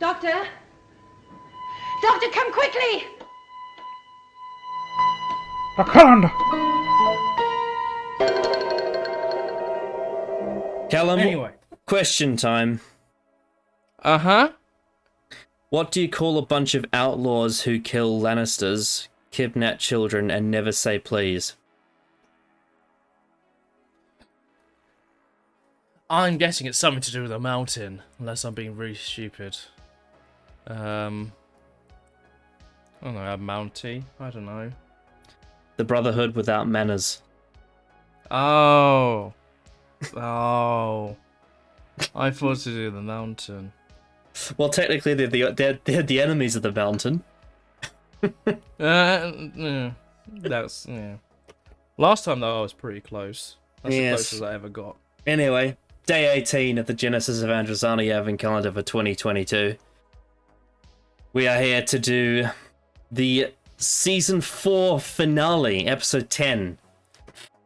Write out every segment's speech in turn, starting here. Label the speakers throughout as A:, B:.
A: Doctor? Doctor, come quickly!
B: Wakanda!
C: Callum,
B: Anyway.
C: question time.
B: Uh-huh.
C: What do you call a bunch of outlaws who kill Lannisters, kidnap children, and never say please?
B: I'm guessing it's something to do with a mountain, unless I'm being really stupid. I don't know, a mountie? I don't know.
C: The Brotherhood without manners.
B: Oh. Oh. I thought to do the mountain.
C: Well, technically, they're the enemies of the mountain.
B: Yeah. That's, yeah. Last time, though, I was pretty close. That's the closest I ever got.
C: Anyway, day 18 of the Genesis of Androsani Advent Calendar for 2022. We are here to do the Season 4 finale, Episode 10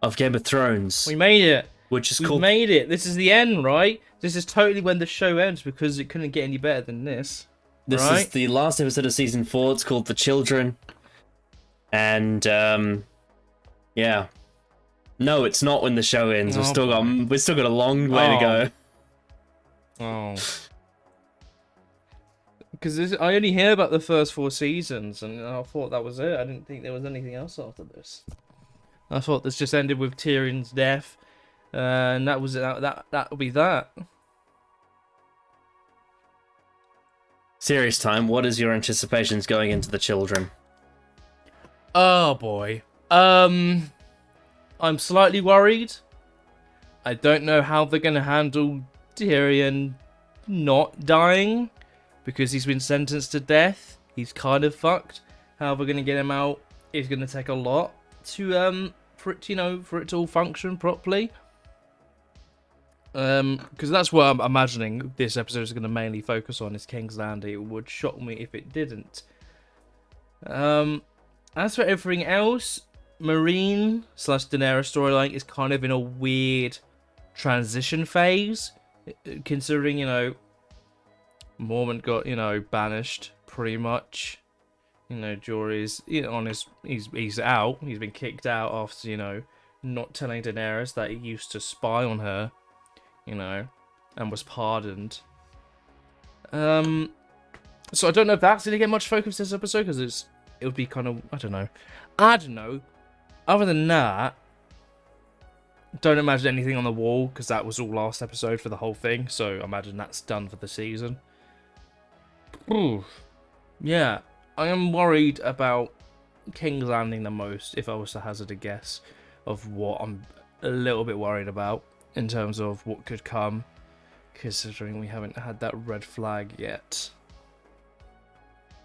C: of Game of Thrones.
B: We made it.
C: Which is
B: We've
C: called...
B: made it. This is the end, right? This is totally when the show ends, because it couldn't get any better than this.
C: This
B: right?
C: is the last episode of Season 4. It's called The Children. And, yeah. No, it's not when the show ends. We've still got a long way to go.
B: Oh. Because I only hear about the first 4 seasons, and I thought that was it. I didn't think there was anything else after this. I thought this just ended with Tyrion's death, and that was that would be that.
C: Serious time, what is your anticipations going into The Children?
B: Oh boy. I'm slightly worried. I don't know how they're gonna handle Tyrion not dying, because he's been sentenced to death. He's kind of fucked. How we're gonna get him out is gonna take a lot to for it to all function properly. Because that's what I'm imagining this episode is gonna mainly focus on, is King's Landing. It would shock me if it didn't. As for everything else, Marine / Daenerys storyline is kind of in a weird transition phase, considering, Mormont got, banished pretty much. Jory's he's out. He's been kicked out after, not telling Daenerys that he used to spy on her, and was pardoned. So I don't know if that's gonna get much focus this episode, because it would be kind of, I don't know. Other than that, don't imagine anything on the wall, because that was all last episode for the whole thing, so I imagine that's done for the season. Ooh. Yeah, I am worried about King's Landing the most, if I was to hazard a guess of what I'm a little bit worried about in terms of what could come, considering we haven't had that red flag yet.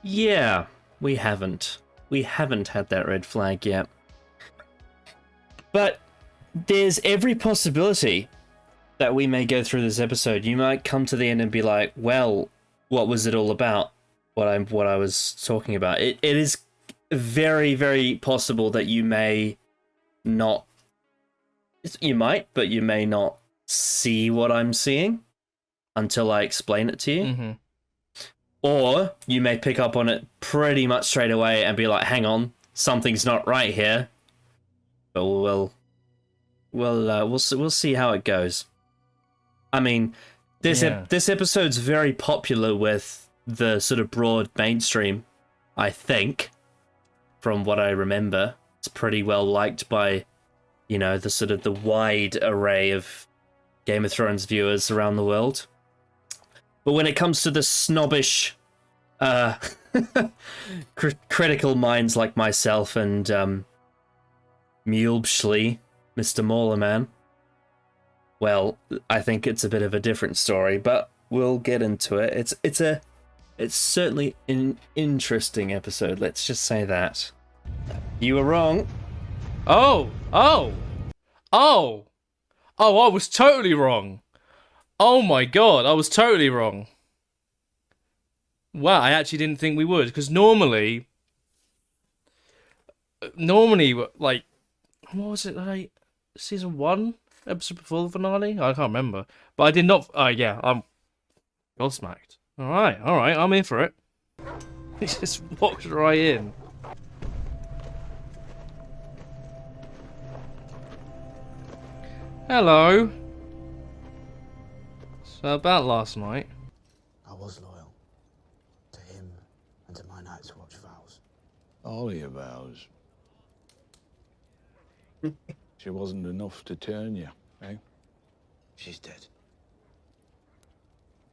C: Yeah, we haven't. We haven't had that red flag yet. But there's every possibility that we may go through this episode. You might come to the end and be like, well, what was it all about? What I was talking about. It is very, very possible that you may not... You might, but you may not see what I'm seeing until I explain it to you.
B: Mm-hmm.
C: Or you may pick up on it pretty much straight away and be like, hang on, something's not right here. But we'll see how it goes. I mean, this episode's very popular with the sort of broad mainstream, I think, from what I remember. It's pretty well liked by, the sort of the wide array of Game of Thrones viewers around the world. But when it comes to the snobbish, critical minds like myself and Mulebschley, Mr. Maulerman, well, I think it's a bit of a different story, but we'll get into it. It's certainly an interesting episode, let's just say that. You were wrong.
B: Oh, I was totally wrong. Oh my god, I was totally wrong. Wow, I actually didn't think we would, because normally, like, what was it, like, season 1 episode before the finale? I can't remember. But I did not, I'm gobsmacked. Alright, I'm in for it. He just walks right in. Hello. So about last night.
D: I was loyal to him and to my Night's Watch vows.
E: All your vows. She wasn't enough to turn you, eh?
D: She's dead.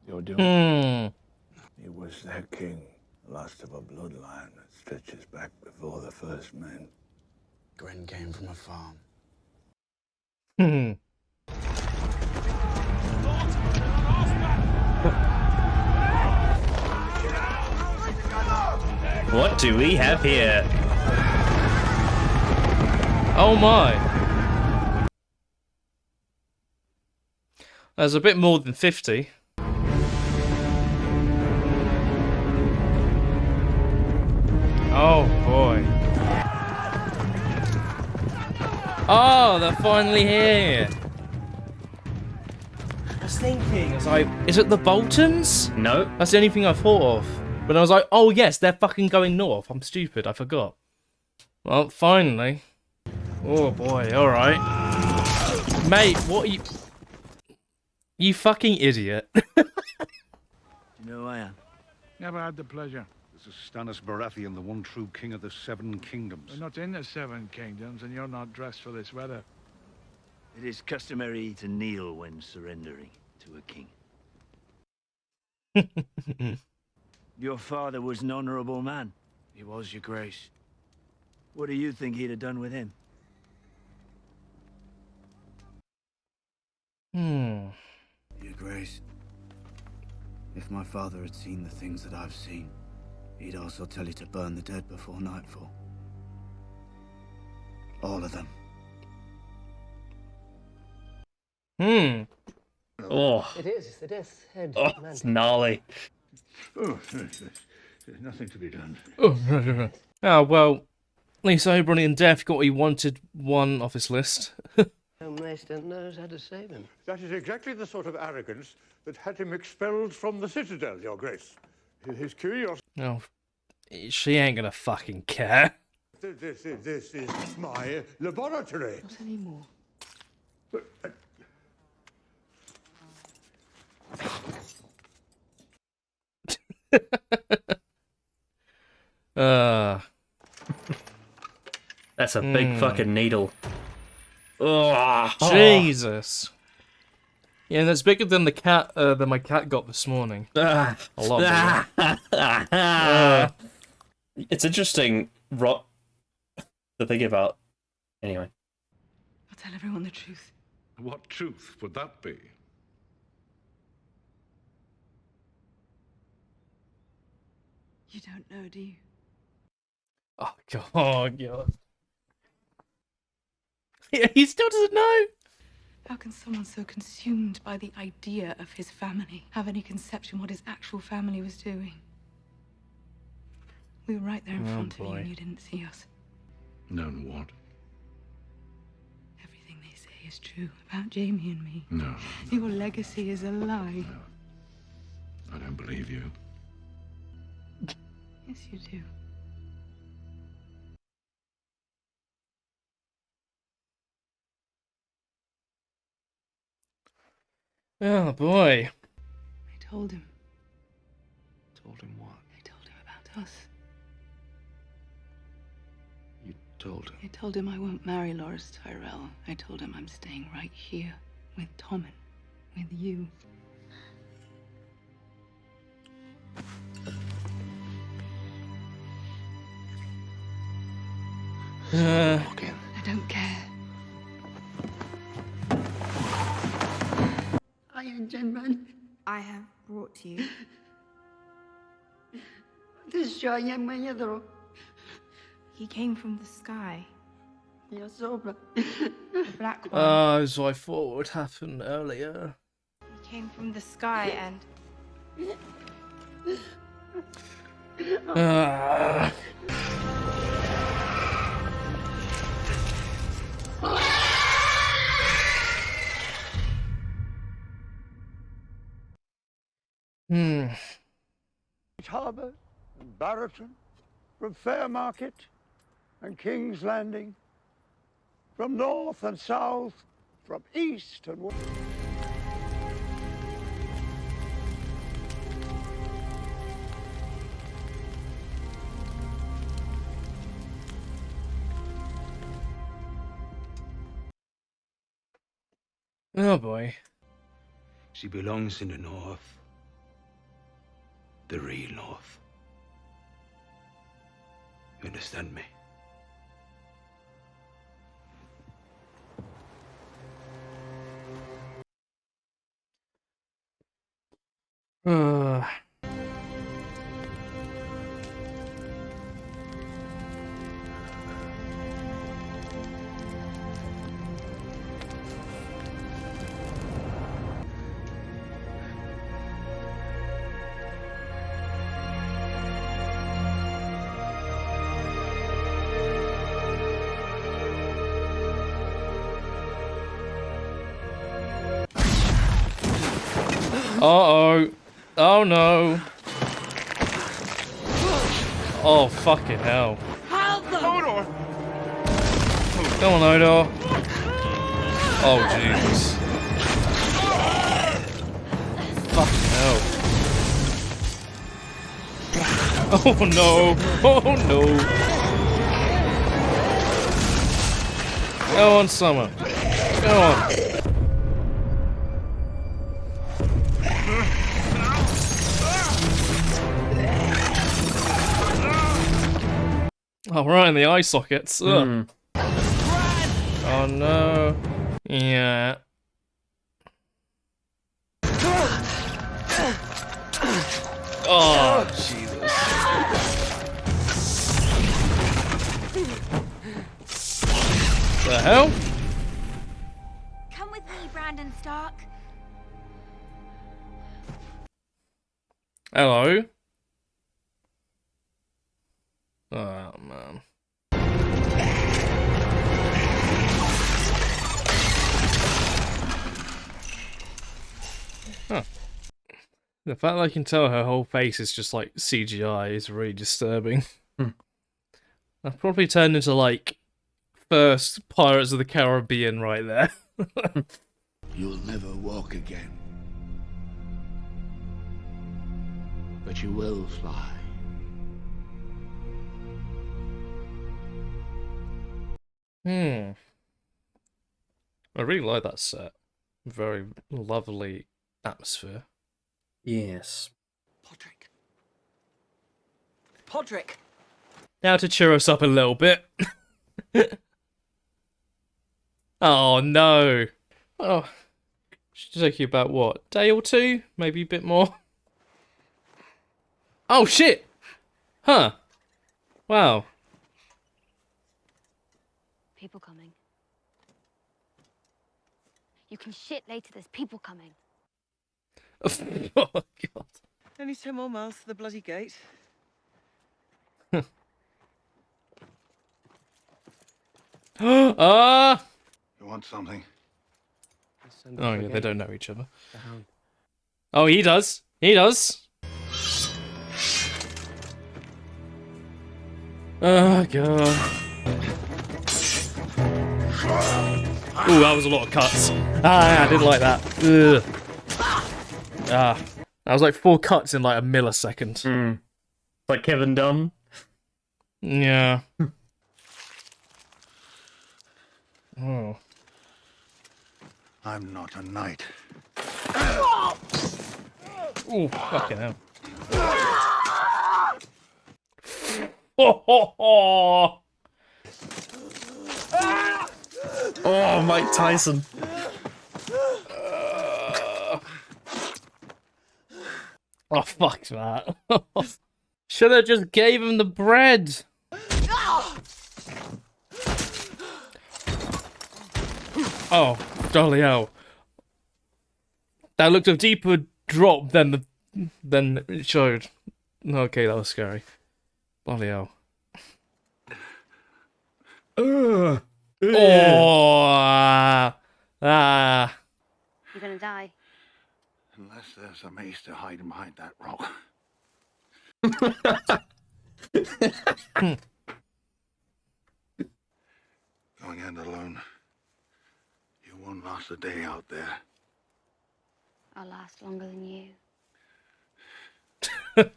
E: You're doing.
B: Hmm.
E: He was their king, the last of a bloodline that stretches back before the first men.
D: Gwen came from a farm.
B: Hmm.
C: What do we have here?
B: Oh my. There's a bit more than 50. Oh boy. Oh, they're finally here. I was thinking, I was like, is it the Boltons?
C: No.
B: That's the only thing I thought of. But I was like, oh yes, they're fucking going north. I'm stupid, I forgot. Well, finally. Oh boy, alright. Mate, what are you... You fucking idiot.
F: Do you know who I am?
E: Never had the pleasure.
G: This is Stannis Baratheon, the one true king of the Seven Kingdoms.
E: We're not in the Seven Kingdoms, and you're not dressed for this weather.
F: It is customary to kneel when surrendering to a king. Your father was an honorable man.
D: He was, Your Grace.
F: What do you think he'd have done with him?
B: Hmm.
D: Your Grace. If my father had seen the things that I've seen, he'd also tell you to burn the dead before nightfall. All of them.
B: Hmm.
C: Oh,
H: It is the death's head.
C: oh, it's gnarly.
G: Oh, there's nothing to be done.
B: Oh, well, at least Oberyn in death got what he wanted one off his list.
H: Maester knows how to save him.
I: That is exactly the sort of arrogance that had him expelled from the Citadel, Your Grace. His curiosity...
B: Oh, she ain't gonna fucking care.
I: This is my laboratory.
A: Not anymore.
I: But,
C: That's a big fucking needle. Oh,
B: Jesus. Yeah, that's bigger than the cat that my cat got this morning. A lot bigger.
C: It's interesting, to think about. Anyway.
A: I'll tell everyone the truth.
G: What truth would that be?
A: You don't know, do you?
B: Oh, God. Yeah, he still doesn't know.
A: How can someone so consumed by the idea of his family have any conception what his actual family was doing? We were right there in front of you and you didn't see us.
G: Known what?
A: Everything they say is true about Jamie and me.
G: No,
A: Your legacy is a lie.
G: I don't believe you.
A: Yes, you do.
B: Oh, boy.
A: I told him.
D: Told him what?
A: I told him about us.
D: You told him.
A: I told him I won't marry Loras Tyrell. I told him I'm staying right here with Tommen, with you.
D: Walk in.
A: I don't care.
J: Iron gentleman,
K: I have brought you.
J: this joy young man,
K: He came from the sky.
J: you're sober.
K: The black one.
B: As I thought would happen earlier.
K: He came from the sky and
B: Ah.
I: Harbour and Barroton, from Fairmarket and King's Landing, from north and south, from east and west.
B: Oh boy.
E: She belongs in the north. The real north. You understand me?
B: Uh. Uh-oh. Oh no. Oh fucking hell.
J: Help them! Hodor!
B: Come on, Hodor. Oh Jesus. Fucking hell. Oh no. Oh no. Go on, Summer. Go on. Oh, right in the eye sockets. Ugh. Oh no. Yeah. Oh, Jesus. The hell?
K: Come with me, Brandon Stark.
B: Hello? Oh, man. Huh. The fact that I can tell her whole face is just like CGI is really disturbing. I've probably turned into like first Pirates of the Caribbean right there.
E: You'll never walk again. But you will fly.
B: I really like that set. Very lovely atmosphere.
C: Yes.
J: Podrick!
B: Now to cheer us up a little bit. Oh no. Oh, should take you about what, day or two? Maybe a bit more. Oh shit! Huh. Wow.
L: People coming. You can shit later, there's people coming.
B: Oh god.
J: Only 10 more miles to the bloody gate.
B: Ah!
I: You want something?
B: Oh yeah, they don't know each other. Oh, he does. He does. Oh god. Ooh, that was a lot of cuts. Ah, I didn't like that. Ugh. Ah, that was like 4 cuts in like a millisecond.
C: Like Kevin Dunn.
B: Yeah. Oh.
I: I'm not a knight.
B: Ooh, fucking hell. Oh, ho, ho.
C: Oh, Mike Tyson.
B: Oh, fuck that. Should have just gave him the bread. Oh, dolly hell. That looked a deeper drop than it showed. Okay, that was scary. Bloody hell. Oh,
L: You're gonna die.
I: Unless there's a mace to hide behind that rock.
E: Going out alone. You won't last a day out there.
L: I'll last longer than you.
E: What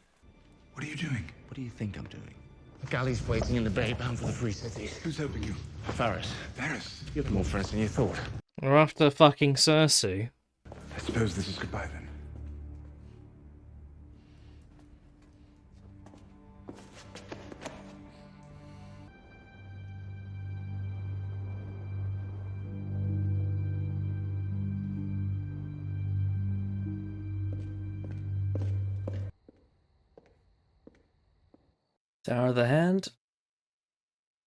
E: are you doing?
M: What do you think I'm doing? The galley's waiting in the bay, bound for the Free City.
E: Who's helping you?
M: Varys.
E: Varys.
M: You have more friends than you thought.
B: We're after fucking Cersei.
E: I suppose this is goodbye then.
C: Tower of the Hand.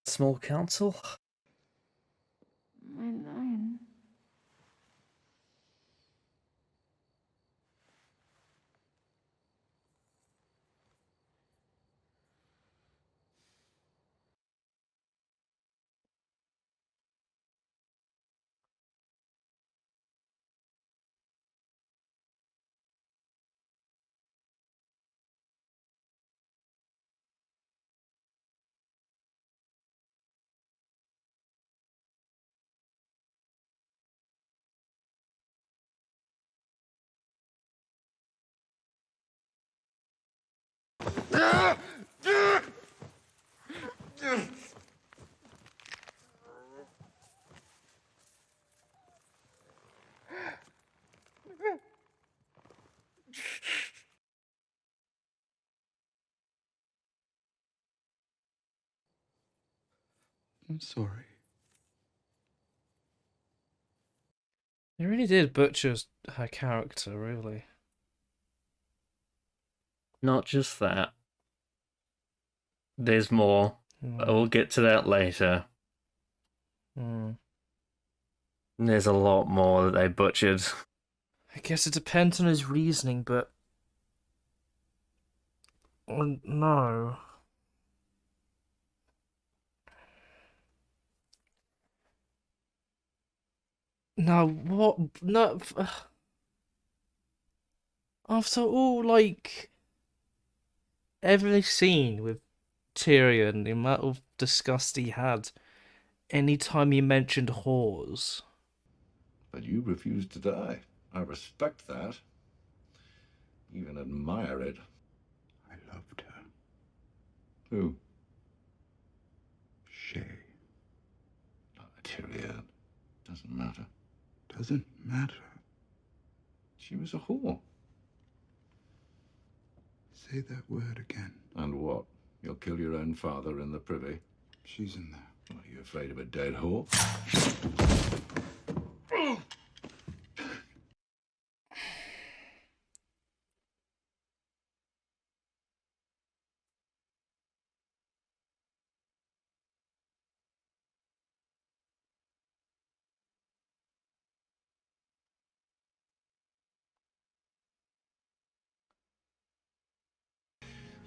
C: Small council.
L: I know.
E: I'm sorry.
B: They really did butcher her character, really.
C: Not just that. There's more. But we'll get to that later. There's a lot more that they butchered.
B: I guess it depends on his reasoning, but... no. No, what? No. After all, like... every scene with Tyrion, the amount of disgust he had anytime he mentioned whores.
N: But you refused to die. I respect that. Even admire it.
E: I loved her.
N: Who?
E: Shay.
N: Not Tyrion. Doesn't matter.
E: Doesn't matter.
N: She was a whore.
E: Say that word again.
N: And what? You'll kill your own father in the privy?
E: She's in there.
N: Are you afraid of a dead whore?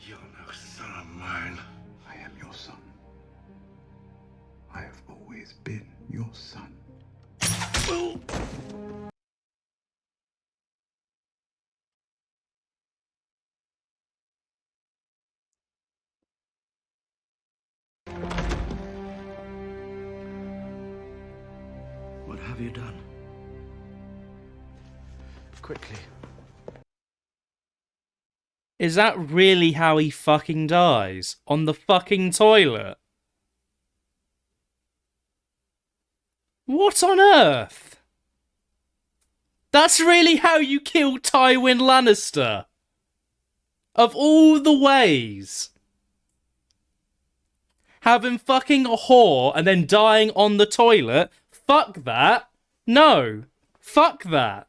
E: You're no son of mine. I am your son. I have always been your son.
D: What have you done?
M: Quickly.
B: Is that really how he fucking dies? On the fucking toilet? What on earth? That's really how you kill Tywin Lannister? Of all the ways. Having fucking a whore and then dying on the toilet? Fuck that. No. Fuck that.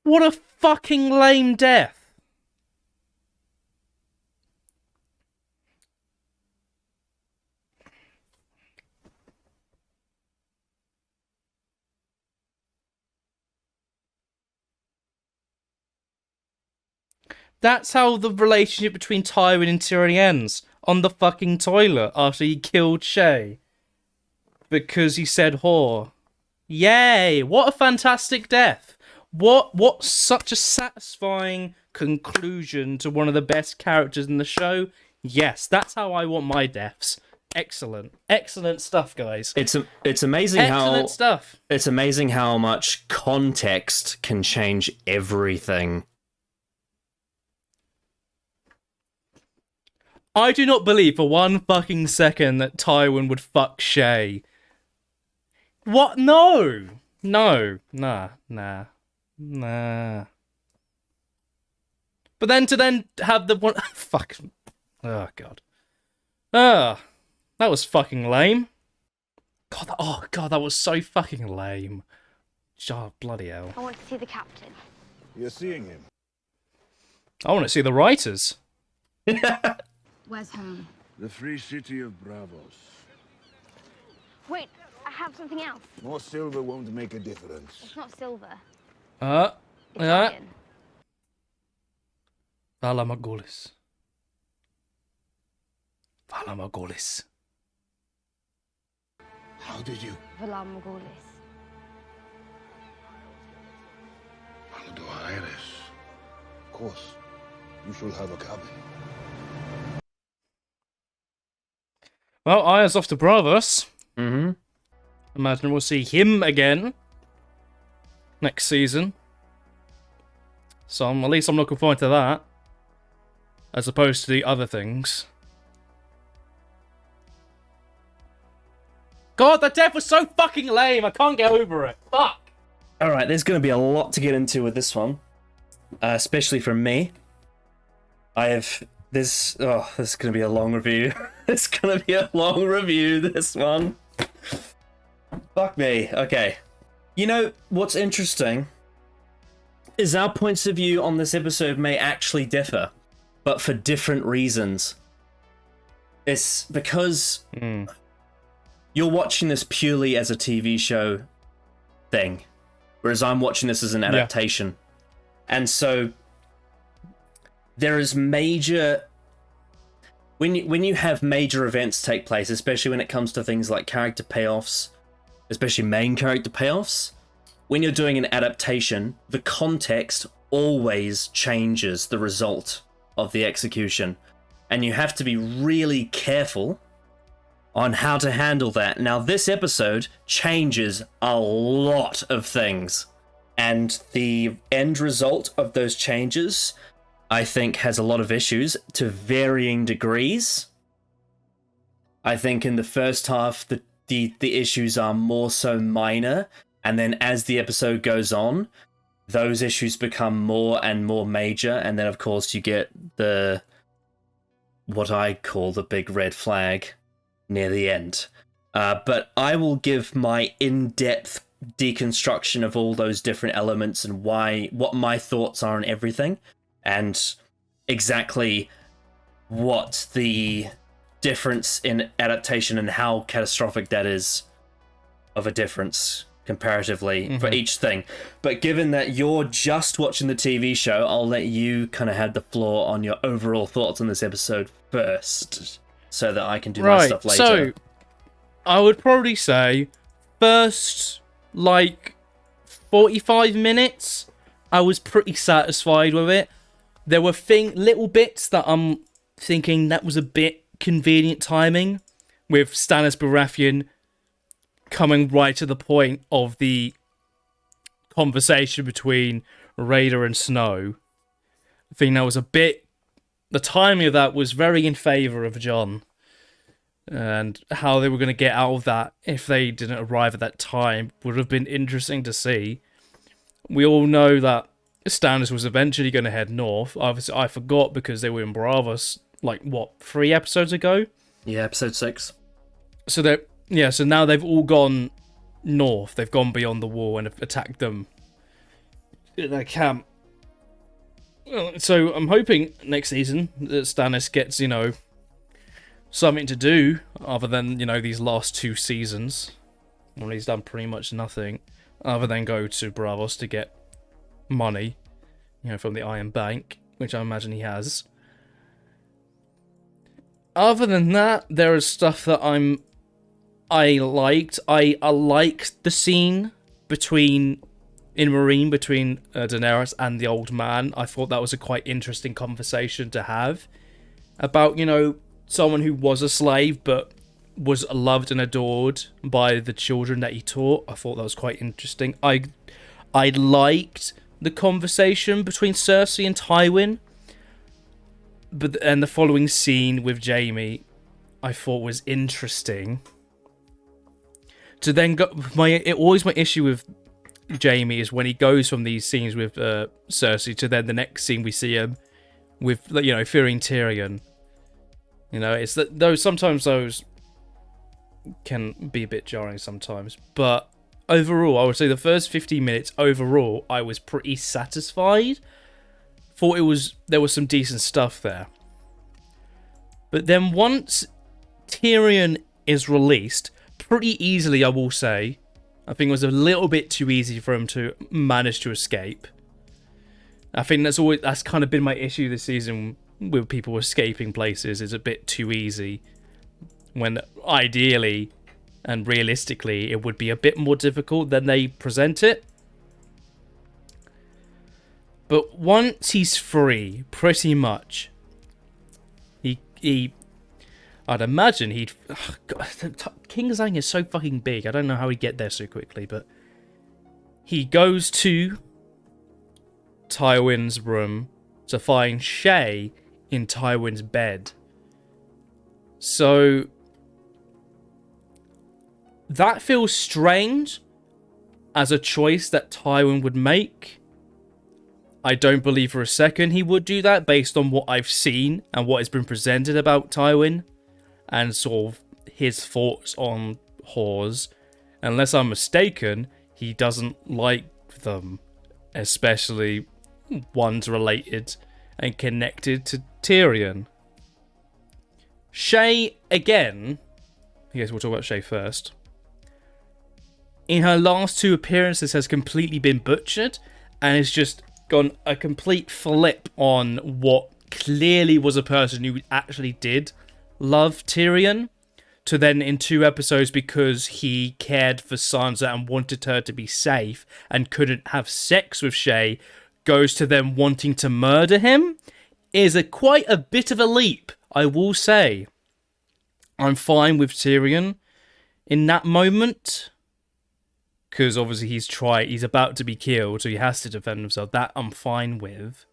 B: What a fucking lame death. That's how the relationship between Tywin and Tyrion ends. On the fucking toilet after he killed Shay. Because he said whore. Yay! What a fantastic death. What such a satisfying conclusion to one of the best characters in the show. Yes, that's how I want my deaths. Excellent stuff, guys.
C: It's amazing
B: Excellent stuff.
C: It's amazing how much context can change everything.
B: I do not believe for one fucking second that Tywin would fuck Shay. What? No. Nah. But then to have the one... Fuck. Oh, God. That was fucking lame. God, that was so fucking lame. Oh, bloody hell.
L: I want to see the captain.
E: You're seeing him.
B: I want to see the writers.
L: Where's home?
E: The free city of Bravos.
L: Wait, I have something else.
E: More silver won't make a difference.
L: It's not silver.
B: It's
L: iron.
B: Vala Margulis.
E: How did you?
L: Valar Morghulis.
E: Palador Eirich. Of course. You should have a cabin.
B: Well, Aya's off to Bravos.
C: Mm-hmm.
B: Imagine we'll see him again next season. So at least I'm looking forward to that. As opposed to the other things. God, that death was so fucking lame. I can't get over it. Fuck.
C: Alright, there's going to be a lot to get into with this one. Especially from me. This is going to be a long review. It's going to be a long review, this one. Fuck me. Okay. You know, what's interesting is our points of view on this episode may actually differ, but for different reasons. It's because you're watching this purely as a TV show thing, whereas I'm watching this as an adaptation. And so there is major... When you have major events take place, especially when it comes to things like character payoffs, especially main character payoffs, when you're doing an adaptation, the context always changes the result of the execution. And you have to be really careful on how to handle that. Now, this episode changes a lot of things. And the end result of those changes, I think, has a lot of issues to varying degrees. I think in the first half, the issues are more so minor, and then as the episode goes on, those issues become more and more major, and then of course you get what I call the big red flag near the end. But I will give my in-depth deconstruction of all those different elements and what my thoughts are on everything, and exactly what the difference in adaptation and how catastrophic that is of a difference comparatively for each thing. But given that you're just watching the TV show, I'll let you kind of have the floor on your overall thoughts on this episode first, so that I can do my stuff later.
B: So I would probably say first 45 minutes I was pretty satisfied with it. There were little bits that I'm thinking that was a bit convenient timing, with Stannis Baratheon coming right to the point of the conversation between Rhaegar and Snow. I think that was the timing of that was very in favour of Jon, and how they were going to get out of that if they didn't arrive at that time would have been interesting to see. We all know that Stannis was eventually going to head north. Obviously, I forgot because they were in Bravos, 3 episodes ago?
C: Yeah, episode 6.
B: So so now they've all gone north. They've gone beyond the wall and have attacked them in their camp. So I'm hoping next season that Stannis gets, something to do other than, these last 2 seasons, when he's done pretty much nothing other than go to Bravos to get money, from the Iron Bank, which I imagine he has. Other than that, there is stuff that I liked. I liked the scene between in Marine between Daenerys and the old man. I thought that was a quite interesting conversation to have about, you know, someone who was a slave but was loved and adored by the children that he taught. I thought that was quite interesting. I liked the conversation between Cersei and Tywin, and the following scene with Jaime I thought was interesting. To then go, my issue with Jaime is when he goes from these scenes with Cersei to then the next scene we see him with, you know, fearing Tyrion. You know, it's that sometimes those can be a bit jarring sometimes, but overall, I would say the first 15 minutes overall, I was pretty satisfied. Thought there was some decent stuff there. But then once Tyrion is released, pretty easily, I will say, I think it was a little bit too easy for him to manage to escape. I think that's kind of been my issue this season with people escaping places. It's a bit too easy, when ideally and realistically it would be a bit more difficult than they present it. But once he's free, pretty much, I'd imagine he'd... Oh God, King's Landing is so fucking big. I don't know how he'd get there so quickly, but he goes to Tywin's room to find Shay in Tywin's bed. So that feels strange as a choice that Tywin would make. I don't believe for a second he would do that based on what I've seen and what has been presented about Tywin and sort of his thoughts on whores. Unless I'm mistaken, he doesn't like them, especially ones related and connected to Tyrion. Shay, again, I guess we'll talk about Shay first. In her last two appearances has completely been butchered and has just gone a complete flip on what clearly was a person who actually did love Tyrion, to then in 2 episodes, because he cared for Sansa and wanted her to be safe and couldn't have sex with Shay, goes to them wanting to murder him, is quite a bit of a leap, I will say. I'm fine with Tyrion in that moment, because obviously he's about to be killed, so he has to defend himself. That I'm fine with.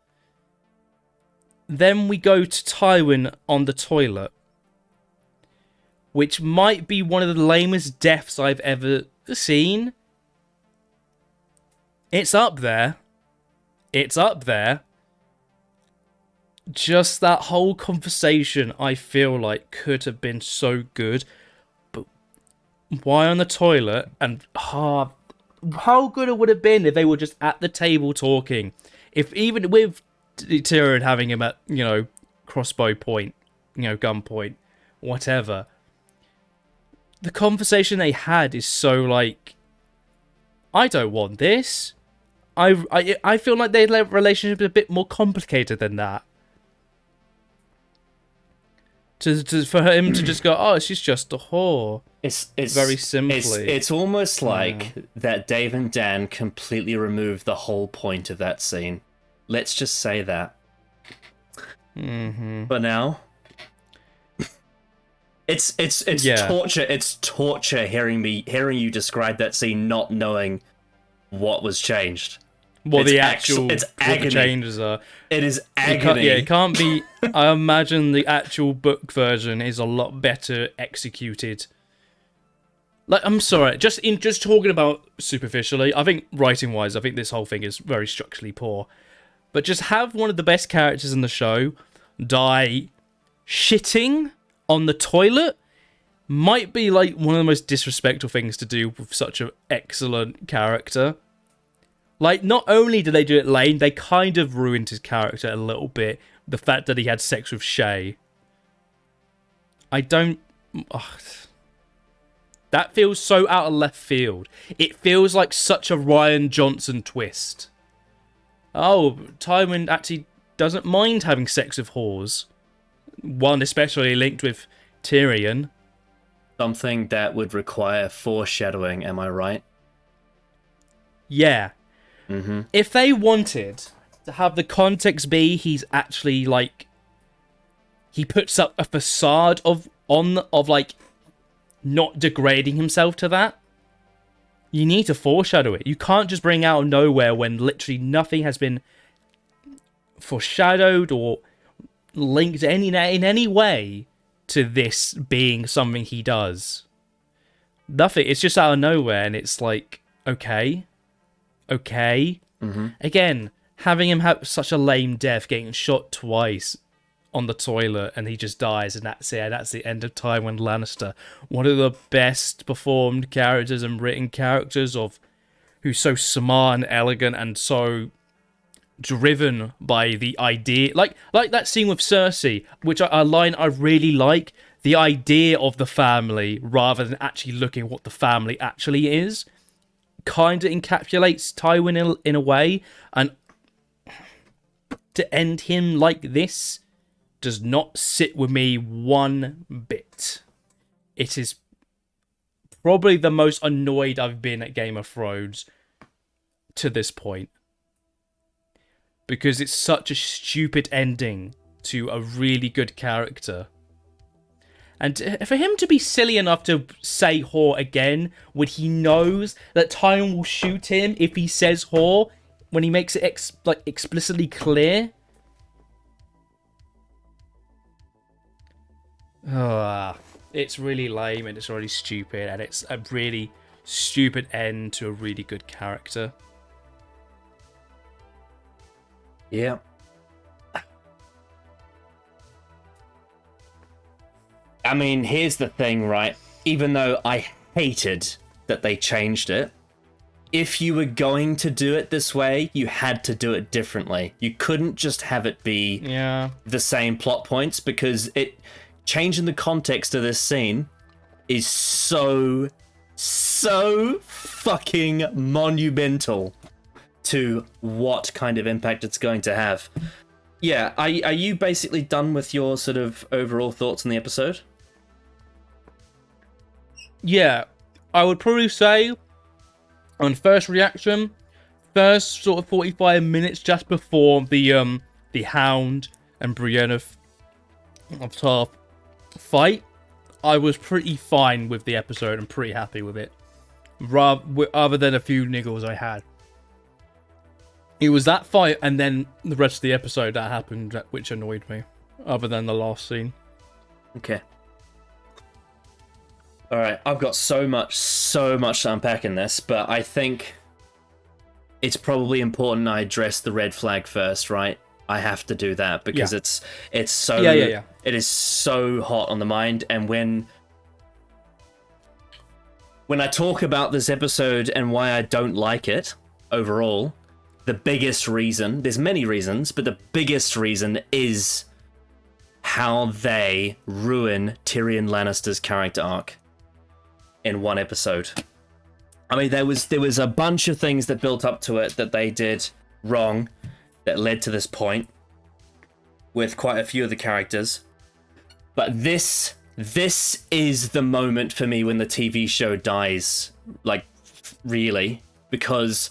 B: Then we go to Tywin on the toilet, which might be one of the lamest deaths I've ever seen. It's up there. It's up there. Just that whole conversation, I feel like, could have been so good. But why on the toilet? And how good it would have been if they were just at the table talking. If even with Tyrion having him at, you know, crossbow point, you know, gun point, whatever. The conversation they had is so like, I don't want this. I feel like their relationship is a bit more complicated than that. For him to just go, oh, she's just a whore.
C: It's
B: very simply.
C: It's almost like that Dave and Dan completely removed the whole point of that scene. Let's just say that.
B: Mm-hmm.
C: But now, it's torture. It's torture hearing you describe that scene, not knowing what was changed.
B: What
C: it's
B: actual
C: agony.
B: The changes are.
C: It is agony.
B: It can't be. I imagine the actual book version is a lot better executed. Like, I'm sorry, just talking about superficially, I think writing-wise, I think this whole thing is very structurally poor. But just have one of the best characters in the show die shitting on the toilet might be like one of the most disrespectful things to do with such an excellent character. Like, not only did they do it lame, they kind of ruined his character a little bit. The fact that he had sex with Shay. I don't... Ugh. That feels so out of left field. It feels like such a Rian Johnson twist. Oh, Tywin actually doesn't mind having sex with whores. One especially linked with Tyrion.
C: Something that would require foreshadowing, am I right?
B: Yeah.
C: Mm-hmm.
B: If they wanted to have the context be he's actually like he puts up a facade of like not degrading himself to that, you need to foreshadow it. You can't just bring out of nowhere when literally nothing has been foreshadowed or linked in any way to this being something he does. Nothing. It's just out of nowhere, and it's like, okay.
C: Mm-hmm.
B: Again, having him have such a lame death, getting shot twice on the toilet, and he just dies, and that's it. And that's the end of Tywin Lannister. One of the best performed characters and written characters of who's so smart and elegant and so driven by the idea, like that scene with Cersei, which a line I really like. The idea of the family, rather than actually looking at what the family actually is, kind of encapsulates Tywin in a way, and to end him like this does not sit with me one bit. It is probably the most annoyed I've been at Game of Thrones to this point, because it's such a stupid ending to a really good character. And for him to be silly enough to say whore again when he knows that Tywin will shoot him if he says whore, when he makes it explicitly clear. It's really lame, and it's really stupid, and it's a really stupid end to a really good character.
C: Yeah. I mean, here's the thing, right? Even though I hated that they changed it, if you were going to do it this way, you had to do it differently. You couldn't just have it be the same plot points, because changing the context of this scene is so fucking monumental to what kind of impact it's going to have. Yeah, are you basically done with your sort of overall thoughts on the episode?
B: Yeah, I would probably say, on first reaction, first sort of 45 minutes just before the Hound and Brienne of Tarth fight, I was pretty fine with the episode and pretty happy with it, other than a few niggles I had. It was that fight and then the rest of the episode that happened which annoyed me, other than the last scene.
C: Okay. Alright, I've got so much to unpack in this, but I think it's probably important I address the red flag first, right? I have to do that because it's so it is so hot on the mind, and when I talk about this episode and why I don't like it overall, the biggest reason, there's many reasons, but the biggest reason is how they ruin Tyrion Lannister's character arc in one episode. I mean, there was a bunch of things that built up to it that they did wrong that led to this point with quite a few of the characters. But this is the moment for me when the TV show dies, like, really, because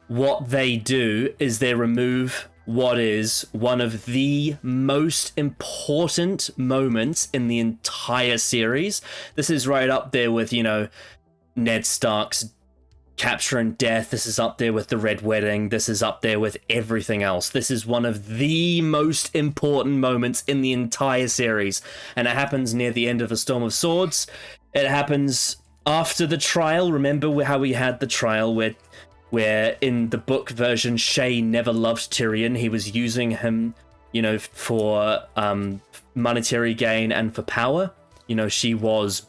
C: what they do is they remove what is one of the most important moments in the entire series. This is right up there with, Ned Stark's capture and death. This is up there with the Red Wedding. This is up there with everything else. This is one of the most important moments in the entire series. And it happens near the end of A Storm of Swords. It happens after the trial. Remember how we had the trial where in the book version, Shay never loved Tyrion. He was using him, for monetary gain and for power. She was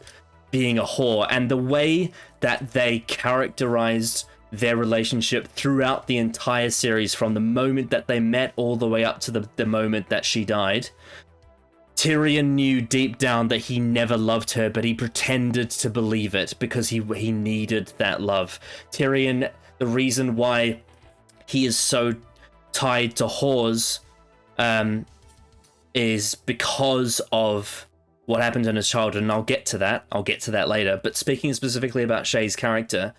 C: being a whore. And the way that they characterized their relationship throughout the entire series, from the moment that they met all the way up to the moment that she died, Tyrion knew deep down that he never loved her, but he pretended to believe it because he needed that love. Tyrion, the reason why he is so tied to whores is because of what happened in his childhood, and I'll get to that later. But speaking specifically about Shay's character,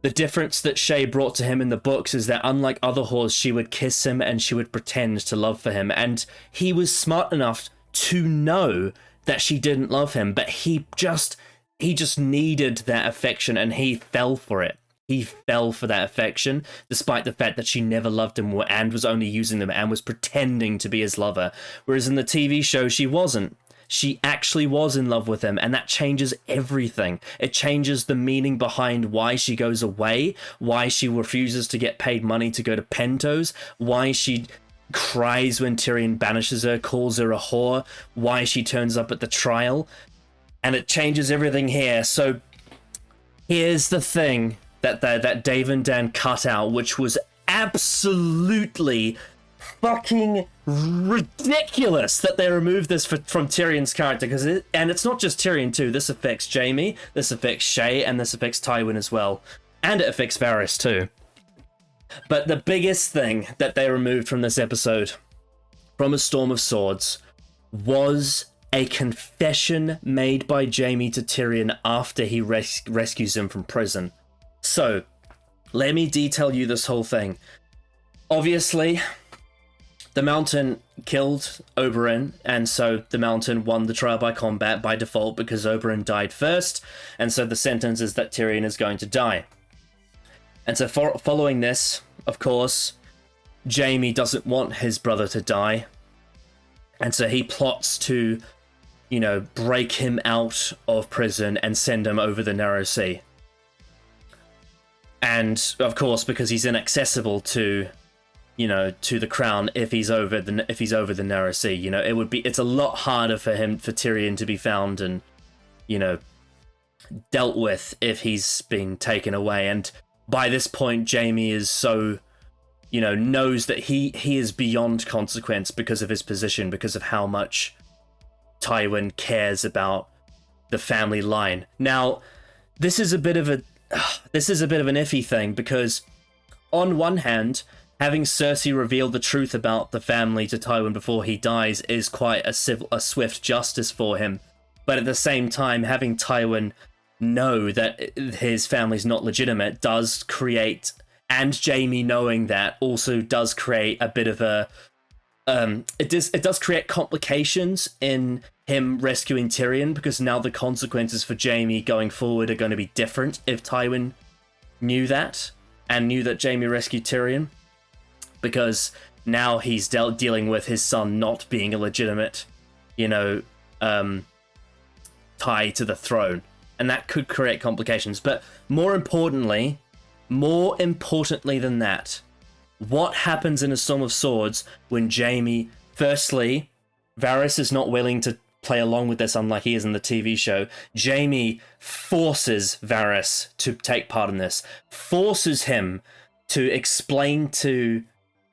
C: The difference that Shay brought to him in the books is that unlike other whores, she would kiss him and she would pretend to love for him. And he was smart enough to know that she didn't love him, but he just needed that affection and he fell for it. He fell for that affection, despite the fact that she never loved him and was only using them and was pretending to be his lover. Whereas in the TV show, she wasn't. She actually was in love with him, and that changes everything. It changes the meaning behind why she goes away, why she refuses to get paid money to go to Pentos, why she cries when Tyrion banishes her, calls her a whore, why she turns up at the trial, and it changes everything here. So here's the thing that Dave and Dan cut out, which was absolutely fucking ridiculous that they removed this from Tyrion's character, and it's not just Tyrion too. This affects Jaime, this affects Shay, and this affects Tywin as well, and it affects Varys too. But the biggest thing that they removed from this episode, from A Storm of Swords, was a confession made by Jaime to Tyrion after he rescues him from prison. So, let me detail you this whole thing. Obviously, the Mountain killed Oberyn, and so the Mountain won the trial by combat by default because Oberyn died first, and so the sentence is that Tyrion is going to die. And so following this, of course, Jaime doesn't want his brother to die, and so he plots to, break him out of prison and send him over the Narrow Sea. And, of course, because he's inaccessible to the crown if he's over the Narrow Sea. It's a lot harder for Tyrion to be found and, dealt with if he's been taken away. And by this point, Jaime is so, knows that he is beyond consequence because of his position, because of how much Tywin cares about the family line. Now, this is a bit of an iffy thing, because on one hand, having Cersei reveal the truth about the family to Tywin before he dies is quite a swift justice for him. But at the same time, having Tywin know that his family's not legitimate does create, and Jaime knowing that also does create a bit of a it does create complications in him rescuing Tyrion, because now the consequences for Jaime going forward are going to be different if Tywin knew that and knew that Jaime rescued Tyrion, because now he's dealing with his son not being a legitimate, tie to the throne, and that could create complications. But more importantly than that, what happens in A Storm of Swords when Jaime, firstly, Varys is not willing to play along with this, unlike he is in the TV show. Jaime forces Varys to take part in this, forces him to explain to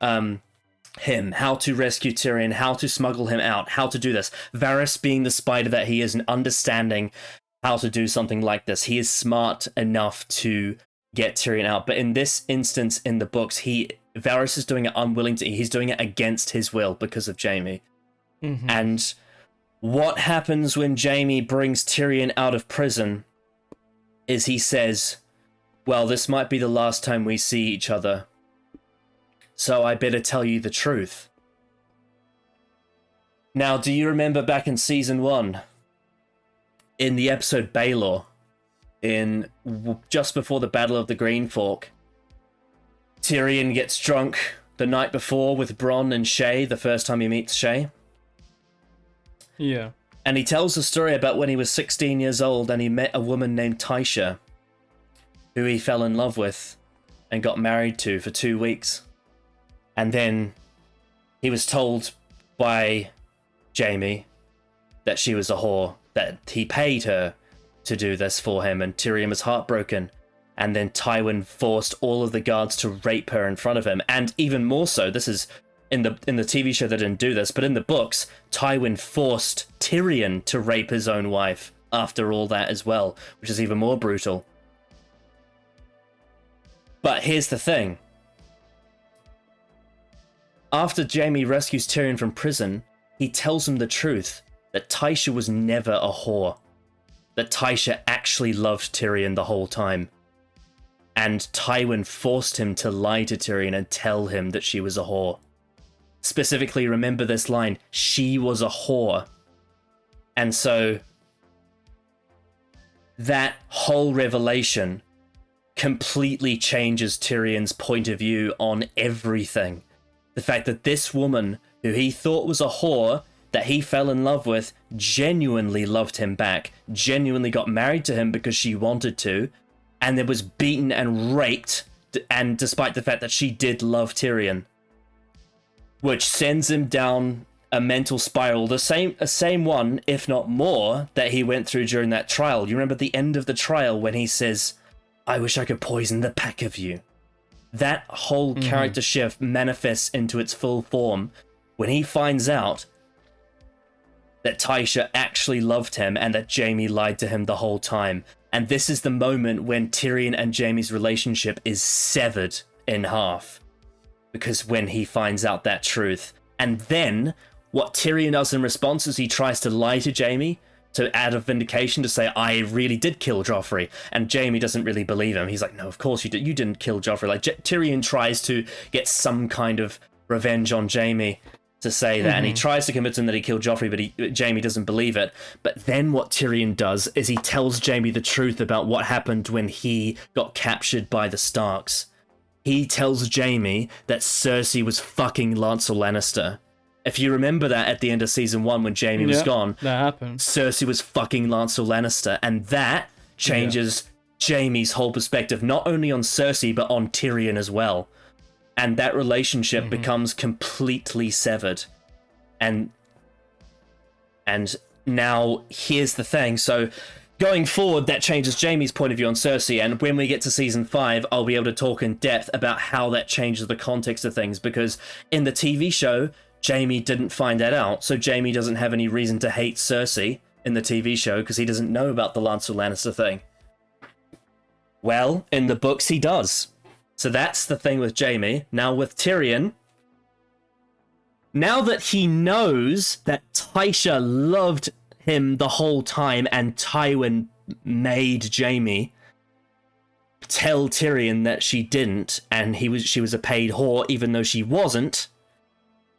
C: him how to rescue Tyrion, how to smuggle him out, how to do this. Varys, being the spider that he is, and understanding how to do something like this, he is smart enough to get Tyrion out. But in this instance, in the books, Varys is doing it he's doing it against his will because of Jaime. Mm-hmm. And what happens when Jaime brings Tyrion out of prison is he says, well, this might be the last time we see each other, so I better tell you the truth. Now, do you remember back in season 1, in the episode Baelor, just before the Battle of the Green Fork, Tyrion gets drunk the night before with Bronn and Shay, the first time he meets Shay?
B: Yeah.
C: And he tells a story about when he was 16 years old and he met a woman named Taisha, who he fell in love with and got married to for 2 weeks. And then he was told by Jaime that she was a whore, that he paid her to do this for him, and Tyrion was heartbroken. And then Tywin forced all of the guards to rape her in front of him. And even more so, this is in the TV show they didn't do this, but in the books, Tywin forced Tyrion to rape his own wife after all that as well, which is even more brutal. But here's the thing. After Jaime rescues Tyrion from prison, he tells him the truth, that Taisha was never a whore. That Taisha actually loved Tyrion the whole time. and Tywin forced him to lie to Tyrion and tell him that she was a whore. Specifically, remember this line, she was a whore. And so that whole revelation completely changes Tyrion's point of view on everything. The fact that this woman, who he thought was a whore, that he fell in love with, genuinely loved him back, genuinely got married to him because she wanted to, and then was beaten and raped, and despite the fact that she did love Tyrion. Which sends him down a mental spiral, the same one, if not more, that he went through during that trial. You remember the end of the trial when he says, I wish I could poison the pack of you. That whole character shift manifests into its full form when he finds out that Tysha actually loved him and that Jaime lied to him the whole time. And this is the moment when Tyrion and Jaime's relationship is severed in half. Because when he finds out that truth. And then, what Tyrion does in response is he tries to lie to Jaime to add a vindication, to say, I really did kill Joffrey. And Jaime doesn't really believe him. He's like, no, of course you did. You didn't kill Joffrey. Like, Tyrion tries to get some kind of revenge on Jaime to say that, and he tries to convince him that he killed Joffrey, but Jaime doesn't believe it. But then what Tyrion does is he tells Jaime the truth about what happened when he got captured by the Starks. He tells Jaime that Cersei was fucking Lancel Lannister. If you remember that at the end of season 1 when Jaime was gone,
B: that happened.
C: Cersei was fucking Lancel Lannister, and that changes Jaime's whole perspective, not only on Cersei, but on Tyrion as well. And that relationship becomes completely severed. And now, here's the thing. So, going forward, that changes Jaime's point of view on Cersei, and when we get to season 5, I'll be able to talk in depth about how that changes the context of things, because in the TV show, Jaime didn't find that out, so Jaime doesn't have any reason to hate Cersei in the TV show, because he doesn't know about the Lancel Lannister thing. Well, in the books, he does. So that's the thing with Jaime. Now with Tyrion, now that he knows that Tysha loved him the whole time and Tywin made Jaime tell Tyrion that she didn't and she was a paid whore even though she wasn't,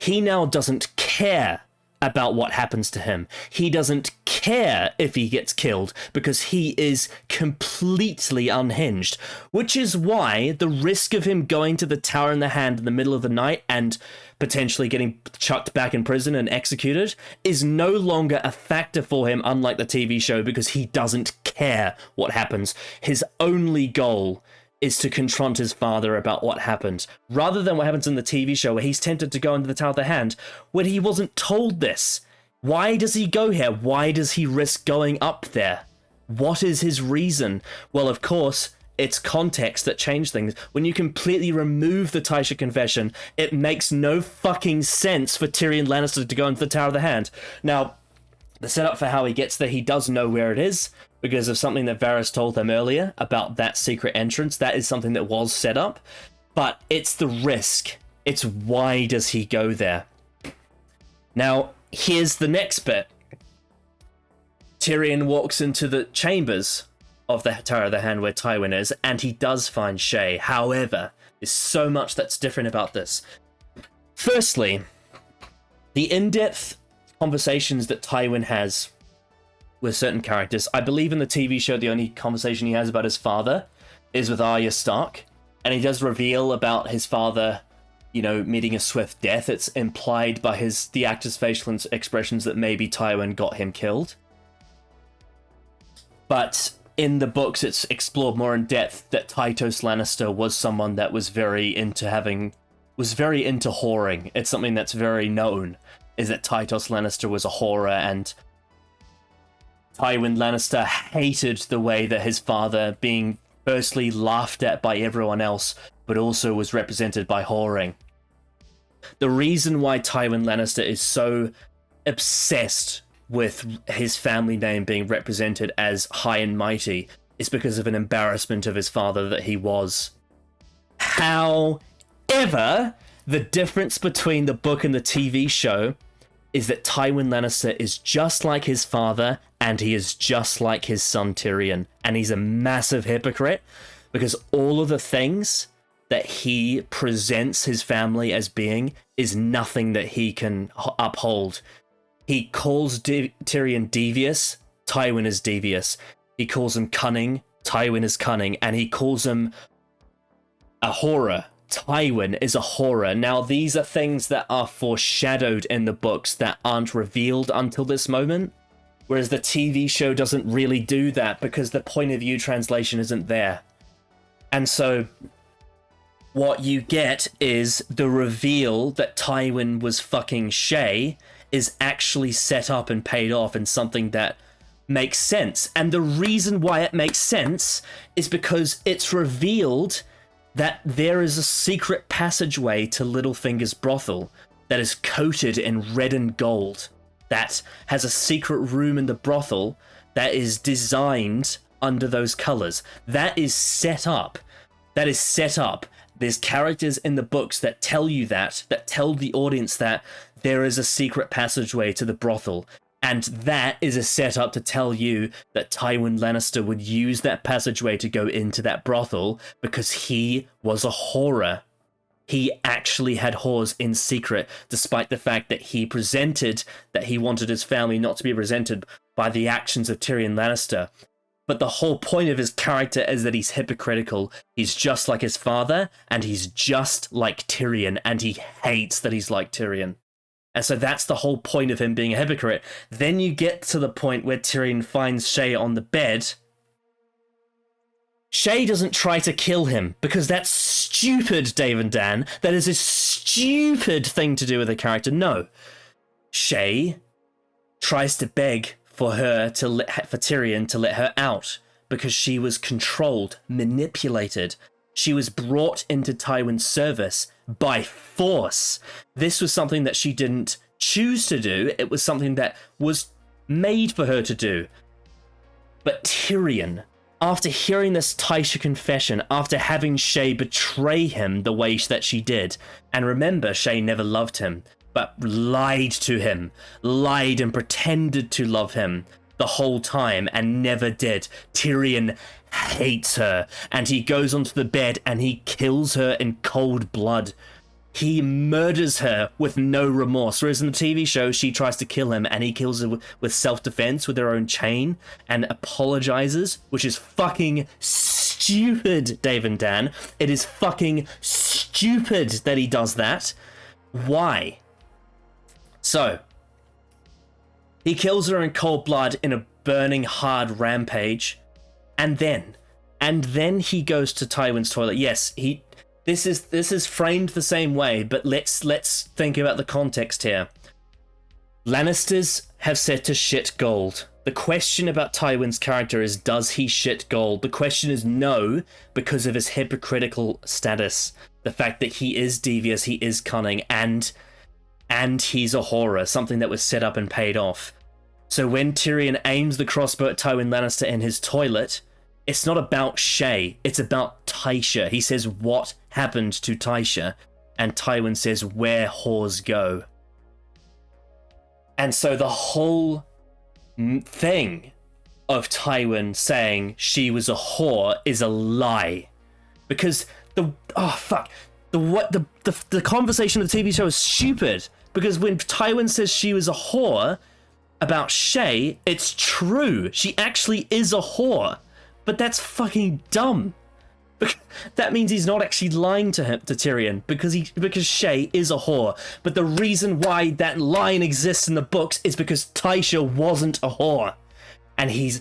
C: he now doesn't care about what happens to him. He doesn't care if he gets killed because he is completely unhinged, which is why the risk of him going to the Tower in the Hand in the middle of the night and potentially getting chucked back in prison and executed is no longer a factor for him, unlike the TV show, because he doesn't care what happens. His only goal is to confront his father about what happened, rather than what happens in the TV show where he's tempted to go into the Tower of the Hand when he wasn't told this. Why does he go here? Why does he risk going up there? What is his reason? Well, of course, it's context that changed things. When you completely remove the Tysha confession, it makes no fucking sense for Tyrion Lannister to go into the Tower of the Hand. Now, the setup for how he gets there, he does know where it is, because of something that Varys told him earlier about that secret entrance. That is something that was set up, but it's the risk. It's why does he go there? Now, here's the next bit. Tyrion walks into the chambers of the Tower of the Hand where Tywin is, and he does find Shay. However, there's so much that's different about this. Firstly, the in-depth conversations that Tywin has with certain characters. I believe in the TV show the only conversation he has about his father is with Arya Stark, and he does reveal about his father, you know, meeting a swift death. It's implied by the actor's facial expressions that maybe Tywin got him killed. But in the books, it's explored more in depth that Tytos Lannister was someone that was very into whoring. It's something that's very known, is that Tytos Lannister was a whorer, and Tywin Lannister hated the way that his father, being firstly laughed at by everyone else, but also was represented by whoring. The reason why Tywin Lannister is so obsessed with his family name being represented as high and mighty is because of an embarrassment of his father that he was. However, the difference between the book and the TV show is that Tywin Lannister is just like his father, and he is just like his son Tyrion, and he's a massive hypocrite. because all of the things that he presents his family as being is nothing that he can uphold. He calls Tyrion devious, Tywin is devious. He calls him cunning, Tywin is cunning, and he calls him a horror. Tywin is a horror. Now, these are things that are foreshadowed in the books that aren't revealed until this moment, whereas the TV show doesn't really do that because the point of view translation isn't there. And so what you get is the reveal that Tywin was fucking Shay is actually set up and paid off in something that makes sense. And the reason why it makes sense is because it's revealed that there is a secret passageway to Littlefinger's brothel that is coated in red and gold, that has a secret room in the brothel that is designed under those colors. That is set up. That is set up. There's characters in the books that tell you that tell the audience that there is a secret passageway to the brothel. And that is a setup to tell you that Tywin Lannister would use that passageway to go into that brothel because he was a whorer. He actually had whores in secret, despite the fact that he presented that he wanted his family not to be represented by the actions of Tyrion Lannister. But the whole point of his character is that he's hypocritical. He's just like his father, and he's just like Tyrion, and he hates that he's like Tyrion. And so that's the whole point of him being a hypocrite. Then you get to the point where Tyrion finds Shay on the bed. Shay doesn't try to kill him, because that's stupid, Dave and Dan. That is a stupid thing to do with a character. No. Shay tries to beg for Tyrion to let her out, because she was controlled, manipulated. She was brought into Tywin's service by force. This was something that she didn't choose to do. It was something that was made for her to do. But Tyrion, after hearing this Tysha confession, after having Shay betray him the way that she did, and remember, Shay never loved him, but lied to him, lied and pretended to love him the whole time and never did. Tyrion hates her, and he goes onto the bed and he kills her in cold blood. He murders her with no remorse, whereas in the TV show she tries to kill him and he kills her with self-defense with her own chain and apologizes, which is fucking stupid, Dave and Dan. It is fucking stupid that he does that. Why? So, he kills her in cold blood in a burning hard rampage, and then he goes to Tywin's toilet. Yes, this is framed the same way, but let's think about the context here. Lannisters have said to shit gold. The question about Tywin's character is, does he shit gold? The question is no, because of his hypocritical status. The fact that he is devious, he is cunning, and he's a horror, something that was set up and paid off. So when Tyrion aims the crossbow at Tywin Lannister in his toilet, it's not about Shay, it's about Tysha. He says, what happened to Tysha? And Tywin says, where whores go. And so the whole thing of Tywin saying she was a whore is a lie. Because the conversation of the TV show is stupid. Because when Tywin says she was a whore about Shay, it's true. She actually is a whore. But that's fucking dumb. That means he's not actually lying to Tyrion because Shay is a whore. But the reason why that line exists in the books is because Tysha wasn't a whore. And he's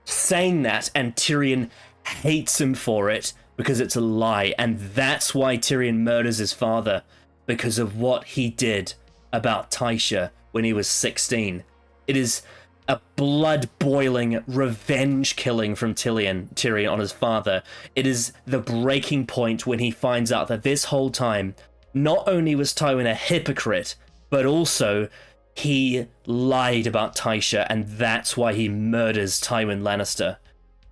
C: saying that, and Tyrion hates him for it because it's a lie. And that's why Tyrion murders his father, because of what he did about Tysha when he was 16. It is a blood-boiling revenge killing from Tyrion on his father. It is the breaking point when he finds out that this whole time, not only was Tywin a hypocrite, but also he lied about Tysha, and that's why he murders Tywin Lannister.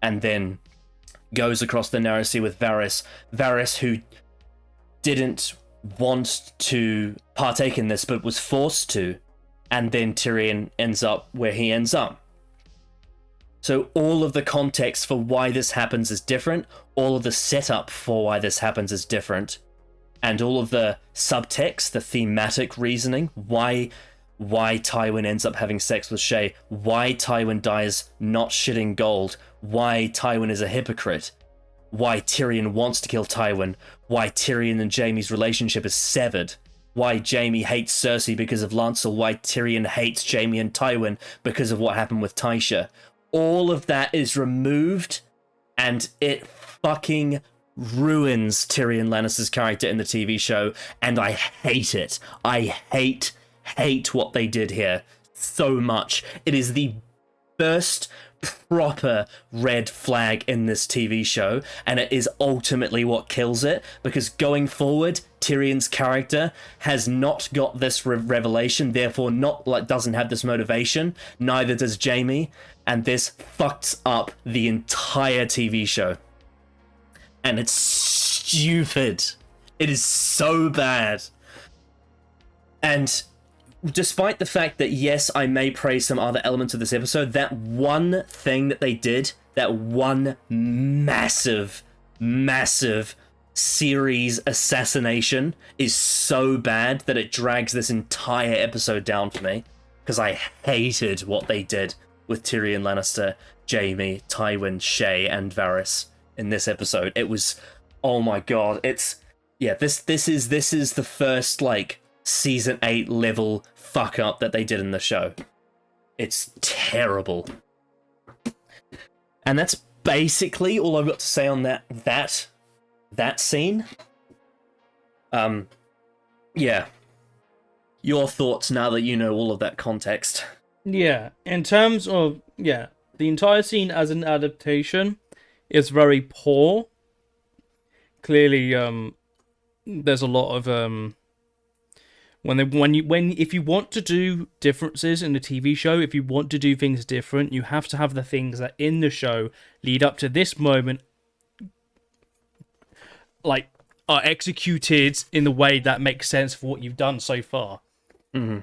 C: And then goes across the narrow sea with Varys. Varys, who didn't want to partake in this, but was forced to. And then Tyrion ends up where he ends up. So all of the context for why this happens is different. All of the setup for why this happens is different. And all of the subtext, the thematic reasoning, why Tywin ends up having sex with Shay, why Tywin dies not shitting gold, why Tywin is a hypocrite, why Tyrion wants to kill Tywin, why Tyrion and Jaime's relationship is severed, why Jaime hates Cersei because of Lancel, why Tyrion hates Jaime and Tywin because of what happened with Tysha. All of that is removed, and it fucking ruins Tyrion Lannister's character in the TV show, and I hate it. I hate what they did here so much. It is the first proper red flag in this TV show, and it is ultimately what kills it, because going forward, Tyrion's character has not got this revelation, therefore doesn't have this motivation, neither does Jaime, and this fucks up the entire TV show. And it's stupid. It is so bad. And despite the fact that, yes, I may praise some other elements of this episode, that one thing that they did, that one massive series assassination is so bad that it drags this entire episode down for me. Because I hated what they did with Tyrion Lannister, Jaime, Tywin, Shay, and Varys in this episode. It was, oh my god, this is the first, like, season 8 level fuck up that they did in the show. It's terrible. And that's basically all I've got to say on that scene. Yeah. Your thoughts now that you know all of that context.
B: Yeah, in terms of, the entire scene as an adaptation is very poor. Clearly, there's a lot of if you want to do differences in the TV show, if you want to do things different, you have to have the things that in the show lead up to this moment, like, are executed in the way that makes sense for what you've done so far.
C: Mm-hmm.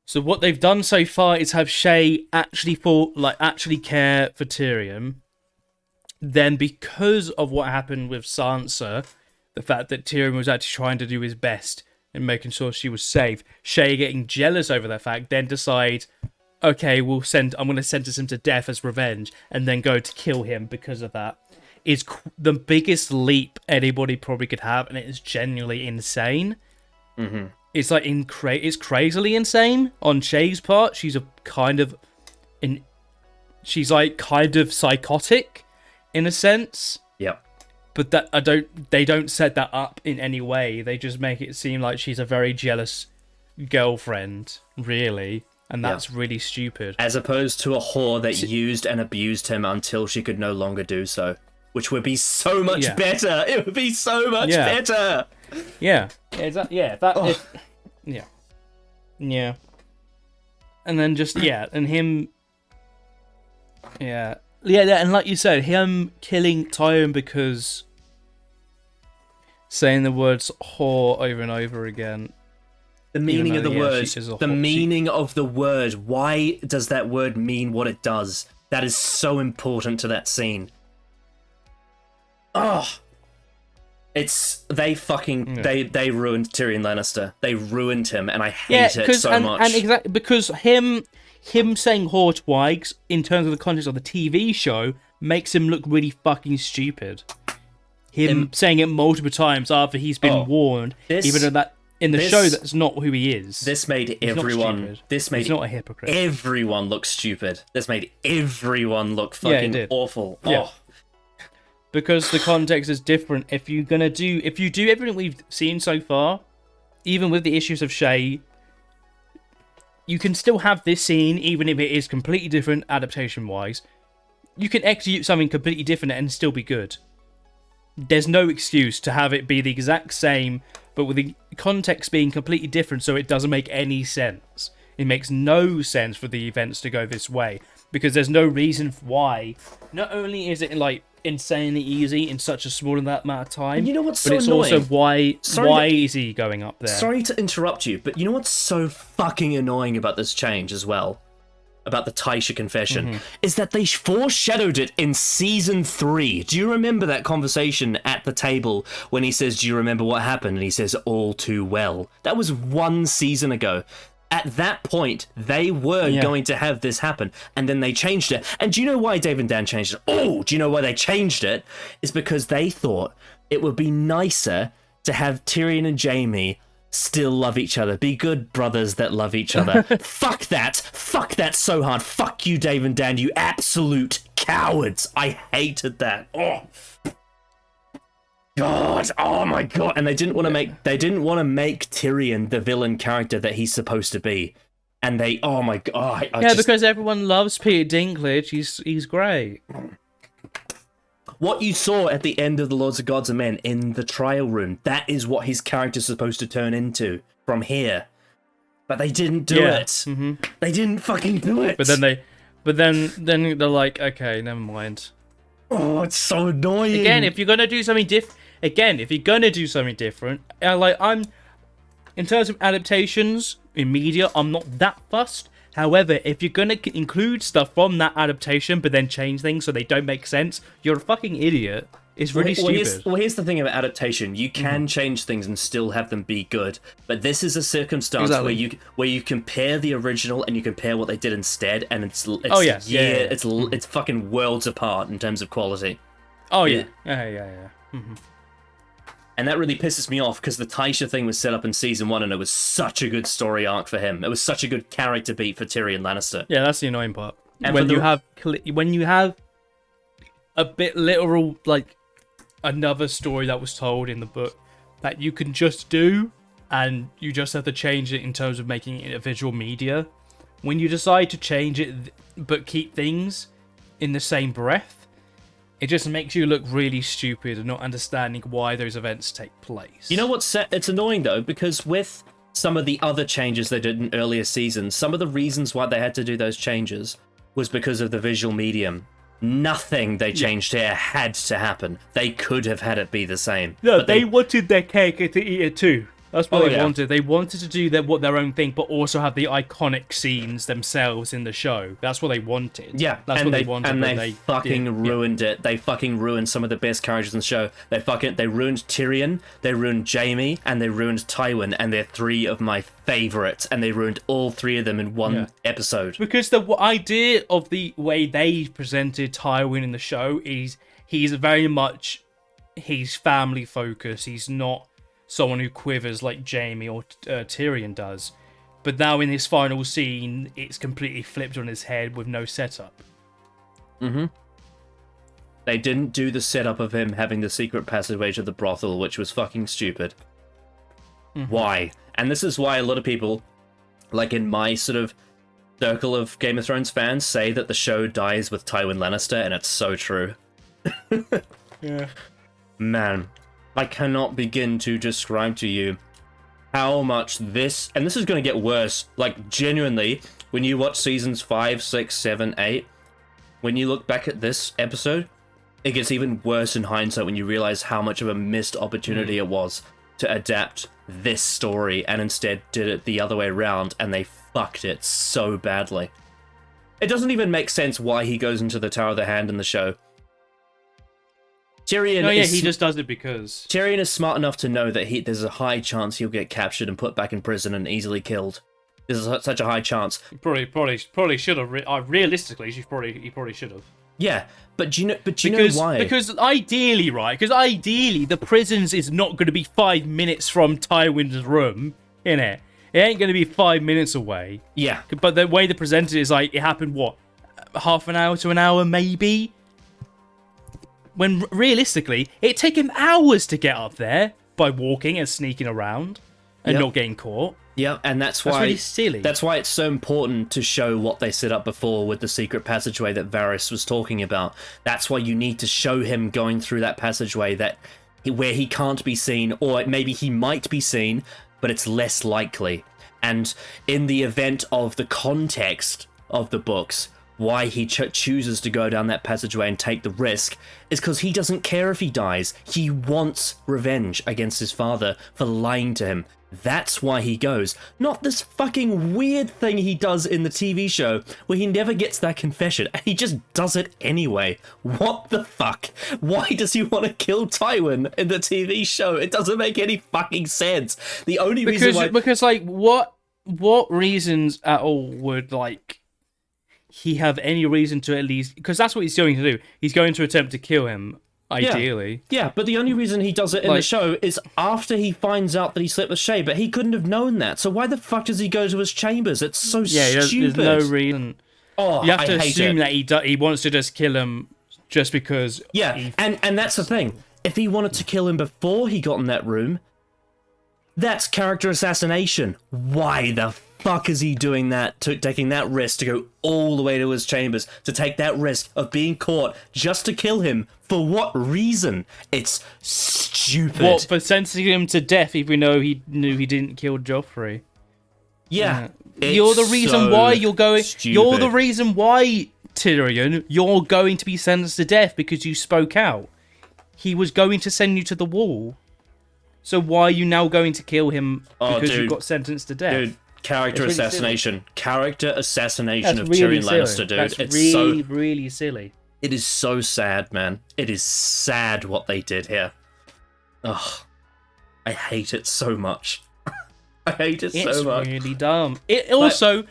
B: So what they've done so far is have Shay actually care for Tyrion. Then, because of what happened with Sansa, the fact that Tyrion was actually trying to do his best in making sure she was safe, Shay getting jealous over that fact, then decide, okay, I'm going to sentence him to death as revenge, and then go to kill him because of that, is the biggest leap anybody probably could have, and it is genuinely insane.
C: Mm-hmm.
B: It's like it's crazily insane on Shay's part. She's kind of psychotic in a sense.
C: Yep.
B: But they don't set that up in any way. They just make it seem like she's a very jealous girlfriend, really, and that's really stupid.
C: As opposed to a whore that used and abused him until she could no longer do so, which would be so much better. It would be so much better.
B: Yeah. Yeah. And then just and him. Yeah, and like you said, him killing Tywin because saying the words whore over and over again.
C: The meaning of the word. The meaning of the word. Why does that word mean what it does? That is so important to that scene. Oh. They ruined Tyrion Lannister. They ruined him, and I hate it so much.
B: And exactly because him saying whore twice in terms of the context of the TV show makes him look really fucking stupid. Him saying it multiple times after he's been warned, even though that in the show that's not who he is.
C: This made everyone. He's
B: not a hypocrite.
C: Everyone look stupid. This made everyone look fucking awful.
B: Yeah.
C: Oh.
B: Because the context is different. If you do everything we've seen so far, even with the issues of Shay, you can still have this scene, even if it is completely different adaptation-wise. You can execute something completely different and still be good. There's no excuse to have it be the exact same, but with the context being completely different, so it doesn't make any sense. It makes no sense for the events to go this way, because there's no reason why. Not only is it like insanely easy in such a small amount of time,
C: you know what's
B: but
C: so
B: it's
C: annoying?
B: also why is he going up there?
C: Sorry to interrupt you, but you know what's so fucking annoying about this change as well? about the Taisha confession, is that they foreshadowed it in season 3. Do you remember that conversation at the table when he says, do you remember what happened? And he says, all too well. That was 1 season ago. At that point, they were going to have this happen, and then they changed it. And do you know why Dave and Dan changed it? Oh, do you know why they changed it? It's because they thought it would be nicer to have Tyrion and Jaime still love each other, be good brothers that love each other. Fuck that so hard. Fuck you, Dave and Dan, you absolute cowards. I hated that. Oh God, oh my God. And they didn't want to make Tyrion the villain character that he's supposed to be. And they, oh my God.
B: Because everyone loves Peter Dinklage. He's great.
C: What you saw at the end of The Lords of Gods and Men in the trial room, that is what his character's supposed to turn into from here. But they didn't do it. Mm-hmm. They didn't fucking do it.
B: But then they're like, okay, never mind.
C: Oh, it's so annoying.
B: Again, if you're gonna do something different, in terms of adaptations in media, I'm not that fussed. However, if you're going to include stuff from that adaptation but then change things so they don't make sense, you're a fucking idiot. It's really stupid.
C: Here's the thing about adaptation. You can change things and still have them be good. But this is a circumstance where you compare the original and you compare what they did instead, and it's fucking worlds apart in terms of quality.
B: Oh, yeah. Yeah. Mm-hmm.
C: And that really pisses me off because the Taisha thing was set up in season 1 and it was such a good story arc for him. It was such a good character beat for Tyrion Lannister.
B: Yeah, that's the annoying part. And when you have a bit literal, like, another story that was told in the book that you can just do and you just have to change it in terms of making it a visual media. When you decide to change it but keep things in the same breath, it just makes you look really stupid and not understanding why those events take place.
C: You know what's it's annoying though, because with some of the other changes they did in earlier seasons, some of the reasons why they had to do those changes was because of the visual medium. Nothing they changed here had to happen. They could have had it be the same.
B: No, they wanted their cake to eat it too. That's what they wanted. They wanted to do their own thing, but also have the iconic scenes themselves in the show. That's what they wanted.
C: Yeah,
B: that's what they wanted.
C: And they fucking ruined it. They fucking ruined some of the best characters in the show. They ruined Tyrion, they ruined Jaime, and they ruined Tywin, and they're 3 of my favorites. And they ruined all 3 of them in one episode.
B: Because the idea of the way they presented Tywin in the show is he's very much family focused. He's not someone who quivers like Jaime or Tyrion does. But now in his final scene, it's completely flipped on his head with no setup.
C: Mm-hmm. They didn't do the setup of him having the secret passageway to the brothel, which was fucking stupid. Mm-hmm. Why? And this is why a lot of people, like in my sort of circle of Game of Thrones fans, say that the show dies with Tywin Lannister, and it's so true.
B: Yeah.
C: Man, I cannot begin to describe to you how much this, and this is going to get worse, like genuinely, when you watch seasons 5, 6, 7, 8, when you look back at this episode, it gets even worse in hindsight when you realize how much of a missed opportunity it was to adapt this story and instead did it the other way around, and they fucked it so badly. It doesn't even make sense why he goes into the Tower of the Hand in the show.
B: He just does it because
C: Tyrion is smart enough to know that there's a high chance he'll get captured and put back in prison and easily killed. There's such a high chance.
B: He probably should have. Realistically, he probably should have.
C: Yeah, but do you know why?
B: Because ideally, the prisons is not going to be 5 minutes from Tywin's room, innit? It ain't going to be 5 minutes away.
C: Yeah.
B: But the way they presented it is like it happened, what, half an hour to an hour, maybe? When realistically, it'd take him hours to get up there by walking and sneaking around and not getting caught.
C: Yeah, and that's why
B: really silly.
C: That's why it's so important to show what they set up before with the secret passageway that Varys was talking about. That's why you need to show him going through that passageway where he can't be seen, or maybe he might be seen, but it's less likely. And in the event of the context of the books, why he chooses to go down that passageway and take the risk is because he doesn't care if he dies. He wants revenge against his father for lying to him. That's why he goes. Not this fucking weird thing he does in the TV show where he never gets that confession and he just does it anyway. What the fuck? Why does he want to kill Tywin in the TV show? It doesn't make any fucking sense. The only reason why...
B: Because, like, what reasons at all would, like, he have any reason to at least... Because that's what he's going to do. He's going to attempt to kill him. Ideally.
C: Yeah, but the only reason he does it in the show is after he finds out that he slept with Shay, but he couldn't have known that. So why the fuck does he go to his chambers? It's so stupid.
B: There's no reason.
C: Oh,
B: you have to
C: I hate
B: assume
C: it.
B: that he wants to just kill him just because...
C: Yeah, and that's the thing. If he wanted to kill him before he got in that room, that's character assassination. Why the fuck is he doing that, taking that risk to go all the way to his chambers, to take that risk of being caught just to kill him? For what reason? It's stupid.
B: What, for sentencing him to death even though he knew he didn't kill Joffrey?
C: Yeah.
B: You're the reason why you're going...
C: Stupid.
B: You're the reason why, Tyrion, you're going to be sentenced to death because you spoke out. He was going to send you to the wall. So why are you now going to kill him because you got sentenced to death?
C: Dude, character
B: It's really
C: assassination.
B: silly.
C: Character assassination
B: That's
C: of
B: really
C: Tyrion
B: silly.
C: Lannister, dude.
B: That's
C: It's
B: really,
C: so...
B: really silly.
C: It is so sad, man. It is sad what they did here. Ugh. I hate it so much. I hate it so much.
B: It's really dumb. It also,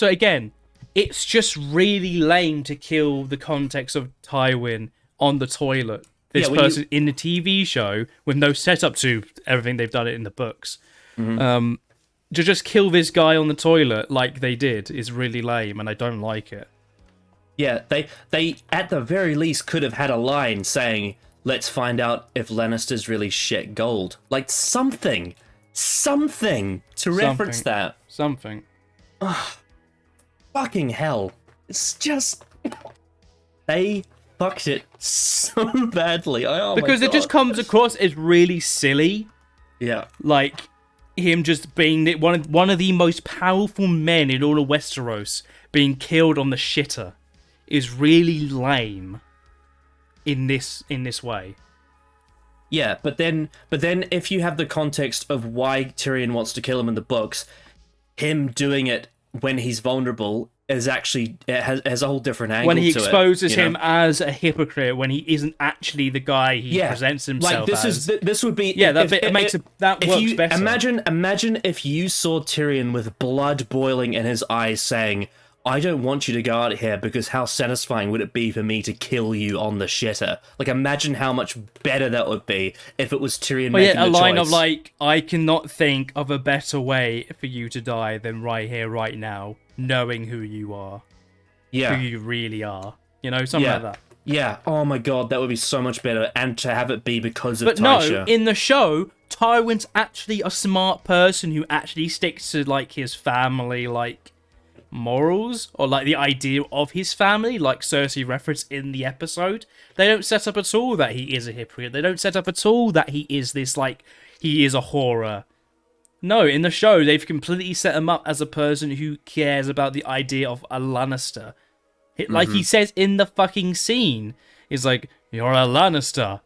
B: again, it's just really lame to kill the context of Tywin on the toilet. This person in the TV show with no setup to everything they've done it in the books. To just kill this guy on the toilet like they did is really lame, and I don't like it.
C: Yeah, they at the very least could have had a line saying, "Let's find out if Lannister's really shit gold." Like something to reference that.
B: Something.
C: Ugh. Fucking hell. It's just... They fucked it so badly.
B: Because it just comes across as really silly.
C: Yeah.
B: Like, him just being one of the most powerful men in all of Westeros being killed on the shitter is really lame in this way.
C: Yeah, but then if you have the context of why Tyrion wants to kill him in the books, him doing it when he's vulnerable is actually has a whole different angle.
B: When he
C: to
B: exposes
C: it, you know?
B: him as a hypocrite, when he isn't actually the guy he presents himself as.
C: This would be
B: that works better.
C: Imagine if you saw Tyrion with blood boiling in his eyes, saying, "I don't want you to go out here because how satisfying would it be for me to kill you on the shitter?" Like, imagine how much better that would be if it was Tyrion making the
B: a line
C: choice.
B: of like, "I cannot think of a better way for you to die than right here, right now, knowing who you are,
C: Yeah.
B: who you really are." You know, something like that.
C: Yeah. Oh my god, that would be so much better, and to have it be because of
B: But
C: Tysha.
B: no, in the show, Tywin's actually a smart person who actually sticks to like his family, like morals, or like the idea of his family, like Cersei referenced in the episode. They don't set up at all that he is a hypocrite. They don't set up at all that he is this, like, he is a horror. No, in the show, they've completely set him up as a person who cares about the idea of a Lannister. Like he says in the fucking scene, he's like, "You're a Lannister.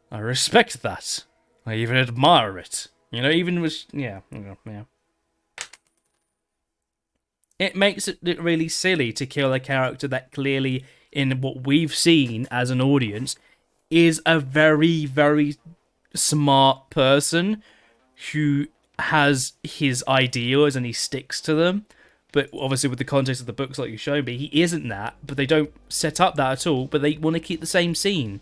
B: I respect that. I even admire it." You know, even with... Yeah. It makes it really silly to kill a character that clearly, in what we've seen as an audience, is a very, very smart person who has his ideals and he sticks to them. But obviously with the context of the books, like you showed me, he isn't that, but they don't set up that at all, but they want to keep the same scene.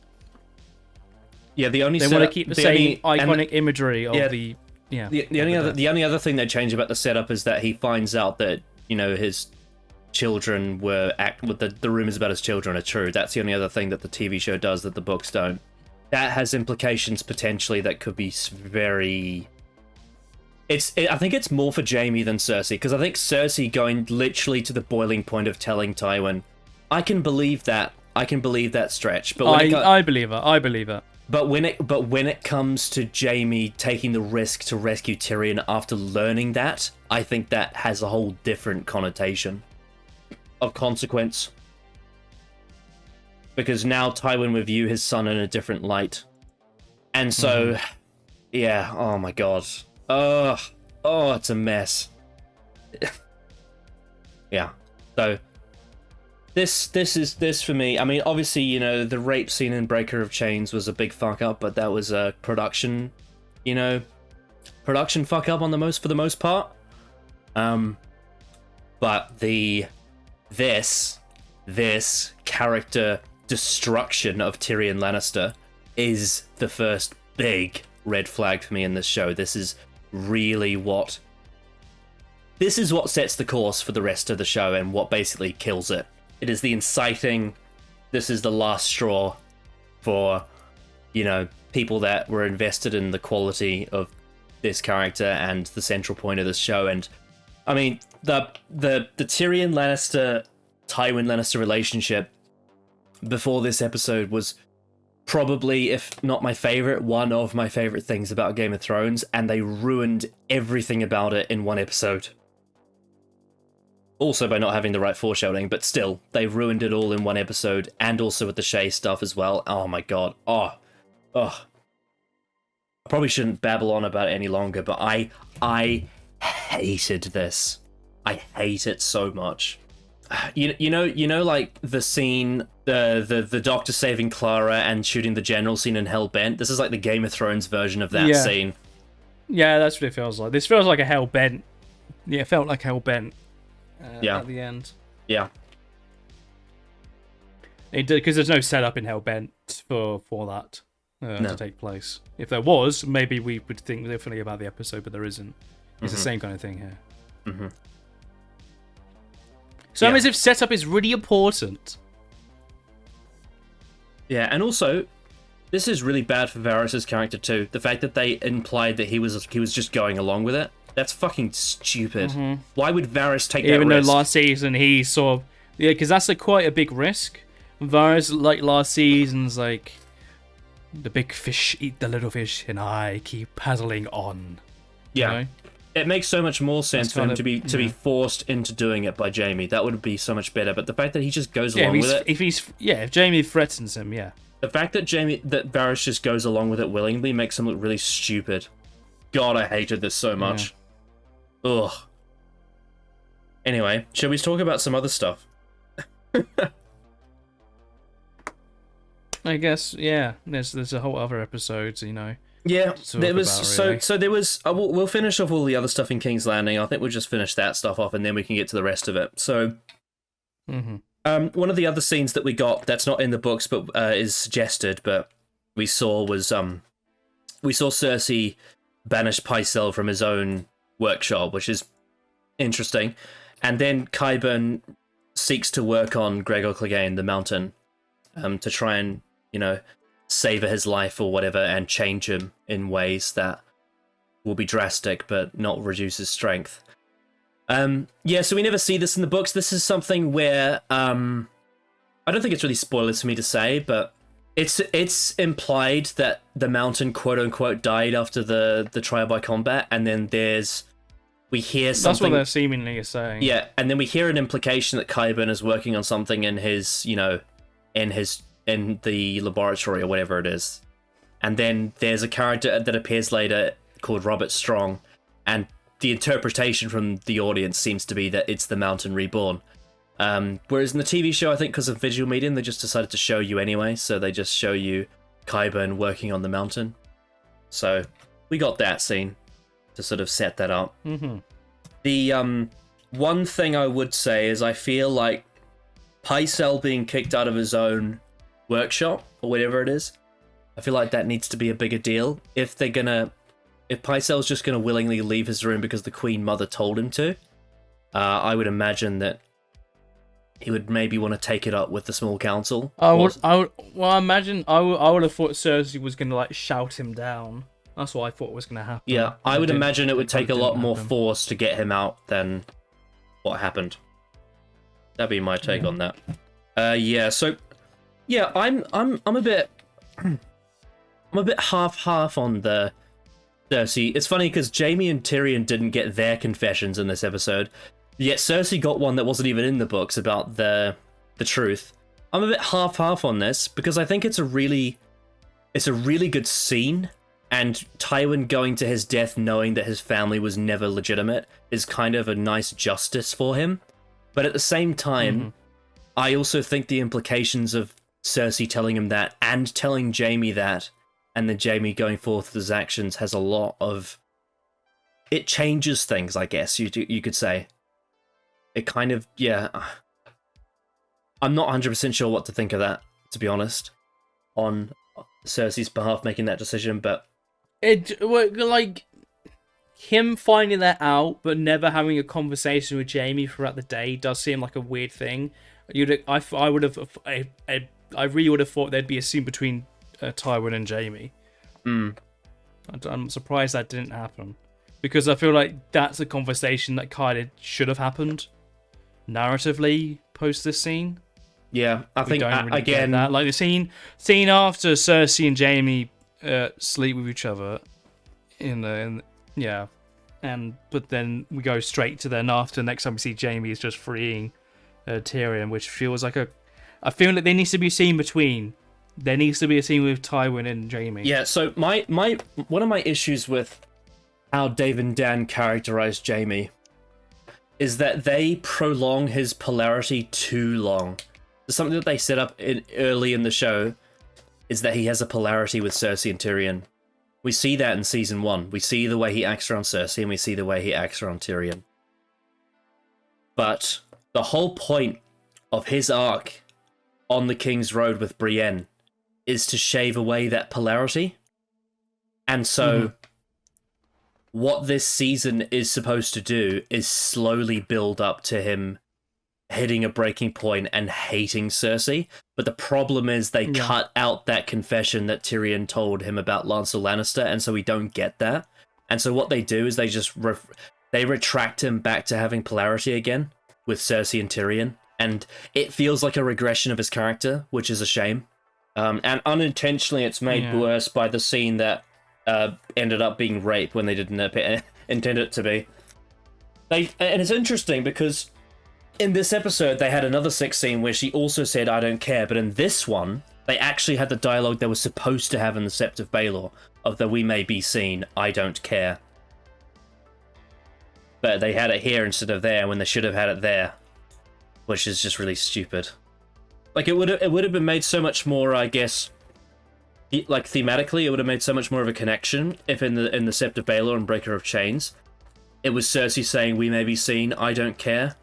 C: Yeah,
B: They want to keep the same iconic imagery of
C: The only other thing they change about the setup is that he finds out that, you know, his children were the rumors about his children are true. That's the only other thing that the TV show does that the books don't. That has implications potentially that could be very... I think it's more for Jaime than Cersei, because I think Cersei going literally to the boiling point of telling Tywin, I can believe that stretch, but
B: I believe it.
C: But when it comes to Jaime taking the risk to rescue Tyrion after learning that, I think that has a whole different connotation of consequence. Because now Tywin will view his son in a different light. And so, yeah, oh my god. Oh, it's a mess. Yeah. So this for me. I mean, obviously, you know, the rape scene in Breaker of Chains was a big fuck up, but that was a production, you know, production fuck up for the most part. But this character destruction of Tyrion Lannister is the first big red flag for me in this show. This is what sets the course for the rest of the show and what basically kills it. It is the inciting, this is the last straw for, you know, people that were invested in the quality of this character and the central point of this show. And I mean, the Tyrion Lannister, Tywin Lannister relationship before this episode was probably, if not my favorite, one of my favorite things about Game of Thrones, and they ruined everything about it in one episode. Also by not having the right foreshadowing, but still, they ruined it all in one episode, and also with the Shay stuff as well. Oh my god. Oh. I probably shouldn't babble on about it any longer, but I hated this. I hate it so much. You know, like the scene, the doctor saving Clara and shooting the general scene in Hellbent. This is like the Game of Thrones version of that scene.
B: Yeah, that's what it feels like. This feels like a Hellbent. Yeah, it felt like Hellbent. At the end. Yeah. It did, because there's no setup in Hellbent for that to take place. If there was, maybe we would think differently about the episode, but there isn't. It's the same kind of thing here.
C: Mm-hmm.
B: So as if setup is really important.
C: Yeah, and also, this is really bad for Varys' character too. The fact that they implied that he was just going along with it. That's fucking stupid.
B: Mm-hmm.
C: Why would Varys take that risk?
B: Even though last season he saw... Yeah, because that's quite a big risk. Varys, like last season's like... The big fish eat the little fish and I keep paddling on.
C: Yeah.
B: You know?
C: It makes so much more sense for him to be forced into doing it by Jaime. That would be so much better. But the fact that he just goes along with it...
B: If Jaime threatens him, yeah.
C: The fact that Varys just goes along with it willingly makes him look really stupid. God, I hated this so much. Ugh. Anyway, shall we talk about some other stuff?
B: I guess, yeah. There's a whole other episodes, you know.
C: Yeah, there was there was. We'll finish off all the other stuff in King's Landing. I think we'll just finish that stuff off, and then we can get to the rest of it. So, one of the other scenes that we got that's not in the books but is suggested, but we saw was we saw Cersei banish Pycelle from his own workshop, which is interesting. And then Qyburn seeks to work on Gregor Clegane, the Mountain, to try and, you know, savor his life or whatever and change him in ways that will be drastic but not reduce his strength. So we never see this in the books. This is something where I don't think it's really spoilers for me to say, but it's implied that the Mountain quote unquote died after the trial by combat, and then we hear something.
B: That's what they're seemingly saying.
C: Yeah, and then we hear an implication that Qyburn is working on something in his, you know, in the laboratory or whatever it is. And then there's a character that appears later called Robert Strong, and the interpretation from the audience seems to be that it's the Mountain reborn. Whereas in the TV show, I think because of visual medium, they just decided to show you anyway, so they just show you Qyburn working on the Mountain. So we got that scene to sort of set that up.
B: Mm-hmm.
C: The one thing I would say is I feel like Pycelle being kicked out of his own workshop or whatever it is, I feel like that needs to be a bigger deal. If Pycelle's just gonna willingly leave his room because the Queen Mother told him to, I would imagine that he would maybe want to take it up with the small council.
B: I would imagine I would have thought Cersei was gonna like shout him down. That's what I thought was gonna happen.
C: Yeah, I would imagine it would take a lot more force to get him out than what happened. That'd be my take on that. I'm a bit half on the Cersei. It's funny because Jaime and Tyrion didn't get their confessions in this episode, yet Cersei got one that wasn't even in the books about the truth. I'm a bit half on this because I think it's a really good scene, And Tywin going to his death knowing that his family was never legitimate is kind of a nice justice for him. But at the same time, I also think the implications of Cersei telling him that and telling Jaime that, and then Jaime going forth with his actions has a lot of... It changes things, I guess, you could say. It kind of, yeah... I'm not 100% sure what to think of that, to be honest, on Cersei's behalf making that decision, but...
B: Like, him finding that out, but never having a conversation with Jaime throughout the day does seem like a weird thing. I really would have thought there'd be a scene between Tywin and Jaime. I'm surprised that didn't happen, because I feel like that's a conversation that kind of should have happened narratively post this scene.
C: Yeah, I think again
B: get that. Like the scene after Cersei and Jaime sleep with each other but then we go straight to then after next time we see Jaime is just freeing Tyrion, which feels like I feel like there needs to be a scene between. There needs to be a scene with Tywin and Jaime.
C: Yeah, so my one of my issues with how Dave and Dan characterized Jaime is that they prolong his polarity too long. Something that they set up early in the show is that he has a polarity with Cersei and Tyrion. We see that in season 1. We see the way he acts around Cersei, and we see the way he acts around Tyrion. But the whole point of his arc on the King's Road with Brienne is to shave away that polarity. And so what this season is supposed to do is slowly build up to him hitting a breaking point and hating Cersei. But the problem is they cut out that confession that Tyrion told him about Lancel Lannister, and so we don't get that. And so what they do is they just they retract him back to having polarity again with Cersei and Tyrion, and it feels like a regression of his character, which is a shame. And unintentionally it's made worse by the scene that ended up being rape when they didn't intend it to be. And it's interesting because in this episode, they had another sex scene where she also said, "I don't care." But in this one, they actually had the dialogue they were supposed to have in the Sept of Baelor, of the "we may be seen, I don't care." But they had it here instead of there when they should have had it there, which is just really stupid. Like, it would have been made so much more, I guess, like thematically, it would have made so much more of a connection if in the Sept of Baelor and Breaker of Chains, it was Cersei saying, "We may be seen, I don't care."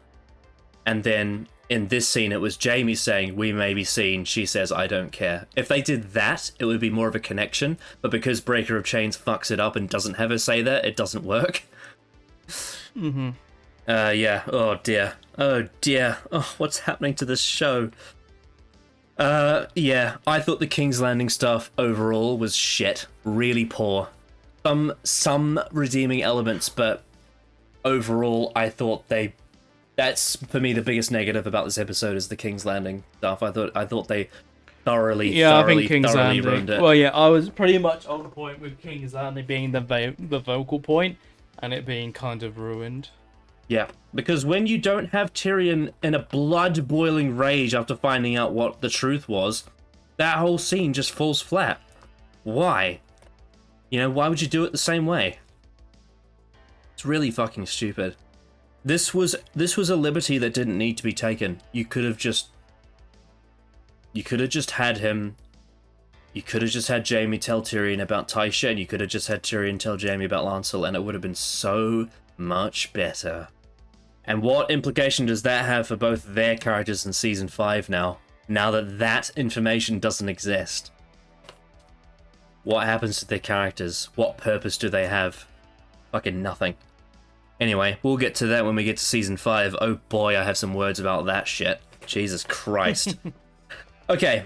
C: And then in this scene, it was Jaime saying, "We may be seen," she says, "I don't care." If they did that, it would be more of a connection. But because Breaker of Chains fucks it up and doesn't have her say that, it doesn't work. Yeah. Oh dear. Oh dear. Oh, what's happening to this show? Yeah. I thought the King's Landing stuff overall was shit. Really poor. Some redeeming elements, but overall, I thought that's, for me, the biggest negative about this episode is the King's Landing stuff. I thought they thoroughly ruined it.
B: Well, yeah, I was pretty much on the point with King's Landing being the vocal point, and it being kind of ruined.
C: Yeah, because when you don't have Tyrion in a blood-boiling rage after finding out what the truth was, that whole scene just falls flat. Why? You know, why would you do it the same way? It's really fucking stupid. This was a liberty that didn't need to be taken. You could have just had him. You could have just had Jaime tell Tyrion about Tysha, and you could have just had Tyrion tell Jaime about Lancel, and it would have been so much better. And what implication does that have for both their characters in Season 5 now that information doesn't exist? What happens to their characters? What purpose do they have? Fucking nothing. Anyway, we'll get to that when we get to Season 5. Oh boy, I have some words about that shit. Jesus Christ. Okay.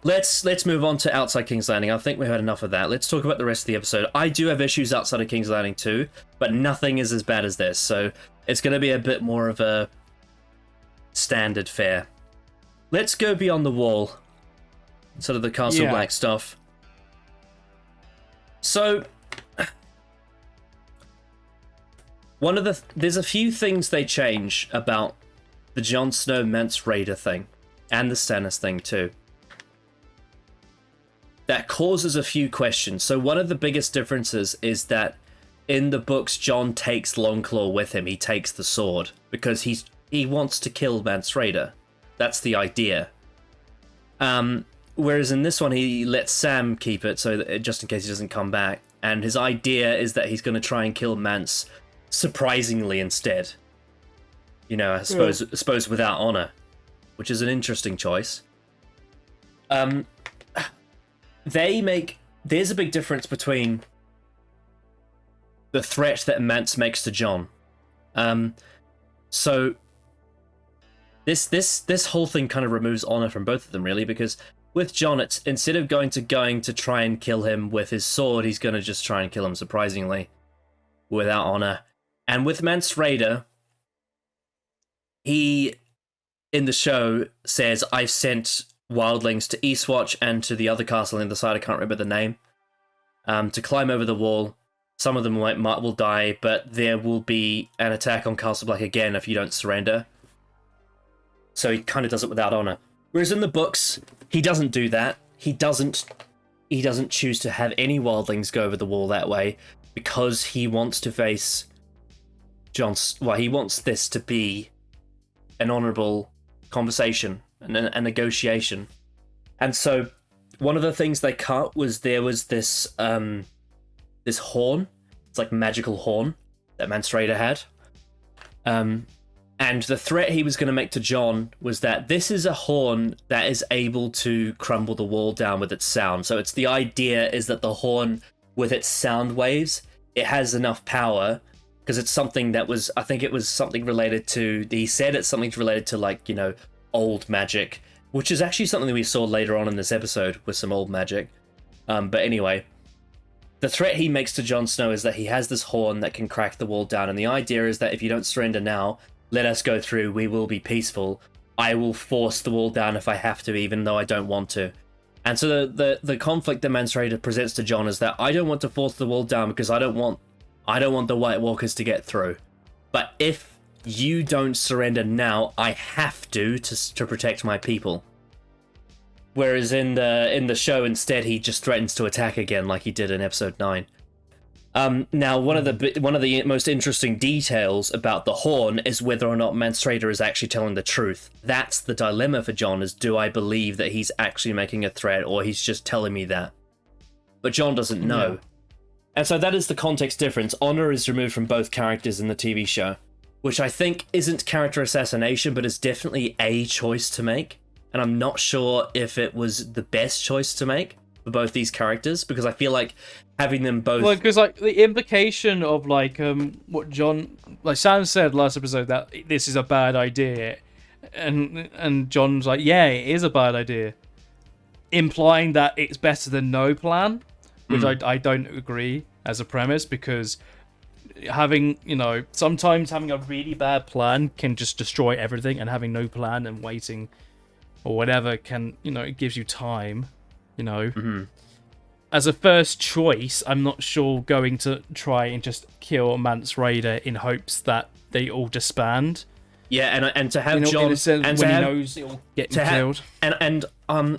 C: Let's move on to outside King's Landing. I think we've had enough of that. Let's talk about the rest of the episode. I do have issues outside of King's Landing too, but nothing is as bad as this, so it's going to be a bit more of a standard fare. Let's go beyond the wall. Sort of the Castle Black stuff. So, there's a few things they change about the Jon Snow Mance Raider thing, and the Stannis thing too. that causes a few questions. So one of the biggest differences is that in the books, Jon takes Longclaw with him. He takes the sword because he wants to kill Mance Rayder. That's the idea. Whereas in this one, he lets Sam keep it so that just in case he doesn't come back. And his idea is that he's going to try and kill Mance surprisingly instead. You know, I suppose without honor, which is an interesting choice. There's a big difference between the threat that Mance makes to Jon. So this whole thing kind of removes honor from both of them, really, because with Jon, it's instead of going to try and kill him with his sword, he's going to just try and kill him surprisingly without honor. And with Mance Rayder, he in the show says, "I've sent wildlings to Eastwatch and to the other castle on the other side, I can't remember the name, to climb over the wall. Some of them will die, but there will be an attack on Castle Black again if you don't surrender." So he kind of does it without honor. Whereas in the books, he doesn't do that. He doesn't choose to have any wildlings go over the wall that way because he wants to face he wants this to be an honorable conversation and a negotiation. And so one of the things they cut was there was this this horn. It's like magical horn that Mance Rayder had. And the threat he was going to make to Jon was that this is a horn that is able to crumble the wall down with its sound. So it's the idea is that the horn, with its sound waves, it has enough power, because it's something that was, I think it was something related to, he said it's something related to, like, you know, old magic, which is actually something that we saw later on in this episode with some old magic. But anyway, the threat he makes to Jon Snow is that he has this horn that can crack the wall down, and the idea is that if you don't surrender now, let us go through, we will be peaceful. I will force the wall down if I have to, even though I don't want to. And so the conflict that Mance Rayder presents to Jon is that I don't want to force the wall down because I don't want the White Walkers to get through. But if you don't surrender now, I have to protect my people. Whereas in the show, instead, he just threatens to attack again, like he did in episode 9. Now, one of the most interesting details about the horn is whether or not Mance Rayder is actually telling the truth. That's the dilemma for Jon: is do I believe that he's actually making a threat, or he's just telling me that? But Jon doesn't know. Yeah. And so that is the context difference. Honor is removed from both characters in the TV show, which I think isn't character assassination, but is definitely a choice to make. And I'm not sure if it was the best choice to make for both these characters, because I feel like having them both...
B: Well, because, like, the implication of, like, what Jon... Like, Sam said last episode that this is a bad idea, and Jon's like, yeah, it is a bad idea. Implying that it's better than no plan, which I don't agree as a premise, because having, you know, sometimes having a really bad plan can just destroy everything, and having no plan and waiting or whatever can, you know, it gives you time, you know.
C: Mm-hmm.
B: As a first choice, I'm not sure going to try and just kill Mance Rayder in hopes that they all disband.
C: Yeah, and to have,
B: you know,
C: Jon,
B: in a sense,
C: and
B: when
C: to
B: he
C: have,
B: knows he'll get killed.
C: And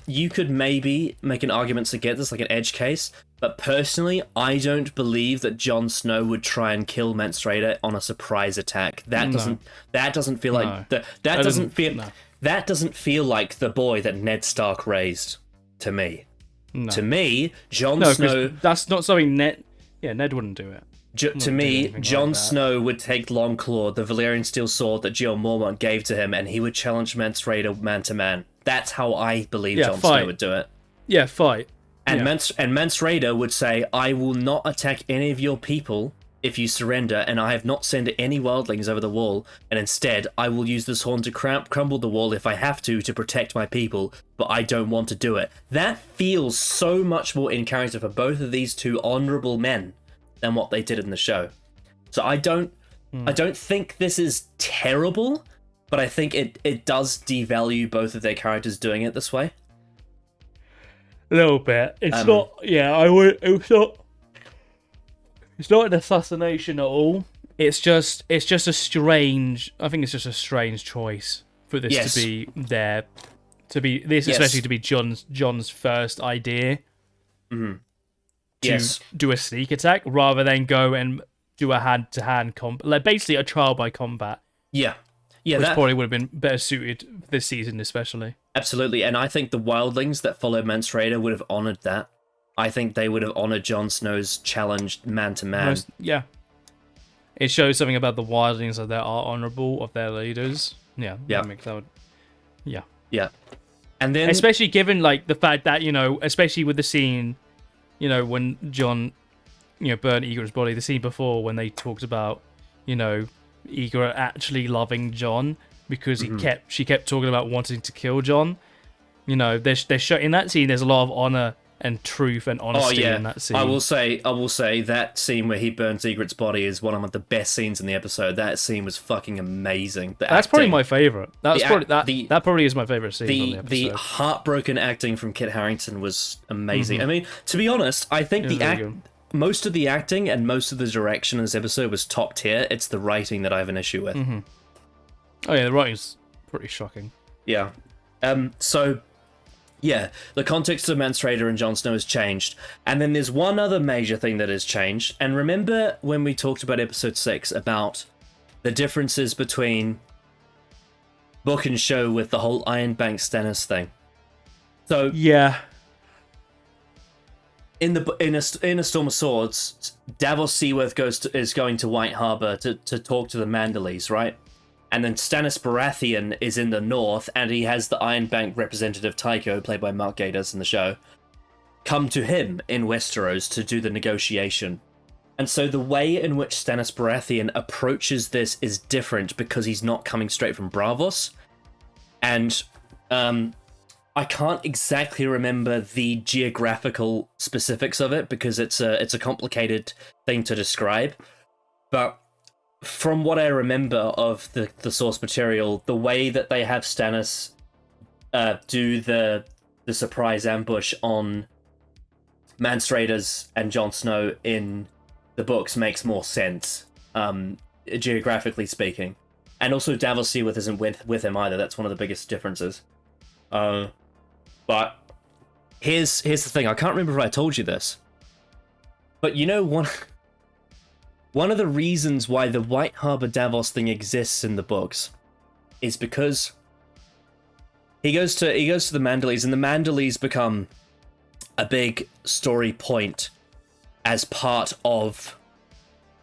C: you could maybe make an argument to get this, like an edge case, but personally, I don't believe that Jon Snow would try and kill Mance Rayder on a surprise attack. That doesn't feel like that doesn't feel like the boy that Ned Stark raised to me.
B: No.
C: To me, Jon Snow...
B: That's not something Ned wouldn't do it.
C: To me, Jon Snow would take Longclaw, the Valyrian steel sword that Geo Mormont gave to him, and he would challenge Mance Rayder man to man. That's how I believe Jon Snow would do it.
B: Yeah, fight.
C: And Mance Rayder would say, I will not attack any of your people if you surrender, and I have not sent any wildlings over the wall, and instead I will use this horn to crumble the wall if I have to protect my people, but I don't want to do it. That feels so much more in character for both of these two honourable men than what they did in the show. So I don't think this is terrible, but I think it does devalue both of their characters doing it this way.
B: A little bit. It's not. Yeah, I would. It's not an assassination at all. It's just a strange. I think it's just a strange choice for this to be there, to be this, especially to be Jon's first idea.
C: Mhm.
B: to
C: Yes.
B: do a sneak attack rather than go and do a hand-to-hand combat, like basically a trial by combat.
C: Yeah. Yeah,
B: which
C: that
B: probably would have been better suited this season, especially.
C: absolutely. And I think the wildlings that followed Mance Rayder would have honored that. I think they would have honored Jon Snow's challenge man to man.
B: Yeah. It shows something about the wildlings that they are honorable of their leaders. Yeah.
C: Yeah.
B: Yeah.
C: Yeah. And then
B: especially given like the fact that, especially with the scene, when Jon, burned Egon's body, the scene before when they talked about, Egon actually loving Jon because she kept talking about wanting to kill Jon. In that scene there's a lot of honor and truth and honesty in that scene.
C: I will say that scene where he burns Egret's body is one of the best scenes in the episode. That scene was fucking amazing.
B: That's probably my favorite. That probably is my favorite scene on the episode.
C: The heartbroken acting from Kit Harington was amazing. I mean, to be honest, I think most of the acting and most of the direction in this episode was top tier. It's the writing that I have an issue with.
B: Oh yeah, the writing's pretty shocking.
C: Yeah. So yeah, the context of Mance Rayder and Jon Snow has changed. And then there's one other major thing that has changed. And remember when we talked about episode 6 about the differences between book and show with the whole Iron Bank Stannis thing? So
B: yeah.
C: In a Storm of Swords, Davos Seaworth is going to White Harbor to talk to the Manderleys, right? And then Stannis Baratheon is in the north, and he has the Iron Bank representative Tycho, played by Mark Gatiss in the show, come to him in Westeros to do the negotiation. And so the way in which Stannis Baratheon approaches this is different because he's not coming straight from Braavos. And I can't exactly remember the geographical specifics of it because it's a complicated thing to describe. But from what I remember of the source material, the way that they have Stannis do the surprise ambush on Mance Raiders and Jon Snow in the books makes more sense, geographically speaking. And also Davos Seaworth isn't with him either. That's one of the biggest differences. But here's the thing. I can't remember if I told you this. But one of the reasons why the White Harbor Davos thing exists in the books is because he goes to the Manderleys, and the Manderleys become a big story point as part of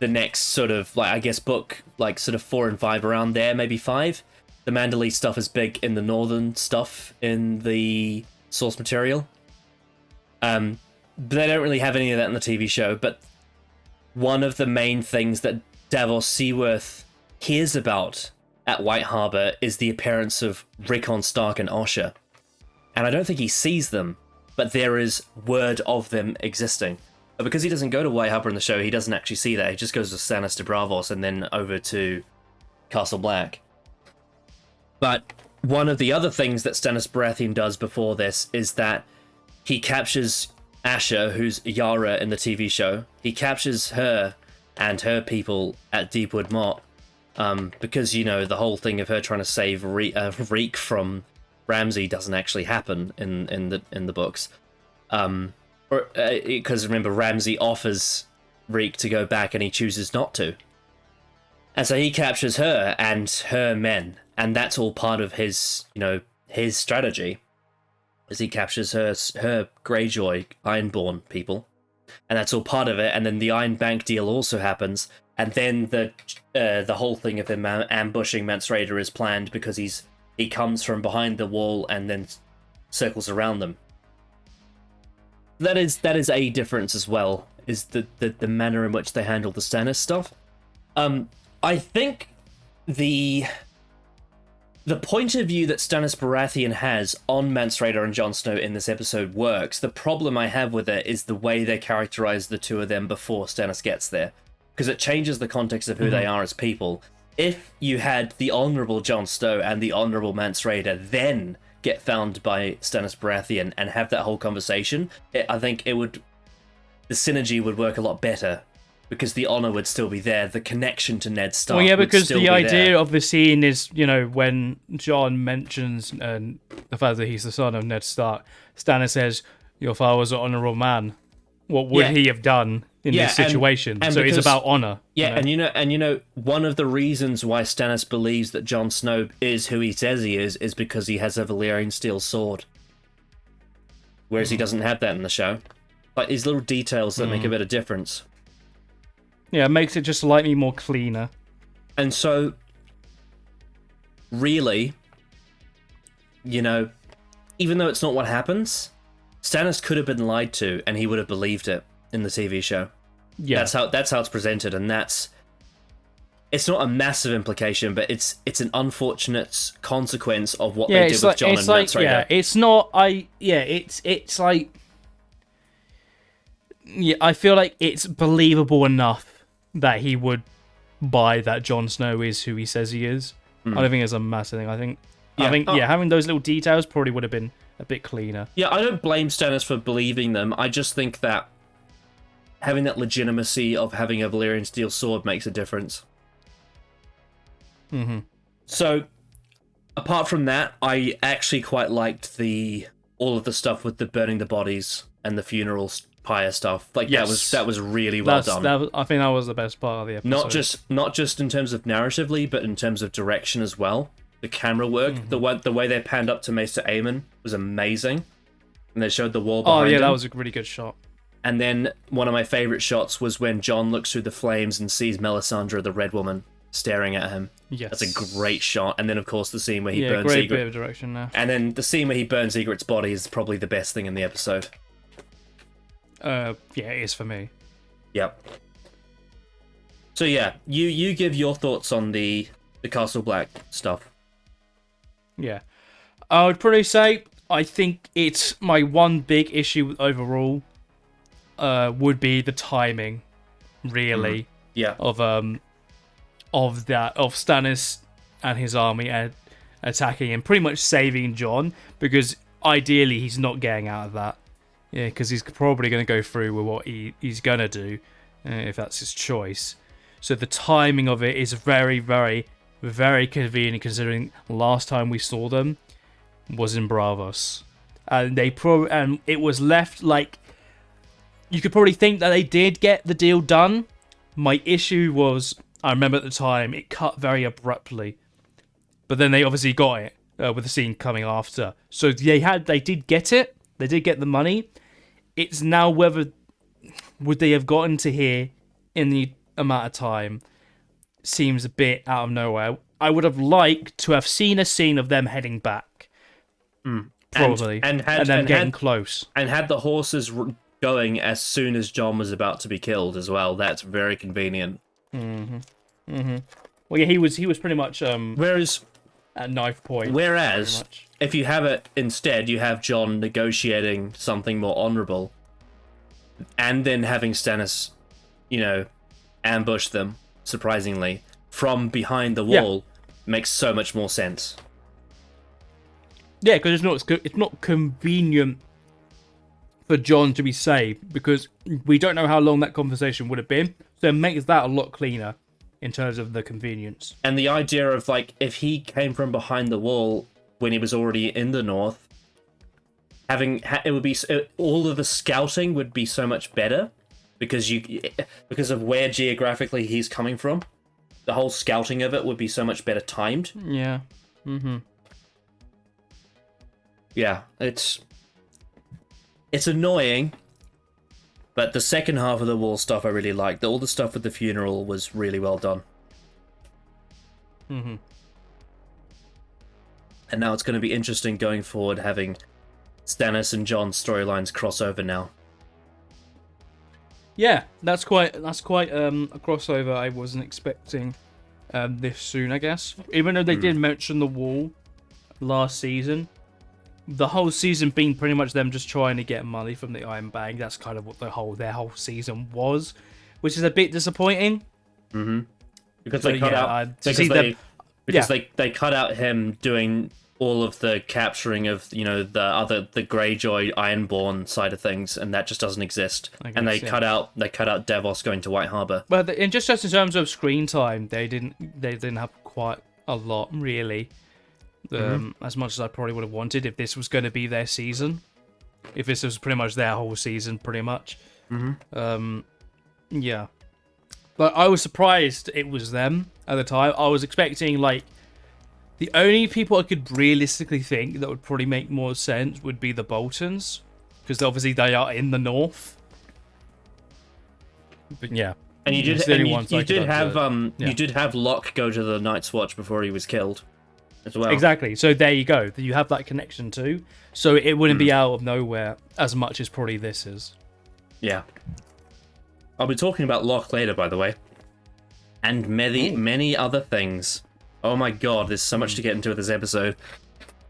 C: the next sort of, like, I guess, book, like, sort of 4 and 5, around there, maybe 5. The Manderley stuff is big in the northern stuff in the source material. But they don't really have any of that in the TV show, but one of the main things that Davos Seaworth hears about at White Harbor is the appearance of Rickon Stark and Osha. And I don't think he sees them, but there is word of them existing. But because he doesn't go to White Harbor in the show, he doesn't actually see that. He just goes to Stannis to Braavos and then over to Castle Black. But one of the other things that Stannis Baratheon does before this is that he captures Asha, who's Yara in the TV show. He captures her and her people at Deepwood Motte, because, the whole thing of her trying to save Reek from Ramsay doesn't actually happen in the books. Because remember, Ramsay offers Reek to go back and he chooses not to. And so he captures her and her men, and that's all part of his strategy. As he captures her Greyjoy Ironborn people, and that's all part of it. And then the Iron Bank deal also happens, and then the whole thing of him ambushing Mance Rayder is planned because he comes from behind the wall and then circles around them. That is a difference as well, is the manner in which they handle the Stannis stuff. I think the point of view that Stannis Baratheon has on Mance Rayder and Jon Snow in this episode works. The problem I have with it is the way they characterize the two of them before Stannis gets there, because it changes the context of who they are as people. If you had the honourable Jon Snow and the honourable Mance Rayder then get found by Stannis Baratheon and have that whole conversation, I think the synergy would work a lot better. Because the honor would still be there, the connection to Ned Stark.
B: Well, yeah, because
C: would still
B: the
C: be
B: idea
C: there.
B: of the scene is, when Jon mentions the fact that he's the son of Ned Stark, Stannis says, your father was an honorable man. What would he have done in this situation?
C: And
B: so it's
C: because-
B: about honor.
C: Yeah, and you know, one of the reasons why Stannis believes that Jon Snow is who he says he is because he has a Valyrian steel sword, whereas he doesn't have that in the show. Like these little details that make a bit of difference.
B: Yeah, it makes it just slightly more cleaner.
C: And so, really, you know, even though it's not what happens, Stannis could have been lied to, and he would have believed it in the TV show.
B: Yeah,
C: that's how it's presented, and it's not a massive implication, but it's an unfortunate consequence of what they did with Jon and Matt Rhaegar.
B: Yeah, it's not. It's like. Yeah, I feel like it's believable enough that he would buy that Jon Snow is who he says he is. I don't think it's a massive thing. I think having those little details probably would have been a bit cleaner.
C: Yeah, I don't blame Stannis for believing them. I just think that having that legitimacy of having a Valyrian steel sword makes a difference.
B: Mm-hmm.
C: So, apart from that, I actually quite liked all of the stuff with the burning the bodies and the funeral pyre stuff. Like that was really well done.
B: I think that was the best part of the episode.
C: Not just in terms of narratively, but in terms of direction as well. The camera work, the way they panned up to Maester Aemon was amazing, and they showed the wall behind him.
B: That was a really good shot.
C: And then one of my favorite shots was when Jon looks through the flames and sees Melisandre, the Red Woman, staring at him.
B: Yes,
C: that's a great shot. And then of course the scene where he burns
B: great
C: Ygritte.
B: bit of direction there.
C: And then the scene where he burns Ygritte's body is probably the best thing in the episode.
B: Yeah, it is for me.
C: Yep. So yeah, you give your thoughts on the Castle Black stuff.
B: Yeah, I would probably say I think it's my one big issue overall. Would be the timing, really.
C: Yeah.
B: Of Stannis and his army attacking and pretty much saving Jon, because ideally he's not getting out of that. Yeah, because he's probably going to go through with what he's going to do, if that's his choice. So the timing of it is very, very, very convenient, considering last time we saw them was in Bravos. And and it was left like... You could probably think that they did get the deal done. My issue was, I remember at the time, it cut very abruptly. But then they obviously got it, with the scene coming after. So they did get it. They did get the money. It's now whether would they have gotten to here in the amount of time seems a bit out of nowhere. I would have liked to have seen a scene of them heading back, probably, and them getting close, and
C: had the horses going as soon as Jon was about to be killed as well. That's very convenient.
B: Well, yeah, he was pretty much
C: whereas
B: at knife point.
C: Whereas if you have it instead, you have Jon negotiating something more honorable, and then having Stannis, ambush them surprisingly from behind the wall makes so much more sense.
B: Yeah, because it's not convenient for Jon to be saved, because we don't know how long that conversation would have been, so it makes that a lot cleaner in terms of the convenience.
C: And the idea of, like, if he came from behind the wall when he was already in the north, it would be all of the scouting would be so much better because of where geographically he's coming from. The whole scouting of it would be so much better timed.
B: Yeah.
C: Yeah, it's annoying, but the second half of the wall stuff I really liked. All the stuff with the funeral was really well done. And now it's going to be interesting going forward, having Stannis and Jon's storylines cross over now.
B: Yeah, that's quite a crossover I wasn't expecting this soon, I guess. Even though they did mention the wall last season, the whole season being pretty much them just trying to get money from the Iron Bag. That's kind of what their whole season was, which is a bit disappointing.
C: Because they cut out they cut out him doing all of the capturing of the Greyjoy Ironborn side of things, and that just doesn't exist. And they cut out Davos going to White Harbor.
B: But in terms of screen time, they didn't have quite a lot really. As much as I probably would have wanted if this was going to be their season. if this was pretty much their whole season, pretty much. Yeah. Like, I was surprised it was them at the time. I was expecting, like, the only people I could realistically think that would probably make more sense would be the Boltons, because obviously they are in the north. But yeah.
C: And you did have Locke go to the Night's Watch before he was killed as well.
B: Exactly. So there you go. You have that connection too. So it wouldn't be out of nowhere as much as probably this is.
C: Yeah. I'll be talking about Locke later, by the way. And many other things. Oh my god, there's so much to get into with this episode.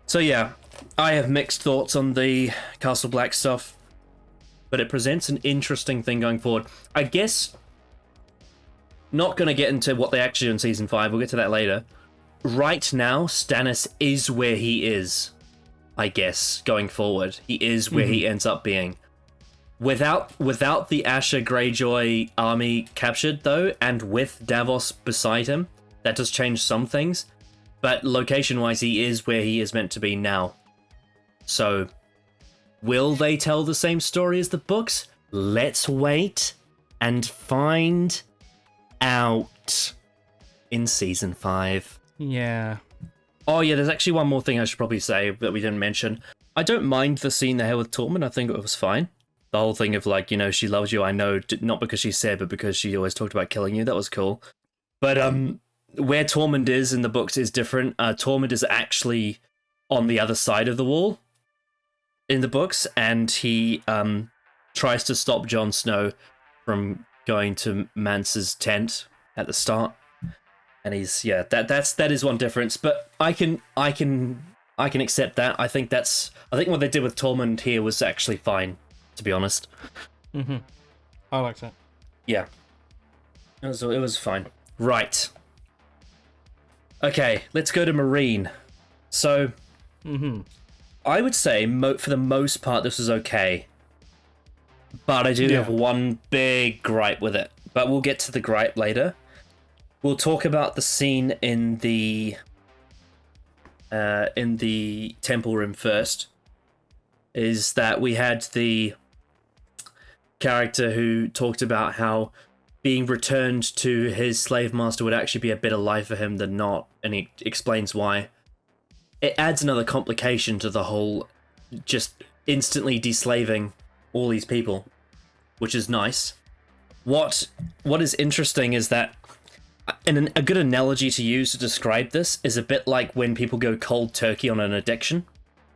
C: So yeah, I have mixed thoughts on the Castle Black stuff, but it presents an interesting thing going forward. I guess, not going to get into what they actually do in Season 5, we'll get to that later. Right now, Stannis is where he is, I guess, going forward. He is where he ends up being. Without the Asher Greyjoy army captured, though, and with Davos beside him, that does change some things. But location-wise, he is where he is meant to be now. So, will they tell the same story as the books? Let's wait and find out in Season 5.
B: Yeah.
C: Oh yeah, there's actually one more thing I should probably say that we didn't mention. I don't mind the scene they had with Tormund. I think it was fine. The whole thing of, like, you know, she loves you, I know, not because she said, but because she always talked about killing you. That was cool. But where Tormund is in the books is different. Tormund is actually on the other side of the wall in the books, and he tries to stop Jon Snow from going to Mance's tent at the start. And he's, yeah, that is one difference, but I can accept that. I think what they did with Tormund here was actually fine, to be honest.
B: I like that.
C: Yeah. It was fine. Right. Okay, let's go to Marine. So, I would say for the most part this was okay. But I do have one big gripe with it. But we'll get to the gripe later. We'll talk about the scene in the temple room first. Is that we had the character who talked about how being returned to his slave master would actually be a better life for him than not, and he explains why. It adds another complication to the whole just instantly deslaving all these people, which is nice. What is interesting is that, and a good analogy to use to describe this is a bit like when people go cold turkey on an addiction.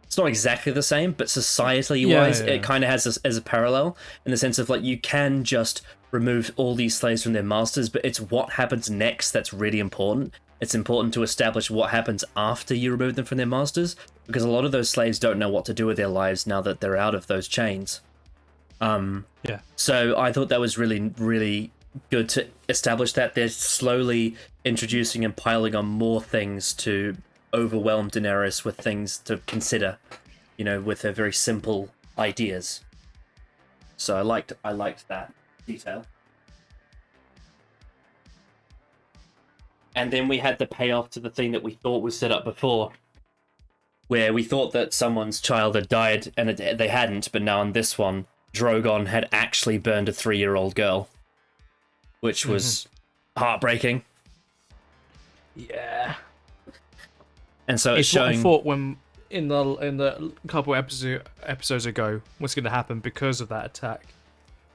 C: It's not exactly the same, but societally wise, it kind of has as a parallel in the sense of, like, you can just remove all these slaves from their masters, but it's what happens next that's really important. It's important to establish what happens after you remove them from their masters, because a lot of those slaves don't know what to do with their lives now that they're out of those chains. So I thought that was really, really good to establish that. They're slowly introducing and piling on more things to overwhelm Daenerys with things to consider, you know, with her very simple ideas. So I liked that detail. And then we had the payoff to the thing that we thought was set up before, where we thought that someone's child had died, and they hadn't, but now in this one, Drogon had actually burned a 3-year-old girl, which was heartbreaking.
B: Yeah.
C: And so
B: it's
C: showing...
B: what I thought when in the couple episodes ago what's going to happen because of that attack.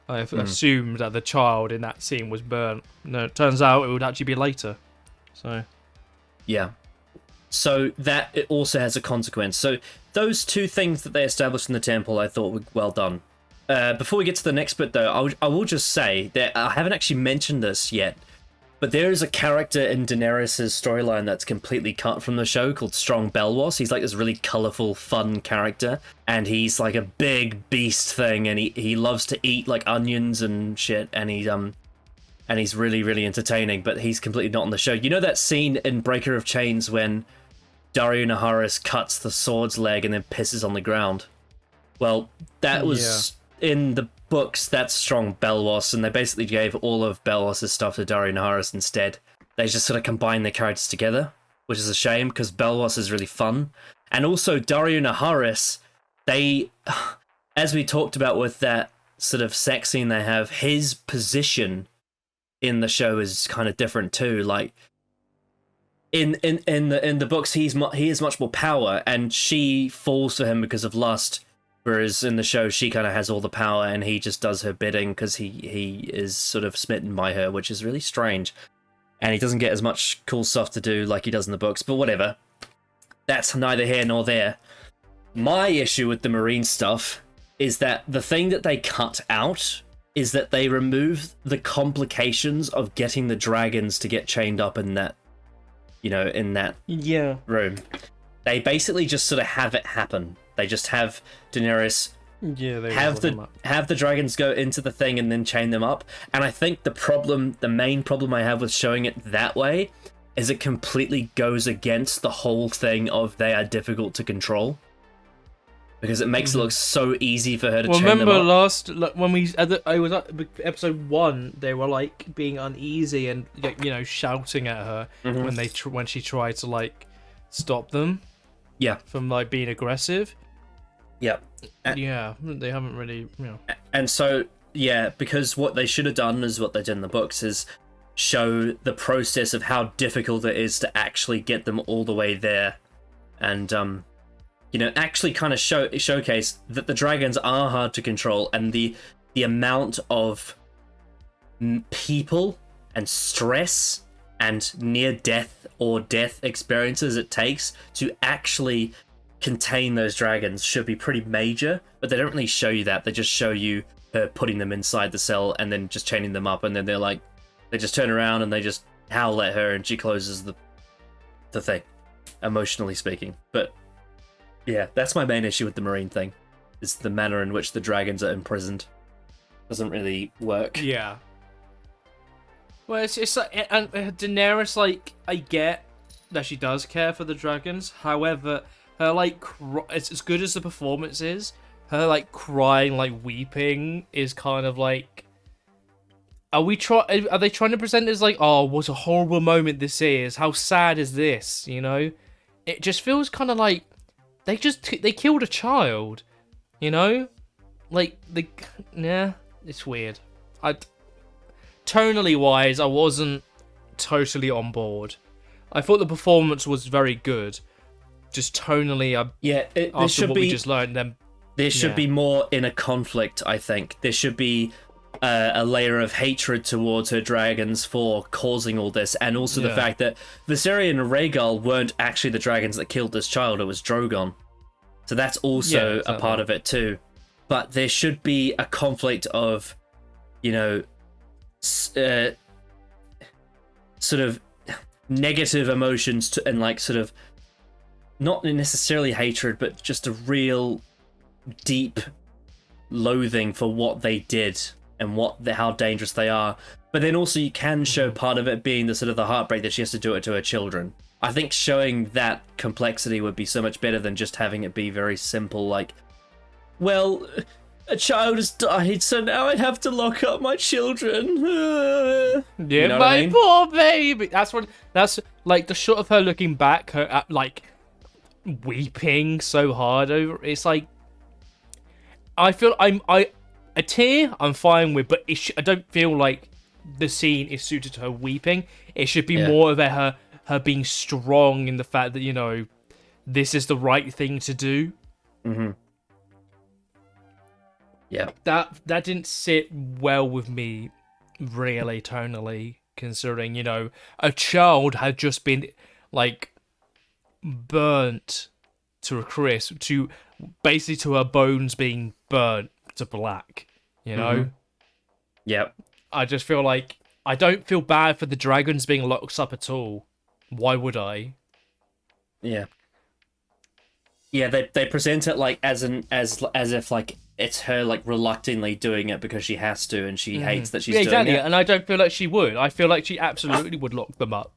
B: I assumed that the child in that scene was burnt. No, it turns out it would actually be later. So,
C: yeah. So that it also has a consequence. So those two things that they established in the temple, I thought were well done. Before we get to the next bit, though, I will just say that I haven't actually mentioned this yet, but there is a character in Daenerys' storyline that's completely cut from the show called Strong Belwas. He's like this really colourful, fun character, and he's like a big beast thing, and he loves to eat like onions and shit, and he's really, really entertaining, but he's completely not on the show. You know that scene in Breaker of Chains when Daario Naharis cuts the sword's leg and then pisses on the ground? Well, that was... In the books, that's Strong Belwas, and they basically gave all of Belwas' stuff to Daario Naharis instead. They just sort of combined their characters together, which is a shame, because Belwas is really fun. And also, Daario Naharis, as we talked about with that sort of sex scene they have, his position in the show is kind of different too. Like in the books, he has much more power, and she falls for him because of lust. Whereas in the show, she kind of has all the power, and he just does her bidding because he is sort of smitten by her, which is really strange. And he doesn't get as much cool stuff to do like he does in the books, but whatever. That's neither here nor there. My issue with the Marine stuff is that the thing that they cut out is that they remove the complications of getting the dragons to get chained up in that, in that room. They basically just sort of have it happen. They just have Daenerys have the dragons go into the thing and then chain them up. And I think the main problem I have with showing it that way is it completely goes against the whole thing of they are difficult to control. Because it makes it look so easy for her to chain them up.
B: Remember when I was at episode 1, they were like being uneasy and shouting at her when she tried to like stop them.
C: Yeah.
B: From like being aggressive.
C: Yeah.
B: Yeah, they haven't really,
C: And so, yeah, because what they should have done is what they did in the books is show the process of how difficult it is to actually get them all the way there. And, actually kind of showcase that the dragons are hard to control, and the amount of people and stress and near death or death experiences it takes to actually contain those dragons should be pretty major, but they don't really show you that. They just show you her putting them inside the cell and then just chaining them up, and then they just turn around and they just howl at her and she closes the thing, emotionally speaking. But yeah, that's my main issue with the Marine thing, is the manner in which the dragons are imprisoned. Doesn't really work.
B: Yeah. Well, it's like, and Daenerys, like, I get that she does care for the dragons. However, her it's as good as the performance is, her like crying, like weeping, is kind of like, are they trying to present it as like, oh, what a horrible moment this is? How sad is this? It just feels kind of like they killed a child, like it's weird. Tonally wise, I wasn't totally on board. I thought the performance was very good. Just tonally, there should be, we just learned them.
C: There should be more inner conflict, I think. There should be a layer of hatred towards her dragons for causing all this, and also the fact that Viserion and Rhaegal weren't actually the dragons that killed this child, it was Drogon. So that's also a part of it too. But there should be a conflict of, sort of negative emotions and like sort of not necessarily hatred, but just a real deep loathing for what they did and how dangerous they are. But then also you can show part of it being the sort of the heartbreak that she has to do it to her children. I think showing that complexity would be so much better than just having it be very simple, like, well, a child has died, so now I have to lock up my children.
B: My poor baby. That's like the shot of her looking back, her like weeping so hard over. It's like, I feel a tear I'm fine with, but I don't feel like the scene is suited to her weeping. It should be more of her being strong in the fact that this is the right thing to do.
C: Mm-hmm. Yeah.
B: That didn't sit well with me, really, tonally, considering, a child had just been, like, burnt to a crisp, to basically to her bones being burnt to black,
C: Mm-hmm. Yep.
B: I just feel like, I don't feel bad for the dragons being locked up at all. Why would I?
C: Yeah. Yeah, they present it like as if like it's her like reluctantly doing it because she has to and she hates that she's doing it.
B: And I don't feel like she would. I feel like she absolutely would lock them up.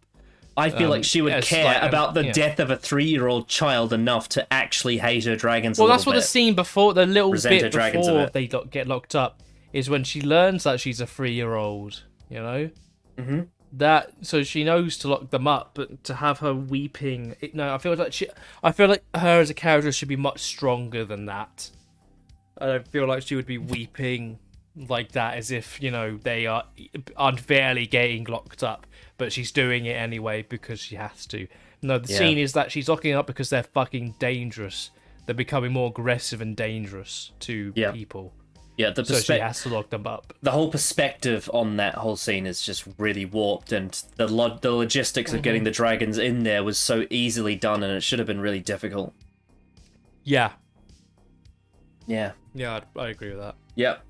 C: I feel like she would care about the death of a 3-year-old child enough to actually hate her dragons.
B: Well, that's what the scene before, the little bit before
C: they
B: get locked up, is when she learns that she's a 3-year-old.
C: Mm-hmm.
B: That so she knows to lock them up, but to have her weeping, I feel like her as a character should be much stronger than that. I don't feel like she would be weeping like that as if, you know, they are unfairly getting locked up, but she's doing it anyway because she has to. No, the scene is that she's locking up because they're fucking dangerous. They're becoming more aggressive and dangerous to people.
C: Yeah,
B: so she has to lock them up.
C: The whole perspective on that whole scene is just really warped, and the logistics of getting the dragons in there was so easily done, and it should have been really difficult.
B: Yeah.
C: Yeah.
B: Yeah, I agree with that.
C: Yep.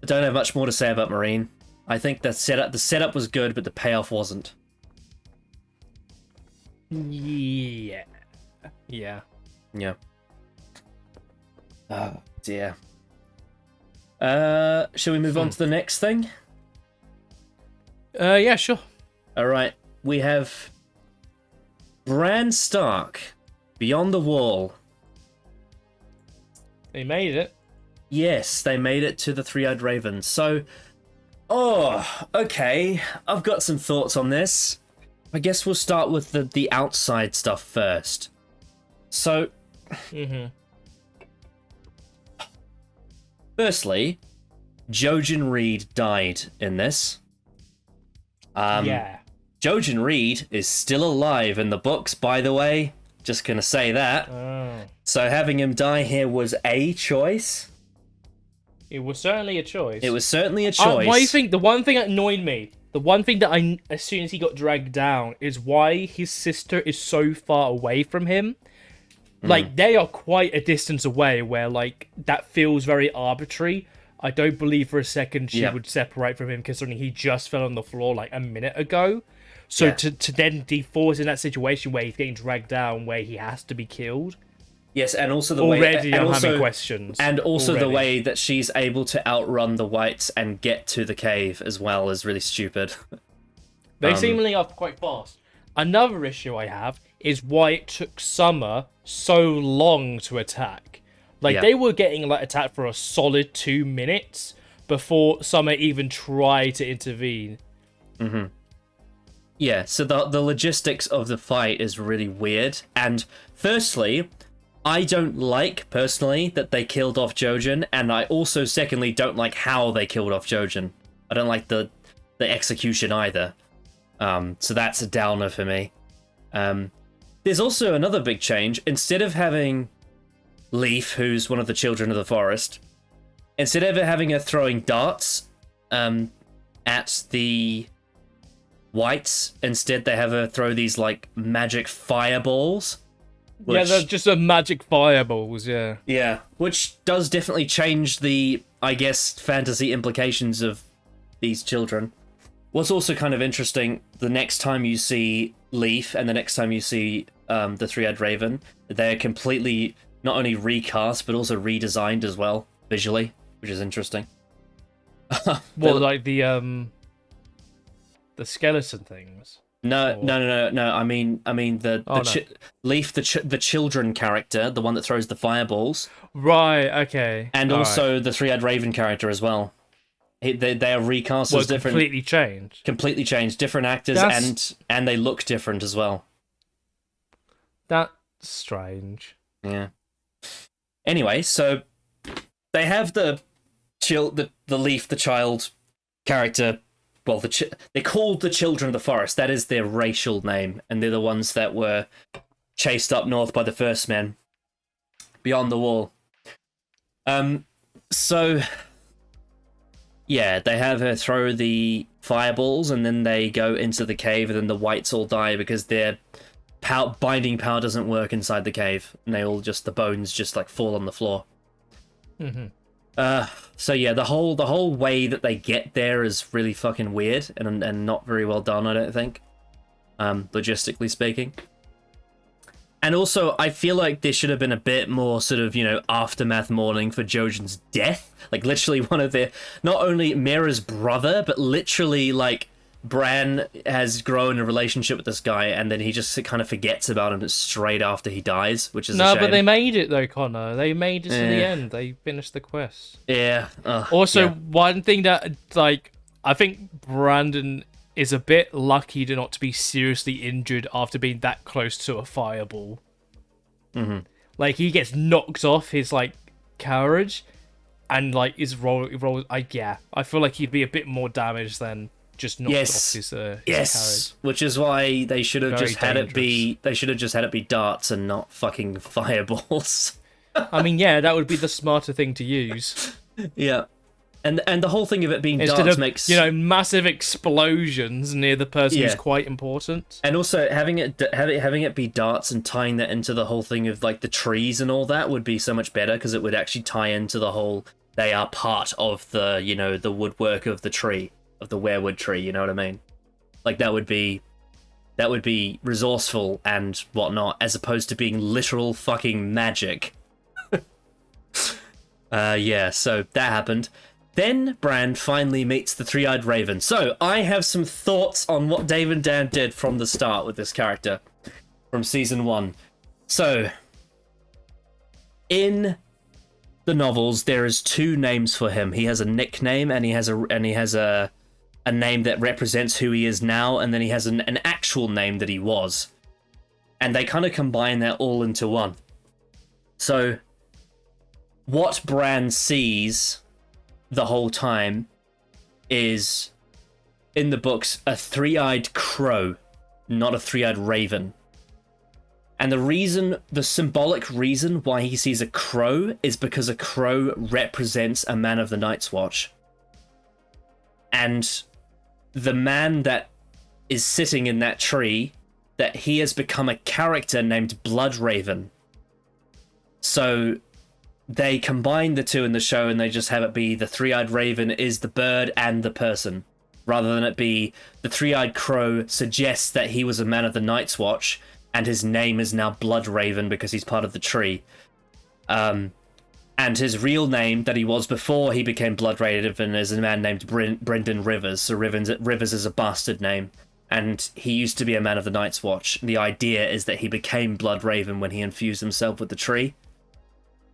C: I don't have much more to say about Marine. I think the setup was good, but the payoff wasn't.
B: Yeah. Yeah.
C: Yeah. Oh, dear. Shall we move on to the next thing?
B: Yeah, sure.
C: Alright. We have Bran Stark, Beyond the Wall.
B: They made it.
C: Yes, they made it to the Three-Eyed Raven. So, okay. I've got some thoughts on this. I guess we'll start with the outside stuff first. So, firstly, Jojen Reed died in this.
B: Yeah.
C: Jojen Reed is still alive in the books, by the way. Just gonna say that. So having him die here was a choice.
B: It was certainly a choice.
C: It was certainly a choice.
B: Why do you think the one thing that annoyed me, the one thing that as soon as he got dragged down, is why his sister is so far away from him. Like, they are quite a distance away, where, like, that feels very arbitrary. I don't believe for a second she would separate from him, considering he just fell on the floor, like, a minute ago. So to then be forced in that situation where he's getting dragged down, where he has to be killed.
C: Yes, and also the
B: already
C: way...
B: I'm having questions.
C: And also the way that she's able to outrun the Whites and get to the cave as well is really stupid.
B: They seemingly are quite fast. Another issue I have is why it took Summer so long to attack. Like, they were getting like attacked for a solid 2 minutes before Summer even tried to intervene.
C: Yeah, so the logistics of the fight is really weird. And firstly, I don't like, personally, that they killed off Jojen, and I also, secondly, don't like how they killed off Jojen. I don't like the execution either. So that's a downer for me. There's also another big change. Instead of having Leaf, who's one of the children of the forest, instead of having her throwing darts at the Whites, instead they have her throw these, like, magic fireballs.
B: Yeah, they're just magic fireballs, yeah.
C: Yeah, which does definitely change the, I guess, fantasy implications of these children. What's also kind of interesting, the next time you see Leaf and the next time you see the Three-Eyed Raven, they're completely not only recast, but also redesigned as well, visually, which is interesting.
B: Well, like the skeleton things?
C: No. I mean Leaf, the children character, the one that throws the fireballs.
B: Right. Okay.
C: And also the Three-Eyed Raven character as well. They are recast as different.
B: Completely changed.
C: Completely changed. Different actors and they look different as well.
B: That's strange.
C: Yeah. Anyway, so they have the Leaf, the child character. Well, they're called the Children of the Forest. That is their racial name, and they're the ones that were chased up north by the First Men beyond the wall. So yeah, they have her throw the fireballs, and then they go into the cave, and then the Whites all die because their binding power doesn't work inside the cave, and the bones just like fall on the floor. So yeah, the whole way that they get there is really fucking weird and not very well done, I don't think, logistically speaking. And also, I feel like there should have been a bit more sort of, aftermath mourning for Jojen's death. Like, literally one of their, not only Mera's brother, but literally, like, Bran has grown a relationship with this guy, and then he just kind of forgets about him straight after he dies, which is a shame.
B: But they made it, though, Connor. They made it to the end. They finished the quest.
C: Yeah.
B: One thing that, like, I think Brandon is a bit lucky to not to be seriously injured after being that close to a fireball. Like, he gets knocked off his, like, carriage, and like his role, I feel like he'd be a bit more damaged than just knocked off his carriage.
C: Which is why they should have
B: Very
C: just had it be. They should have just had it be darts and not fucking fireballs.
B: I mean, yeah, that would be the smarter thing to use.
C: Yeah, and the whole thing of it being
B: Instead
C: darts
B: of,
C: makes
B: massive explosions near the person who's quite important.
C: And also having it be darts and tying that into the whole thing of like the trees and all that would be so much better, because it would actually tie into the whole. They are part of the the woodwork of the tree, of the werewood tree. You know what I mean? Like that would be resourceful and whatnot, as opposed to being literal fucking magic. So that happened. Then Bran finally meets the Three-Eyed Raven. So I have some thoughts on what Dave and Dan did from the start with this character from season 1. So in the novels, there is 2 names for him. He has a nickname, and he has a name that represents who he is now, and then he has an actual name that he was. And they kind of combine that all into one. So what Bran sees the whole time is, in the books, a 3-eyed crow, not a 3-eyed raven. And the symbolic reason why he sees a crow is because a crow represents a man of the Night's Watch. And the man that is sitting in that tree, that he has become a character named Bloodraven. So they combine the 2 in the show, and they just have it be the 3-eyed raven is the bird and the person, rather than it be the 3-eyed crow suggests that he was a man of the Night's Watch, and his name is now Bloodraven because he's part of the tree. And his real name that he was before he became Bloodraven is a man named Brendan Rivers. So Rivers is a bastard name, and he used to be a man of the Night's Watch. The idea is that he became Bloodraven when he infused himself with the tree.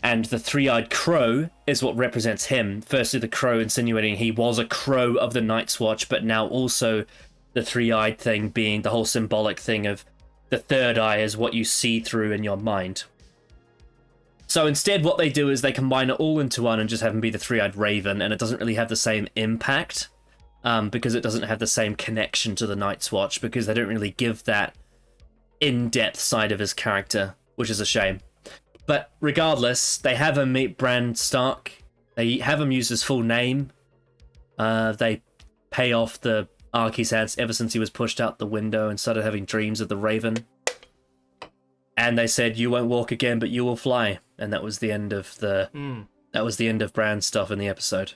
C: And the 3-eyed crow is what represents him. Firstly, the crow insinuating he was a crow of the Night's Watch, but now also the 3-eyed thing being the whole symbolic thing of the third eye is what you see through in your mind. So instead, what they do is they combine it all into one and just have him be the 3-eyed raven, and it doesn't really have the same impact, because it doesn't have the same connection to the Night's Watch, because they don't really give that in-depth side of his character, which is a shame. But regardless, they have him meet Bran Stark. They have him use his full name. They pay off the arc he's had ever since he was pushed out the window and started having dreams of the Raven. And they said, "You won't walk again, but you will fly." And that was the end of that was the end of Bran's stuff in the episode.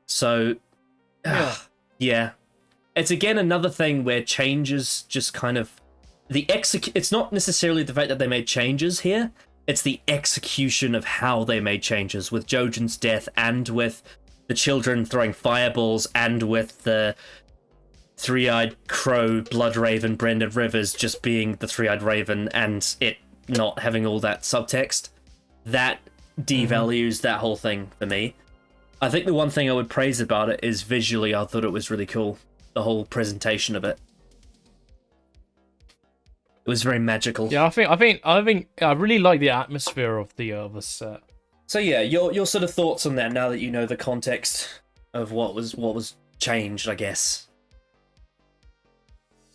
C: So, yeah, it's again another thing where changes just kind of It's not necessarily the fact that they made changes here. It's the execution of how they made changes, with Jojen's death and with the children throwing fireballs and with the 3-eyed crow, Bloodraven, Brendan Rivers just being the 3-eyed raven and it not having all that subtext. That devalues that whole thing for me. I think the one thing I would praise about it is visually I thought it was really cool. The whole presentation of it. It was very magical.
B: Yeah, I think I really like the atmosphere of the set.
C: So yeah, your sort of thoughts on that now that you know the context of what was changed, I guess.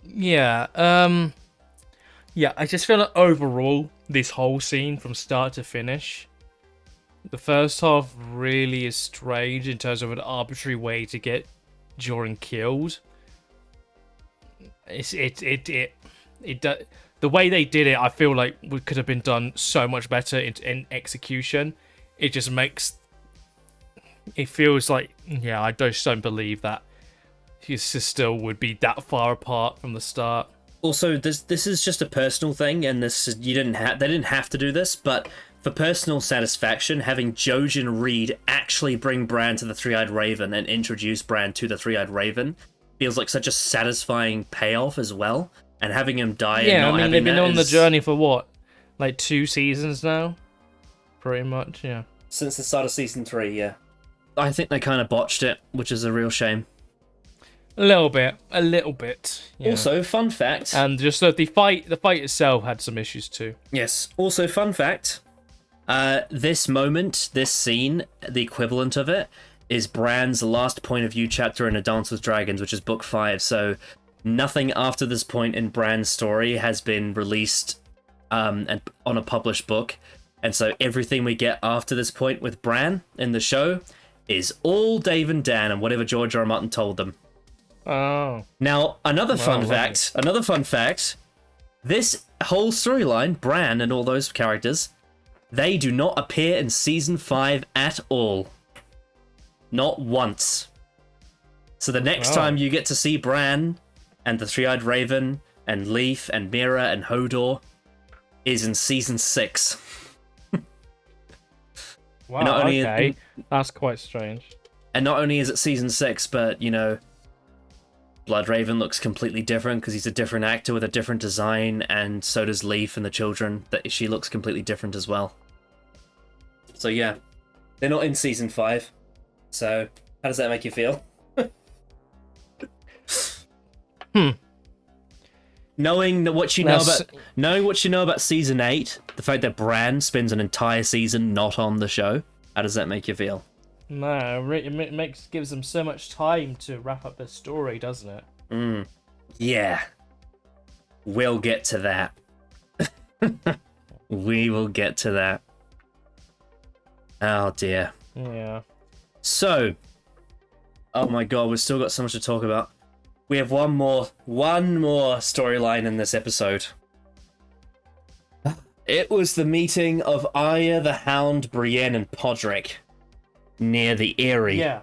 B: Yeah, I just feel like overall this whole scene from start to finish, the first half really is strange in terms of an arbitrary way to get Joren killed. The way they did it, I feel like could have been done so much better in execution. It just makes it feels like, I just don't believe that his sister would be that far apart from the start.
C: Also, this is just a personal thing, and they didn't have to do this, but for personal satisfaction, having Jojen Reed actually bring Bran to the 3-eyed raven and introduce Bran to the 3-eyed raven feels like such a satisfying payoff as well. And having him die
B: they've been on the journey for what? Like 2 seasons now? Pretty much, yeah.
C: Since the start of season 3, yeah. I think they kind of botched it, which is a real shame.
B: A little bit. Yeah.
C: Also, fun fact.
B: And just that the fight itself had some issues too.
C: Yes. Also, fun fact. This moment, this scene, the equivalent of it, is Bran's last point of view chapter in A Dance with Dragons, which is book 5. So nothing after this point in Bran's story has been released and on a published book. And so everything we get after this point with Bran in the show is all Dave and Dan and whatever George R. R. Martin told them.
B: Oh.
C: Now, another fun fact, this whole storyline, Bran and all those characters, they do not appear in season 5 at all. Not once. So the next time you get to see Bran and the Three-Eyed Raven and Leaf and Mira and Hodor is in season 6.
B: Wow, okay. That's quite strange.
C: And not only is it season 6, but, you know, Bloodraven looks completely different because he's a different actor with a different design, and so does Leaf and the children. That she looks completely different as well. So yeah, they're not in season 5. So how does that make you feel? Knowing what you know about season 8, the fact that Bran spends an entire season not on the show, how does that make you feel?
B: No, it gives them so much time to wrap up their story, doesn't it?
C: Yeah. We'll get to that. We will get to that. Oh dear.
B: Yeah.
C: So, oh my god, we've still got so much to talk about. We have one more storyline in this episode. It was the meeting of Arya, the Hound, Brienne, and Podrick near the Eirich.
B: Yeah.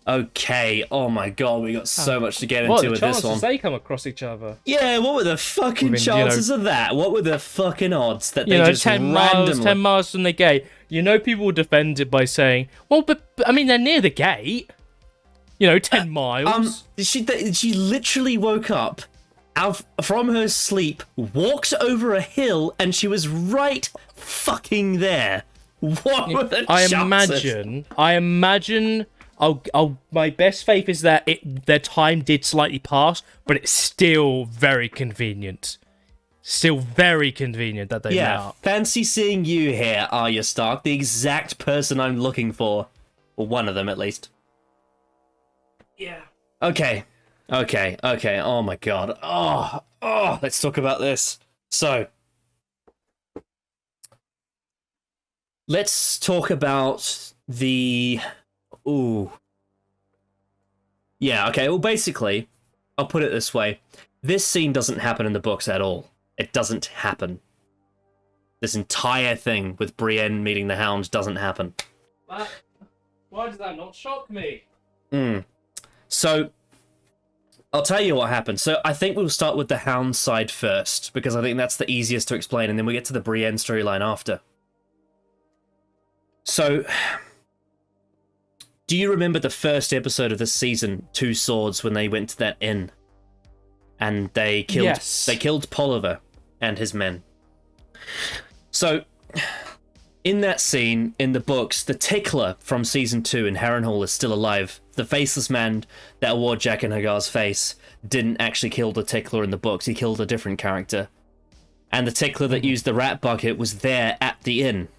C: Okay, oh my god, we got so much to get into with this one.
B: They come across each other.
C: Yeah, what were the fucking chances of that? What were the fucking odds that they just
B: 10 miles from the gate. You know, people will defend it by saying, well, but I mean, they're near the gate. 10 miles.
C: She literally woke up from her sleep, walked over a hill, and she was right fucking there. What were the chances?
B: I imagine. My best faith is that their time did slightly pass, but it's still very convenient. Still very convenient that they met up.
C: Fancy seeing you here, Arya Stark, the exact person I'm looking for. Or one of them, at least.
B: Yeah.
C: Okay. Oh my god. Oh, let's talk about this. So, let's talk about the... Ooh. Yeah, okay, well, basically, I'll put it this way. This scene doesn't happen in the books at all. It doesn't happen. This entire thing with Brienne meeting the Hound doesn't happen.
B: But why does that not shock me?
C: So, I'll tell you what happened. So, I think we'll start with the Hound side first, because I think that's the easiest to explain, and then we get to the Brienne storyline after. So... Do you remember the first episode of this season, Two Swords, when they went to that inn? And they killed Polliver and his men. So, in that scene, in the books, the Tickler from season 2 in Harrenhal is still alive. The faceless man that wore Jack and Hagar's face didn't actually kill the Tickler in the books, he killed a different character. And the Tickler that used the rat bucket was there at the inn.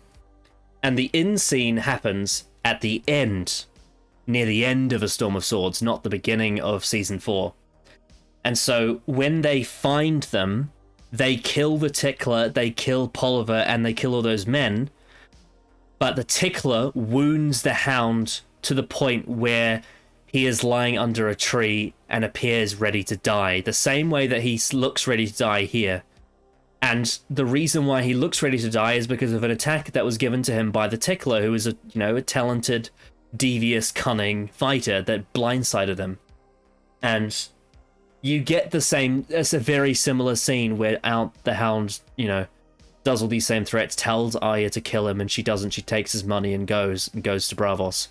C: And the inn scene happens at the end. Near the end of A Storm of Swords, not the beginning of season 4. And so when they find them, they kill the Tickler, they kill Polliver, and they kill all those men. But the Tickler wounds the Hound to the point where he is lying under a tree and appears ready to die, the same way that he looks ready to die here. And the reason why he looks ready to die is because of an attack that was given to him by the Tickler, who is a talented, devious, cunning fighter that blindsided him. And you get the same, it's a very similar scene where the Hound, does all these same threats, tells Arya to kill him, and she doesn't. She takes his money and goes to Bravos.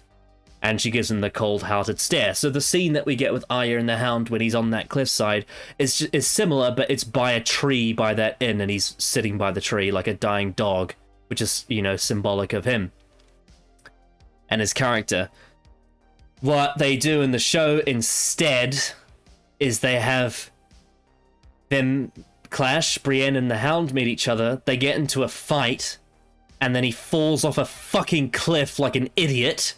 C: And she gives him the cold-hearted stare. So the scene that we get with Arya and the Hound when he's on that cliffside is similar, but it's by a tree by that inn, and he's sitting by the tree like a dying dog, which is, symbolic of him and his character. What they do in the show instead is they have them clash. Brienne and the Hound meet each other. They get into a fight. and then he falls off a fucking cliff like an idiot.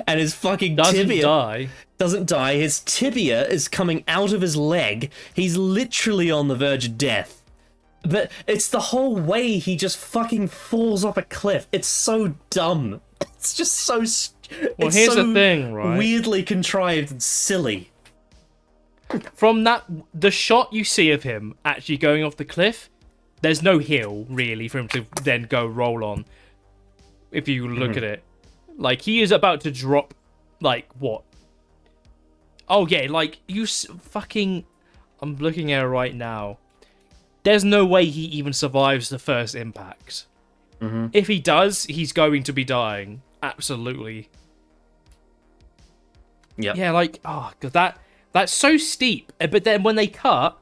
C: And his fucking tibia doesn't die. His tibia is coming out of his leg. He's literally on the verge of death. But it's the whole way he just fucking falls off a cliff. It's so dumb. It's just so...
B: Well, here's the thing, right?
C: Weirdly contrived and silly.
B: From the shot you see of him actually going off the cliff, there's no hill, really, for him to then go roll on. If you look at it. Like, he is about to drop, like, what? Oh, yeah, like, fucking... I'm looking at it right now. There's no way he even survives the first impact. If he does, he's going to be dying. Absolutely.
C: Yeah.
B: Yeah, like, oh, God, that's so steep. But then when they cut,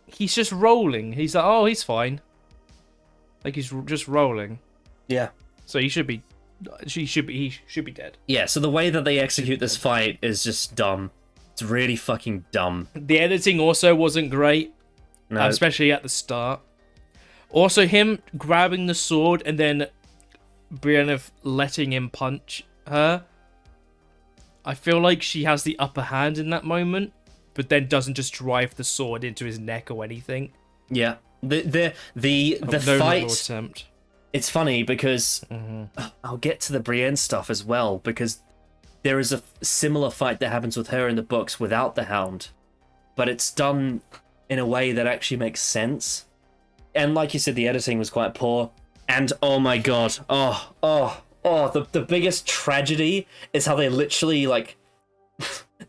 B: he's just rolling. He's like, oh, he's fine. Like, he's just rolling.
C: Yeah.
B: So he should be dead.
C: Yeah, so the way that they execute this fight is just dumb. It's really fucking dumb.
B: The editing also wasn't great, especially at the start. Also, him grabbing the sword and then Brienne letting him punch her. I feel like she has the upper hand in that moment, but then doesn't just drive the sword into his neck or anything.
C: Yeah, the fight
B: attempt.
C: It's funny because I'll get to the Brienne stuff as well, because there is a similar fight that happens with her in the books without the Hound, but it's done in a way that actually makes sense. And like you said, the editing was quite poor. And oh my god, the biggest tragedy is how they literally, like,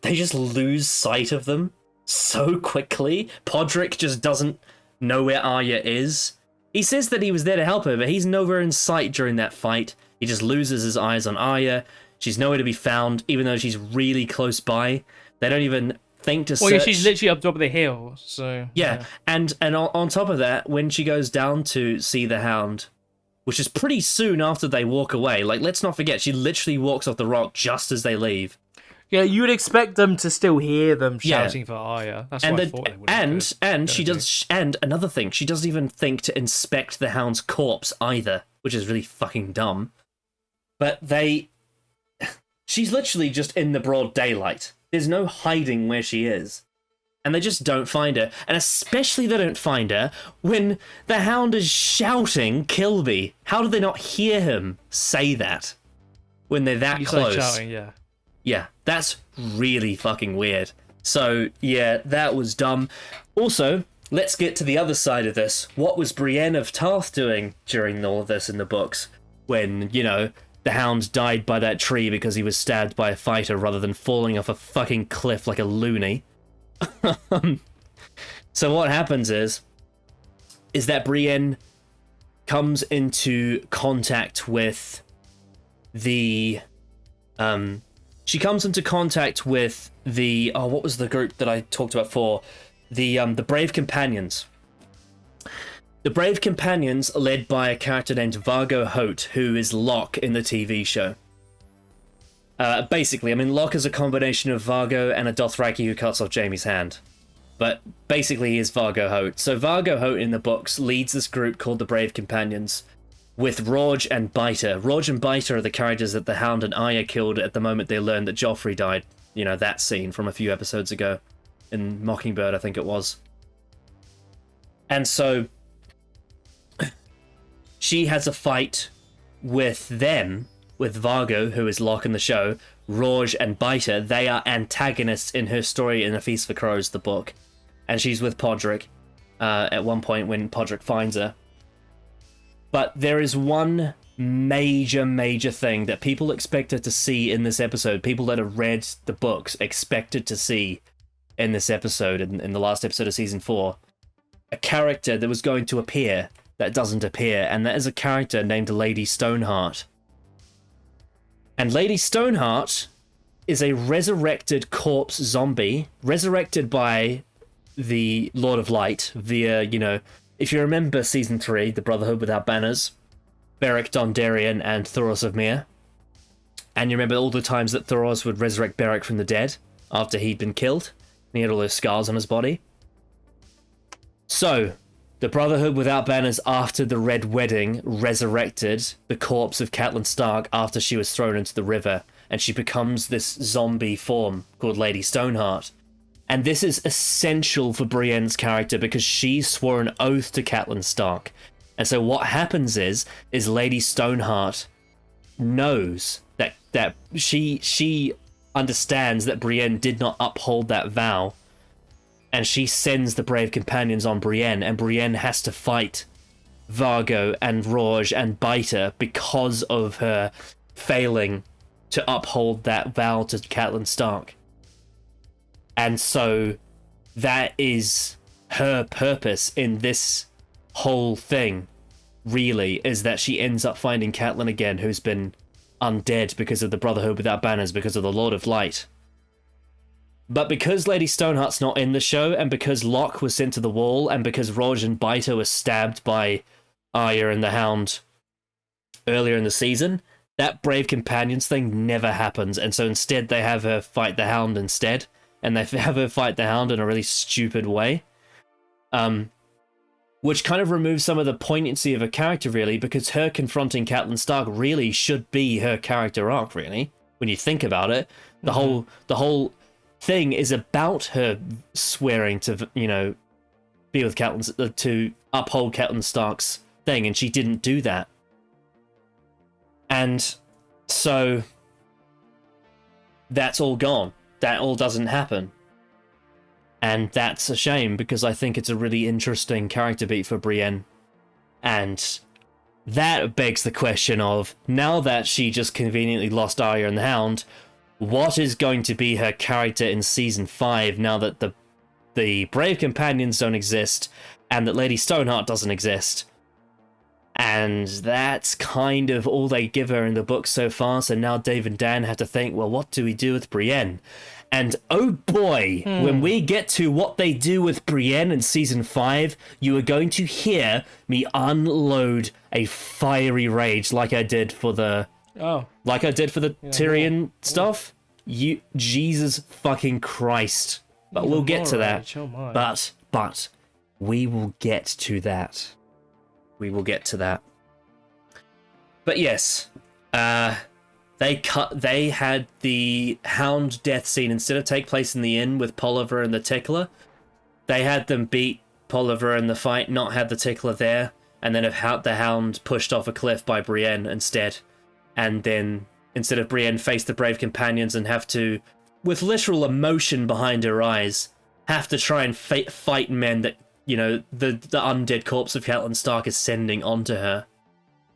C: they just lose sight of them so quickly. Podrick just doesn't know where Arya is. He says that he was there to help her, but he's nowhere in sight during that fight. He just loses his eyes on Arya. She's nowhere to be found, even though she's really close by. They don't even think to search.
B: Well, yeah, she's literally up top of the hill, so...
C: Yeah. And on top of that, when she goes down to see the Hound, which is pretty soon after they walk away, like, let's not forget, she literally walks off the rock just as they leave.
B: Yeah, you would expect them to still hear them shouting for Arya. That's what I thought they would.
C: And another thing, she doesn't even think to inspect the Hound's corpse either, which is really fucking dumb. But she's literally just in the broad daylight. There's no hiding where she is. And they just don't find her. And especially they don't find her when the Hound is shouting, "Kill me." How do they not hear him say that when they're that close?
B: Like shouting, yeah.
C: Yeah, that's really fucking weird. So, yeah, that was dumb. Also, let's get to the other side of this. What was Brienne of Tarth doing during all of this in the books? When, you know, the Hound died by that tree because he was stabbed by a fighter rather than falling off a fucking cliff like a loony. So what happens is that Brienne comes into contact with the... She comes into contact with the... Oh, what was the group that I talked about before? The Brave Companions. The Brave Companions, led by a character named Vargo Hoat, who is Locke in the TV show. Basically, I mean, Locke is a combination of Vargo and a Dothraki who cuts off Jaime's hand. But basically, he is Vargo Hoat. So Vargo Hoat in the books leads this group called the Brave Companions, with Rorge and Biter. Rorge and Biter are the characters that the Hound and Arya killed at the moment they learned that Joffrey died. You know, that scene from a few episodes ago. In Mockingbird, I think it was. And so... she has a fight with them, with Vargo, who is Locke in the show, Rorge and Biter. They are antagonists in her story in A Feast for Crows, the book. And she's with Podrick at one point when Podrick finds her. But there is one major thing that people expected to see in this episode. People that have read the books expected to see in this episode, in the last episode of Season 4. A character that was going to appear that doesn't appear, and that is a character named Lady Stoneheart. And Lady Stoneheart is a resurrected corpse zombie, resurrected by the Lord of Light via, you know, if you remember Season 3, The Brotherhood Without Banners, Beric Dondarrion and Thoros of Myr, and you remember all the times that Thoros would resurrect Beric from the dead after he'd been killed, and he had all those scars on his body. So, The Brotherhood without banners after the Red Wedding resurrected the corpse of Catelyn Stark after she was thrown into the river, and she becomes this zombie form called Lady Stoneheart. And this is essential for Brienne's character because she swore an oath to Catelyn Stark. And so what happens is Lady Stoneheart knows that she understands that Brienne did not uphold that vow, and she sends the brave companions on Brienne, and Brienne has to fight Vargo and Rouge and Biter because of her failing to uphold that vow to Catelyn Stark. And so that is her purpose in this whole thing, really, is that she ends up finding Catelyn again, who's been undead because of the Brotherhood without banners, because of the Lord of Light. But because Lady Stoneheart's not in the show, and because Locke was sent to the wall, and because Rouge and Biter was stabbed by Arya and the Hound earlier in the season, that Brave Companions thing never happens, and so instead they have her fight the Hound instead, and they have her fight the Hound in a really stupid way. Which kind of removes some of the poignancy of her character, really, because her confronting Catelyn Stark really should be her character arc, really, when you think about it. The whole thing is about her swearing to, you know, be with Catelyn, to uphold Catelyn Stark's thing, and she didn't do that. And so that's all gone. That all doesn't happen. And that's a shame, because I think it's a really interesting character beat for Brienne. And that begs the question of, now that she just conveniently lost Arya and the Hound, what is going to be her character in Season 5 now that the Brave Companions don't exist, and that Lady Stoneheart doesn't exist? And that's kind of all they give her in the book so far, so now Dave and Dan have to think, well, what do we do with Brienne? And oh boy, when we get to what they do with Brienne in Season 5, you are going to hear me unload a fiery rage like I did for the Tyrion stuff. You Jesus fucking Christ. But we'll get to that. But we will get to that. We will get to that. But yes, they had the Hound death scene, instead of take place in the inn with Polliver and the Tickler, they had them beat Polliver in the fight, not have the Tickler there, and then have the Hound pushed off a cliff by Brienne instead. And then, instead of Brienne face the Brave Companions and have to, with literal emotion behind her eyes, have to try and fight men that, you know, the undead corpse of Catelyn Stark is sending onto her.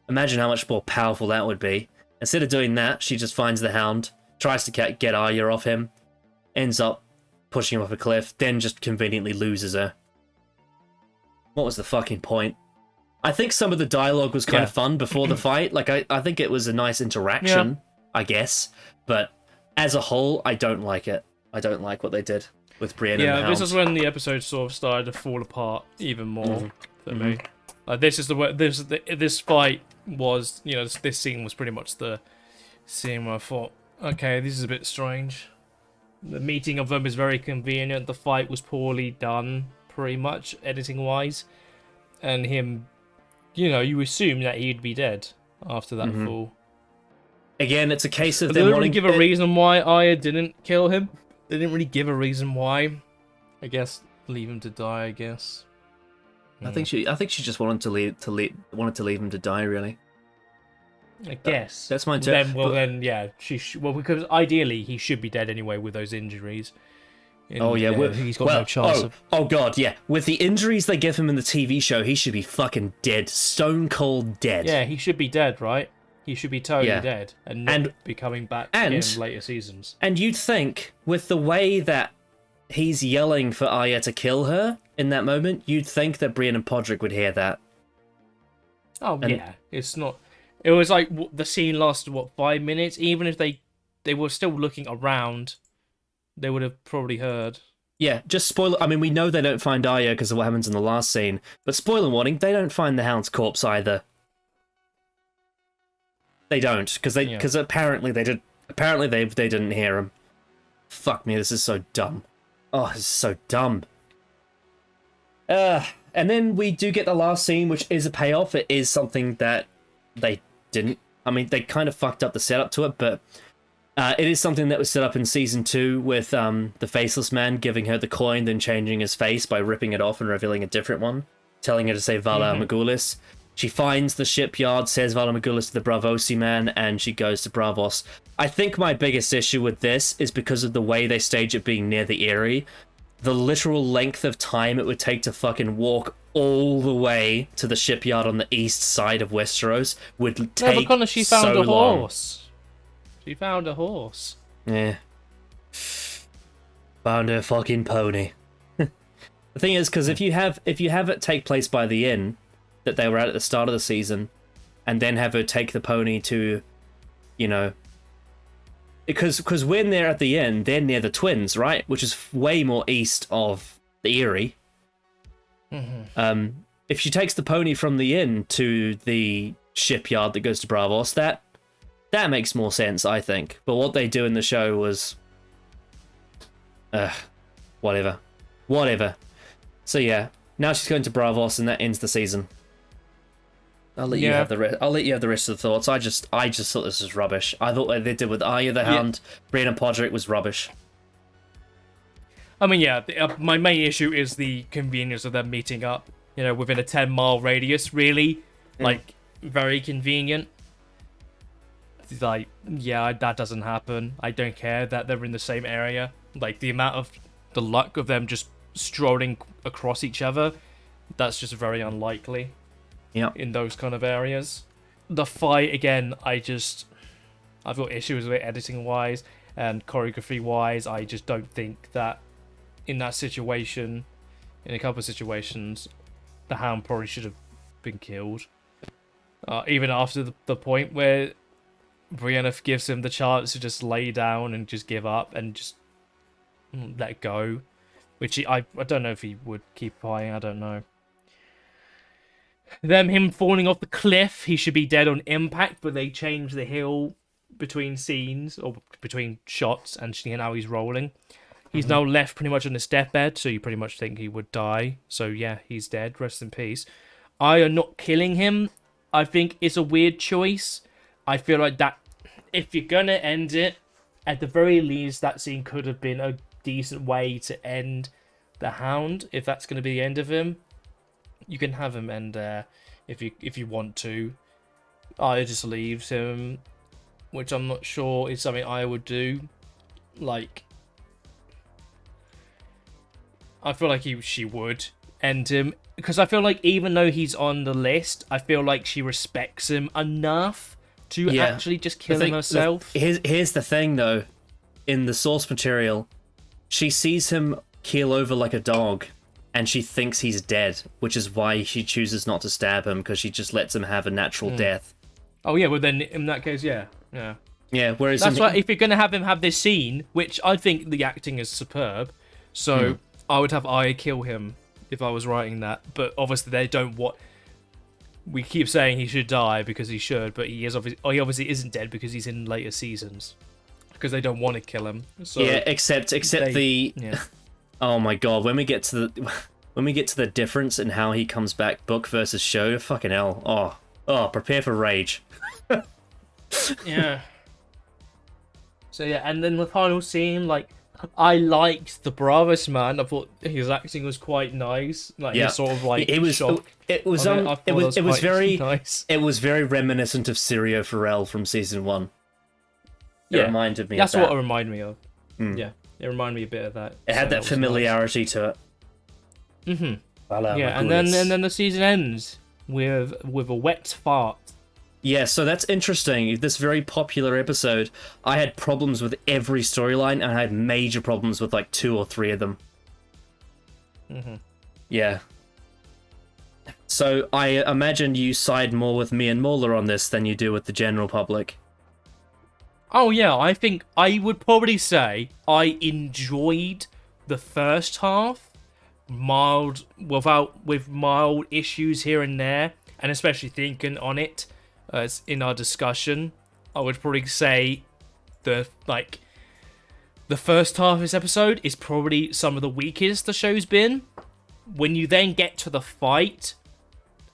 C: Imagine how much more powerful that would be. Instead of doing that, she just finds the Hound, tries to get Arya off him, ends up pushing him off a cliff, then just conveniently loses her. What was the fucking point? I think some of the dialogue was kind of fun before the fight. Like, I think it was a nice interaction, I guess. But as a whole, I don't like it. I don't like what they did with Brienne and the Hound.
B: This is when the episode sort of started to fall apart even more for me. Like, this fight was, you know, this scene was pretty much the scene where I thought, okay, this is a bit strange. The meeting of them is very convenient. The fight was poorly done, pretty much, editing-wise. And him, you know, you assume that he'd be dead after that fall.
C: Again, it's a case of
B: they didn't really give a reason why Arya didn't kill him. They didn't really give a reason why. I guess leave him to die, I guess.
C: I think she just wanted to leave him to die, really.
B: I guess
C: that's my take.
B: Because ideally he should be dead anyway with those injuries.
C: He's got no chance. Oh god, yeah. With the injuries they give him in the TV show, he should be fucking dead, stone cold dead.
B: Yeah, he should be dead, right? He should be totally dead and not be coming back in later seasons.
C: And you'd think, with the way that he's yelling for Arya to kill her in that moment, you'd think that Brienne and Podrick would hear that.
B: It's not. It was like the scene lasted 5 minutes. Even if they were still looking around, they would have probably heard.
C: Yeah, just spoiler. I mean, we know they don't find Arya because of what happens in the last scene, but spoiler warning: they don't find the Hound's corpse either. They don't, because apparently they did. Apparently they didn't hear him. Fuck me, this is so dumb. Oh, this is so dumb. And then we do get the last scene, which is a payoff. It is something that they didn't. I mean, they kind of fucked up the setup to it, but it is something that was set up in season 2 with the faceless man giving her the coin, then changing his face by ripping it off and revealing a different one, telling her to say Vala Morghulis. She finds the shipyard, says Vala Morghulis to the Bravosi man, and she goes to Bravos. I think my biggest issue with this is because of the way they stage it being near the Erie. The literal length of time it would take to fucking walk all the way to the shipyard on the east side of Westeros would take
B: because she found
C: so
B: a horse. She found a horse.
C: Yeah. Found her fucking pony. The thing is, because if you have it take place by the inn that they were at the start of the season, and then have her take the pony to, you know, because when they're at the inn, they're near the Twins, right? Which is way more east of the Erie. If she takes the pony from the inn to the shipyard that goes to Bravos, that makes more sense, I think. But what they do in the show was, whatever. So yeah, now she's going to Bravos, and that ends the season. I'll let you have the rest. I'll let you have the rest of the thoughts. I just thought this was rubbish. I thought what they did with Arya the Hound, Brienne and Podrick was rubbish.
B: I mean, yeah, my main issue is the convenience of them meeting up, you know, within a 10-mile radius, really. Like, very convenient. It's like, yeah, that doesn't happen. I don't care that they're in the same area. Like, the luck of them just strolling across each other, that's just very unlikely.
C: Yeah.
B: In those kind of areas. The fight, again, I've got issues with it editing-wise and choreography-wise. I just don't think that in that situation, in a couple of situations, the Hound probably should have been killed. Even after the point where Brienne gives him the chance to just lay down and just give up and just let go. Which I don't know if he would keep fighting, I don't know. Him falling off the cliff, he should be dead on impact, but they changed the hill between scenes, or between shots, and now he's rolling. He's now left pretty much on his deathbed, so you pretty much think he would die. So yeah, he's dead, rest in peace. Arya not killing him, I think it's a weird choice. I feel like that, if you're gonna end it, at the very least, that scene could have been a decent way to end the Hound, if that's going to be the end of him. You can have him end there if you want to. Arya just leaves him, which I'm not sure is something I would do. Like, I feel like she would end him, because I feel like even though he's on the list, I feel like she respects him enough to actually just kill him herself.
C: Here's the thing, though. In the source material, she sees him keel over like a dog, and she thinks he's dead, which is why she chooses not to stab him, because she just lets him have a natural death.
B: Oh yeah, well then in that case, yeah.
C: Whereas
B: that's why if you're gonna have him have this scene, which I think the acting is superb, so I would have Arya kill him if I was writing that. But obviously they don't want. We keep saying he should die because he should, but he obviously isn't dead because he's in later seasons, because they don't want to kill him. So
C: yeah, except oh my god, when we get to the difference in how he comes back, book versus show, fucking hell. Oh, prepare for rage.
B: Yeah. So yeah, and then the final scene, like, I liked the Bravos man. I thought his acting was quite nice. Like, he sort of like
C: it was
B: shock.
C: It was very nice. It was very reminiscent of Syrio Forel from season 1. It reminded me of that.
B: That's what it reminded me of. Yeah. It reminded me a bit of that.
C: It had that familiarity to it.
B: And then the season ends with a wet fart.
C: Yeah, so that's interesting. This very popular episode, I had problems with every storyline, and I had major problems with like 2 or 3 of them. Yeah. So I imagine you side more with me and Mauler on this than you do with the general public.
B: Oh yeah, I think I would probably say I enjoyed the first half, with mild issues here and there, and especially thinking on it in our discussion, I would probably say the first half of this episode is probably some of the weakest the show's been. when you then get to the fight,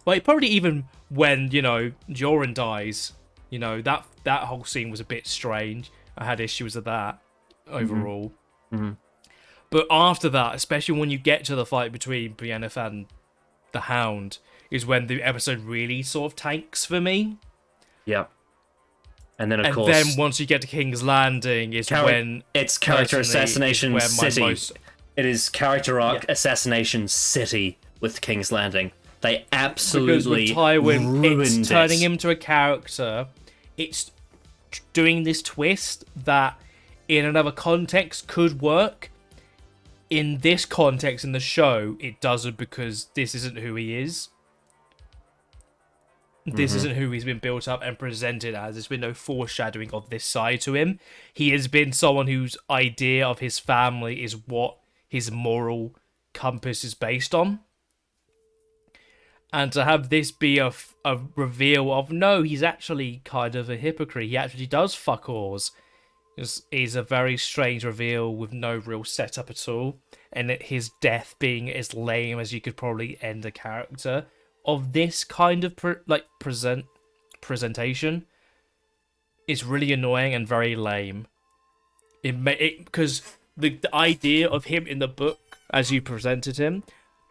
B: like probably even when, you know, Joran dies, you know, that whole scene was a bit strange. I had issues with that overall. But after that, especially when you get to the fight between Brienne and the Hound, is when the episode really sort of tanks for me.
C: Yeah. And then, of course...
B: And then once you get to King's Landing is when...
C: It's character assassination city. It is character arc assassination city with King's Landing. They absolutely
B: because with Tywin,
C: ruined
B: it's turning him to a character. It's doing this twist that in another context could work. In this context, in the show, it doesn't, because this isn't who he is. This isn't who he's been built up and presented as. There's been no foreshadowing of this side to him. He has been someone whose idea of his family is what his moral compass is based on. And to have this be a reveal of, no, he's actually kind of a hypocrite. He actually does fuck alls. Is a very strange reveal with no real setup at all. And his death being as lame as you could probably end a character of this kind of presentation is really annoying and very lame. Because the idea of him in the book as you presented him,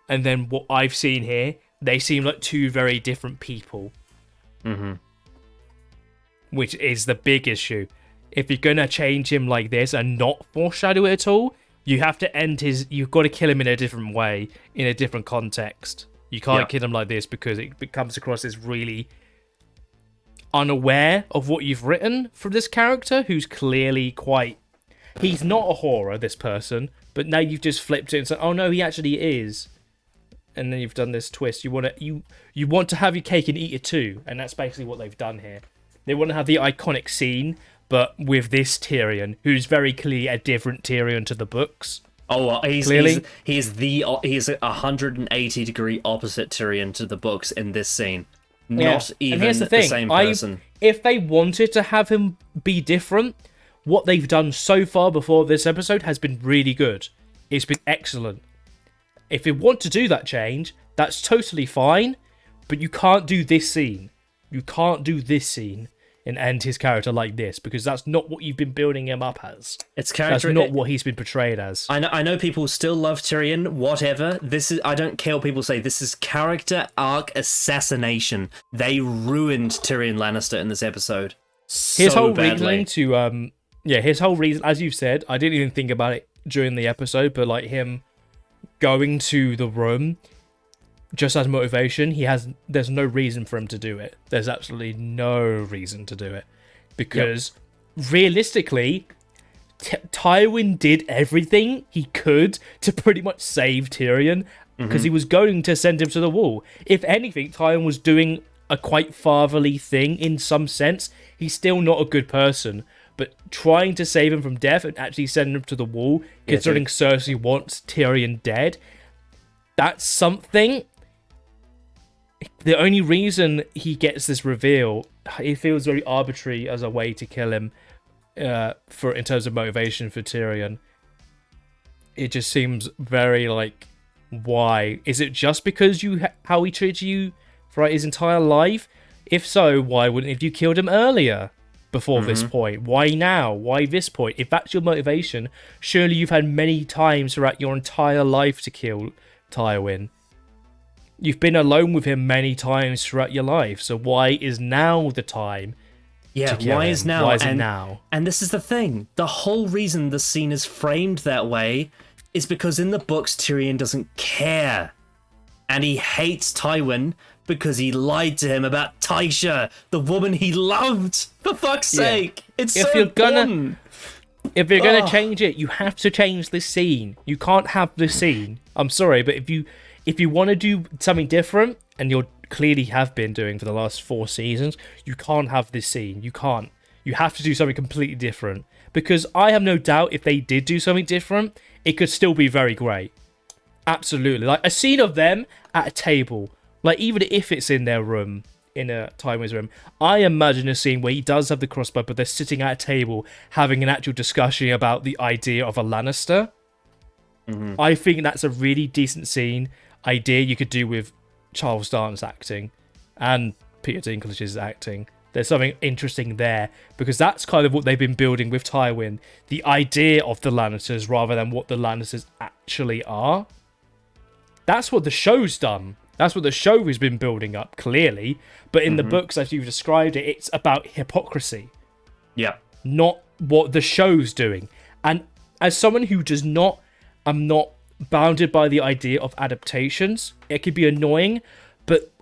B: and then what I've seen here, they seem like two very different people. Which is the big issue. If you're gonna change him like this and not foreshadow it at all, you have to you've got to kill him in a different way, in a different context. You can't kill him like this because it comes across as really unaware of what you've written for this character, who's clearly he's not a horror, this person, but now you've just flipped it and said, oh no, he actually is. And then you've done this twist. You want to have your cake and eat it too, and that's basically what they've done here. They want to have the iconic scene, but with this Tyrion, who's very clearly a different Tyrion to the books.
C: Oh, he's a 180-degree opposite Tyrion to the books in this scene. Not even
B: and here's the thing.
C: Same person.
B: If they wanted to have him be different, what they've done so far before this episode has been really good. It's been excellent. If you want to do that change, that's totally fine, but you can't do this scene. You can't do this scene and end his character like this, because that's not what you've been building him up as.
C: It's character.
B: That's not what he's been portrayed as.
C: I know people still love Tyrion. Whatever. I don't care what people say. This is character arc assassination. They ruined Tyrion Lannister in this episode.
B: His whole reasoning to his whole reason, as you've said, I didn't even think about it during the episode, but like him going to the room just as motivation, there's no reason for him to do it. There's absolutely no reason to do it. Because realistically, Tywin did everything he could to pretty much save Tyrion, because he was going to send him to the wall. If anything, Tywin was doing a quite fatherly thing in some sense. He's still not a good person, but trying to save him from death and actually send him to the wall, considering Cersei wants Tyrion dead, that's something. The only reason he gets this reveal, it feels very arbitrary as a way to kill him, in terms of motivation for Tyrion. It just seems very like, why? Is it just because how he treated you throughout his entire life? If so, why wouldn't you killed him earlier, before this point? Why now? Why this point? If that's your motivation, surely you've had many times throughout your entire life to kill Tywin. You've been alone with him many times throughout your life, so why is now the time to kill
C: why
B: him?
C: is now?
B: Why is it now?
C: And this is the thing. The whole reason the scene is framed that way is because in the books, Tyrion doesn't care. And he hates Tywin because he lied to him about Tysha, the woman he loved. For fuck's sake. It's so important.
B: If you're gonna change it, you have to change this scene. You can't have this scene. I'm sorry, but if you want to do something different, and you clearly have been doing for the last 4 seasons, you can't have this scene. You can't. You have to do something completely different. Because I have no doubt if they did do something different, it could still be very great. Absolutely. Like a scene of them at a table. Like even if it's in their room, in a Tywin's room, I imagine a scene where he does have the crossbow, but they're sitting at a table having an actual discussion about the idea of a Lannister. I think that's a really decent scene. idea you could do with Charles Darne's acting and Peter Dinklage's acting. There's something interesting there, because that's kind of what they've been building with Tywin. The idea of the Lannisters rather than what the Lannisters actually are. That's what the show's done. That's what the show has been building up, clearly. But in the books, as you've described it, it's about hypocrisy.
C: Yeah.
B: Not what the show's doing. And as someone who does not... I'm not bounded by the idea of adaptations. It could be annoying, but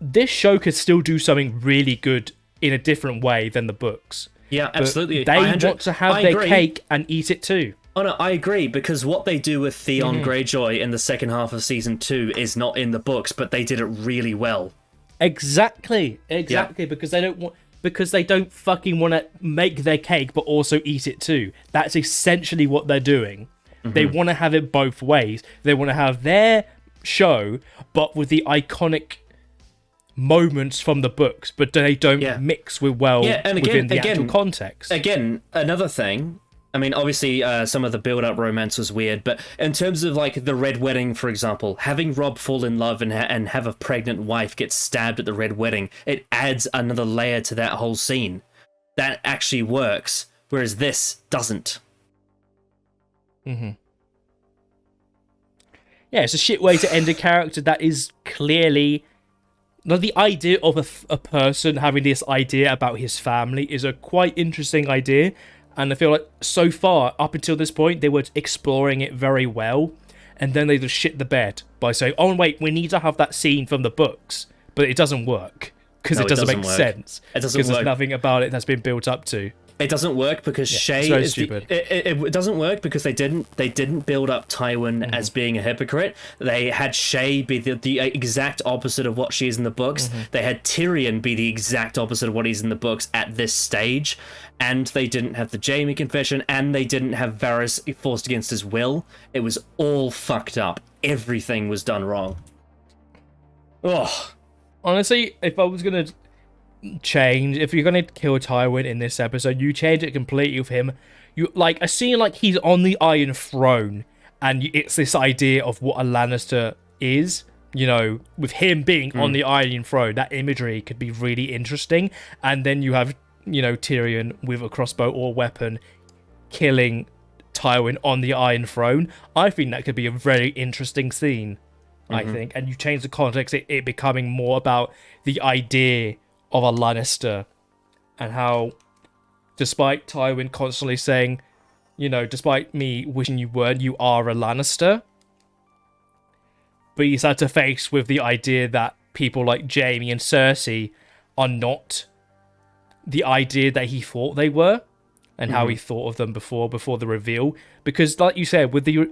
B: this show could still do something really good in a different way than the books.
C: Yeah, absolutely.
B: They want to have their cake and eat it too.
C: Oh no, I agree, because what they do with Theon Greyjoy in the second half of season 2 is not in the books, but they did it really well.
B: Exactly,
C: Yeah.
B: because they don't fucking want to make their cake but also eat it too. That's essentially what they're doing. They want to have it both ways. They want to have their show, but with the iconic moments from the books, but they don't mix within the actual context.
C: Again, another thing. I mean, obviously, some of the build-up romance was weird, but in terms of like the Red Wedding, for example, having Robb fall in love and have a pregnant wife get stabbed at the Red Wedding, it adds another layer to that whole scene. That actually works, whereas this doesn't.
B: Yeah, it's a shit way to end a character that is clearly... The idea of a person having this idea about his family is a quite interesting idea, and I feel like so far, up until this point, they were exploring it very well, and then they just shit the bed by saying, oh wait, we need to have that scene from the books, but it doesn't work, because it doesn't make sense.
C: It doesn't
B: because
C: work.
B: There's nothing about it that's been built up to.
C: It doesn't work because Shay is
B: stupid.
C: It doesn't work because they didn't build up Tywin as being a hypocrite. They had Shay be the exact opposite of what she is in the books. They had Tyrion be the exact opposite of what he's in the books at this stage, and they didn't have the Jaime confession, and they didn't have Varys forced against his will. It was all fucked up. Everything was done wrong. Ugh.
B: Honestly, if I was gonna change, if you're gonna kill Tywin in this episode, you change it completely with him. You like a scene like he's on the Iron Throne, and it's this idea of what a Lannister is. You know, with him being on the Iron Throne, that imagery could be really interesting. And then you have, you know, Tyrion with a crossbow or weapon killing Tywin on the Iron Throne. I think that could be a very interesting scene. I think, and you change the context, it becoming more about the idea of a Lannister, and how, despite Tywin constantly saying, you know, despite me wishing you weren't, you are a Lannister, but he's had to face with the idea that people like Jaime and Cersei are not the idea that he thought they were, and how he thought of them before the reveal. Because, like you said, with the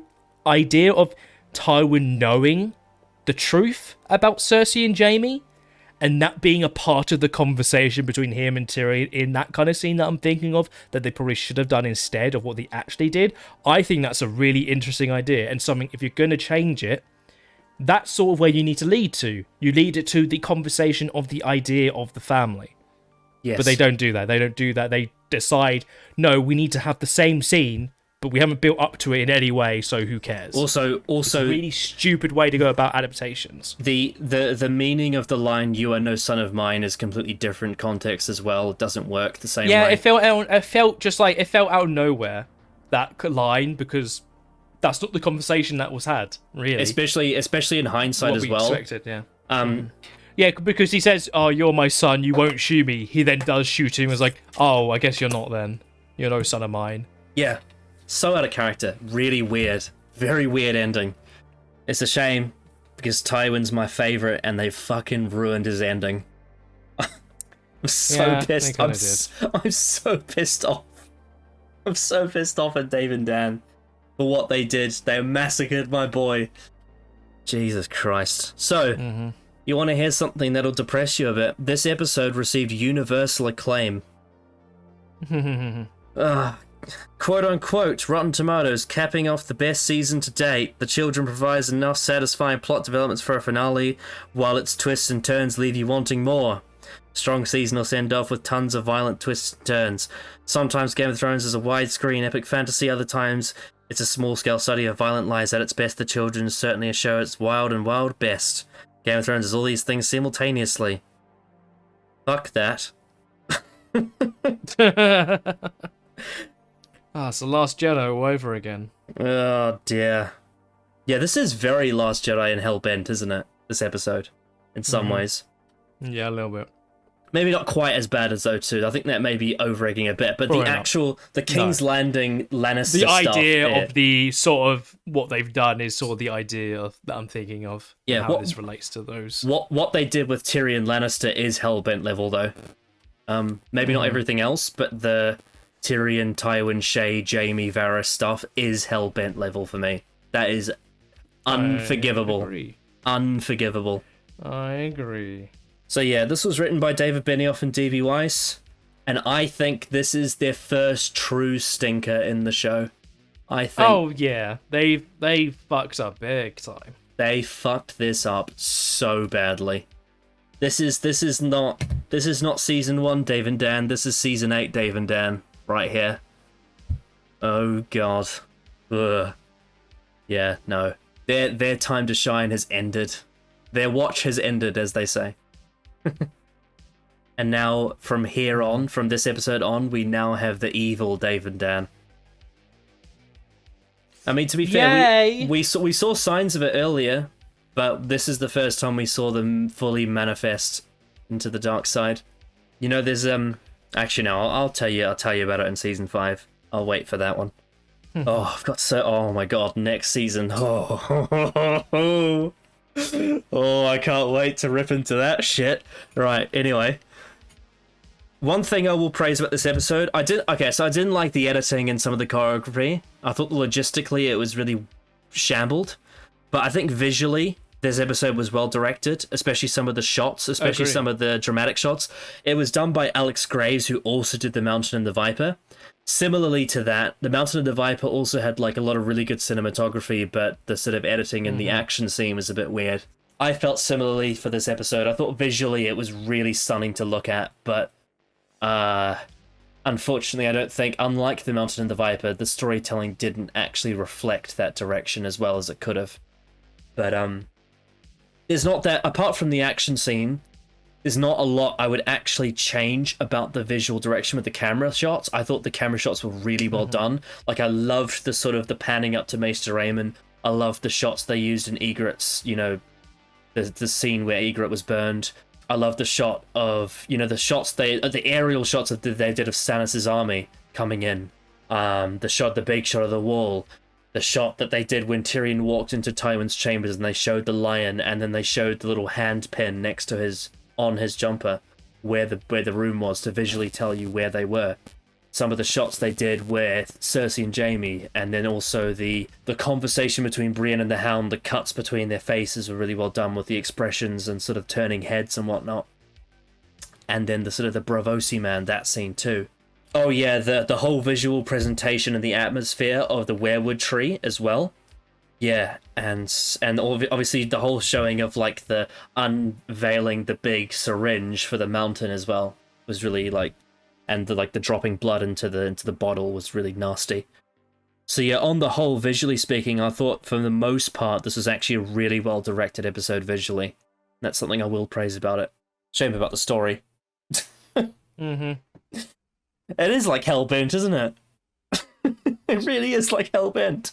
B: idea of Tywin knowing the truth about Cersei and Jaime, and that being a part of the conversation between him and Tyrion in that kind of scene that I'm thinking of, that they probably should have done instead of what they actually did, I think that's a really interesting idea, and something, if you're going to change it, that's sort of where you need to lead to. You lead it to the conversation of the idea of the family.
C: Yes.
B: But they don't do that. They decide, no, we need to have the same scene, but we haven't built up to it in any way, so who cares?
C: Also,
B: it's a really stupid way to go about adaptations.
C: The meaning of the line "You are no son of mine" is completely different context as well. It doesn't work the same way.
B: Yeah, it felt out of nowhere, that line, because that's not the conversation that was had, really.
C: Especially in hindsight as well.
B: Expected, yeah. Yeah, because he says, "Oh, you're my son. You won't shoot me." He then does shoot him. It's like, "Oh, I guess you're not then. You're no son of mine."
C: Yeah. So out of character. Really weird. Very weird ending. It's a shame, because Tywin's my favourite, and they fucking ruined his ending. I'm so pissed. I'm so pissed off. I'm so pissed off at Dave and Dan for what they did. They massacred my boy. Jesus Christ. So, you want to hear something that'll depress you a bit? This episode received universal acclaim. Quote unquote, Rotten Tomatoes capping off the best season to date. The Children provides enough satisfying plot developments for a finale, while its twists and turns leave you wanting more. Strong seasonal send-off with tons of violent twists and turns. Sometimes Game of Thrones is a widescreen epic fantasy, other times It's a small-scale study of violent lies at its best. The children certainly show its wild and wild best. Game of Thrones is all these things simultaneously. Fuck that.
B: It's the Last Jedi all over again.
C: Oh dear. Yeah, this is very Last Jedi and Hellbent, isn't it? This episode, in some ways.
B: Yeah, a little bit.
C: Maybe not quite as bad as O2. I think that may be over-egging a bit, but
B: Probably
C: the King's Landing Lannister
B: The
C: stuff,
B: idea of the sort of what they've done is sort of the idea of, that I'm thinking of.
C: Yeah,
B: and how this relates to those.
C: What they did with Tyrion Lannister is Hellbent level, though. Maybe not everything else, but the Tyrion, Tywin, Shay, Jaime, Varys stuff is Hellbent level for me. That is unforgivable. Unforgivable.
B: I agree.
C: So yeah, this was written by David Benioff and D.B. Weiss, and I think this is their first true stinker in the show. I think.
B: Oh yeah, they fucked up big time.
C: They fucked this up so badly. This is not season 1 Dave and Dan. This is season 8 Dave and Dan right here. Oh god. Ugh. Yeah, no. Their time to shine has ended. Their watch has ended, as they say. And now, from here on, from this episode on, we now have the evil Dave and Dan. I mean, to be fair, we saw signs of it earlier, but this is the first time we saw them fully manifest into the dark side. You know, there's actually no, I'll tell you about it in season 5. I'll wait for that one. Oh, I've got oh my god, next season. Oh, I can't wait to rip into that shit. Right, anyway. One thing I will praise about this episode, I didn't like the editing and some of the choreography. I thought logistically it was really shambled. But I think visually, this episode was well directed, especially some of the shots, especially some of the dramatic shots. It was done by Alex Graves, who also did The Mountain and the Viper. Similarly to that, The Mountain and the Viper also had like a lot of really good cinematography, but the sort of editing and the action scene was a bit weird. I felt similarly for this episode. I thought visually it was really stunning to look at, but unfortunately I don't think, unlike The Mountain and the Viper, the storytelling didn't actually reflect that direction as well as it could have. But there's not that, apart from the action scene, there's not a lot I would actually change about the visual direction with the camera shots. I thought the camera shots were really well done. Like, I loved the sort of the panning up to Maester Aemon. I loved the shots they used in Egret's, you know, the scene where Egret was burned. I love the shot of, you know, the shots the aerial shots that they did of Stannis' army coming in. The big shot of the wall. The shot that they did when Tyrion walked into Tywin's chambers and they showed the lion, and then they showed the little hand pin next to on his jumper where the room was to visually tell you where they were. Some of the shots they did with Cersei and Jaime, and then also the conversation between Brienne and the Hound, the cuts between their faces were really well done with the expressions and sort of turning heads and whatnot. And then the sort of the Braavosi man, that scene too. Oh yeah, the whole visual presentation and the atmosphere of the weirwood tree as well. Yeah, and obviously the whole showing of like the unveiling the big syringe for the mountain as well was really like, and the dropping blood into the bottle was really nasty. So yeah, on the whole, visually speaking, I thought for the most part this was actually a really well directed episode visually. That's something I will praise about it. Shame about the story. It is like Hellbent, isn't it? It really is like Hellbent.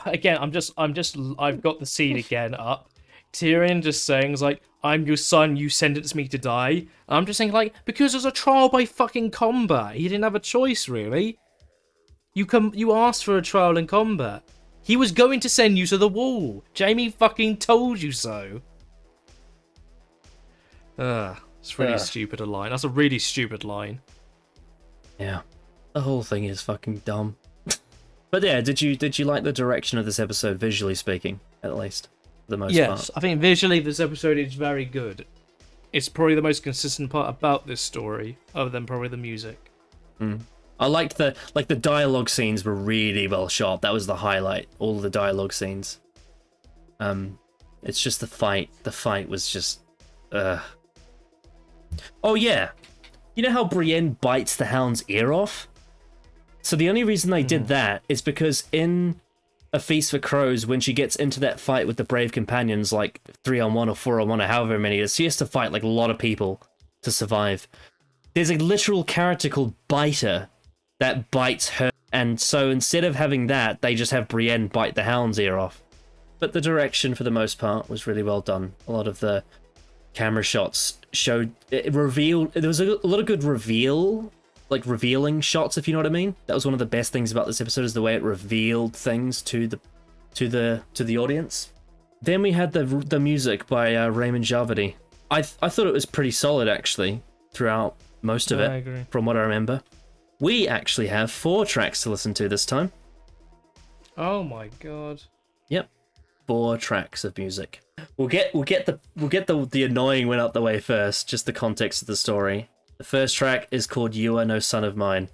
B: Again, I've got the scene again up. Tyrion just saying, like, I'm your son, you sentenced me to die. I'm just saying, like, because there's a trial by fucking combat. He didn't have a choice, really. You asked for a trial in combat. He was going to send you to the wall. Jaime fucking told you so. It's really stupid a line. That's a really stupid line.
C: Yeah. The whole thing is fucking dumb. But yeah, did you like the direction of this episode, visually speaking, at least, for the most part?
B: Yes, I think visually this episode is very good. It's probably the most consistent part about this story, other than probably the music.
C: I liked the dialogue scenes were really well shot. That was the highlight. All of the dialogue scenes. It's just the fight. The fight was just. Oh yeah, you know how Brienne bites the Hound's ear off? So the only reason they did that is because in A Feast for Crows, when she gets into that fight with the Brave Companions, like 3-on-1 or 4-on-1 or however many it is, she has to fight like a lot of people to survive. There's a literal character called Biter that bites her, and so instead of having that, they just have Brienne bite the Hound's ear off. But the direction, for the most part, was really well done. A lot of the camera shots showed... It revealed... There was a lot of good revealing shots, if you know what I mean. That was one of the best things about this episode, is the way it revealed things to the audience. Then we had the music by Raymond Javadi. I thought it was pretty solid, actually, throughout most of it,
B: I agree.
C: from what I remember. We actually have 4 tracks to listen to this time.
B: Oh my god.
C: Yep, 4 tracks of music. We'll get the annoying one out the way first, just the context of the story. The first track is called You Are No Son of Mine.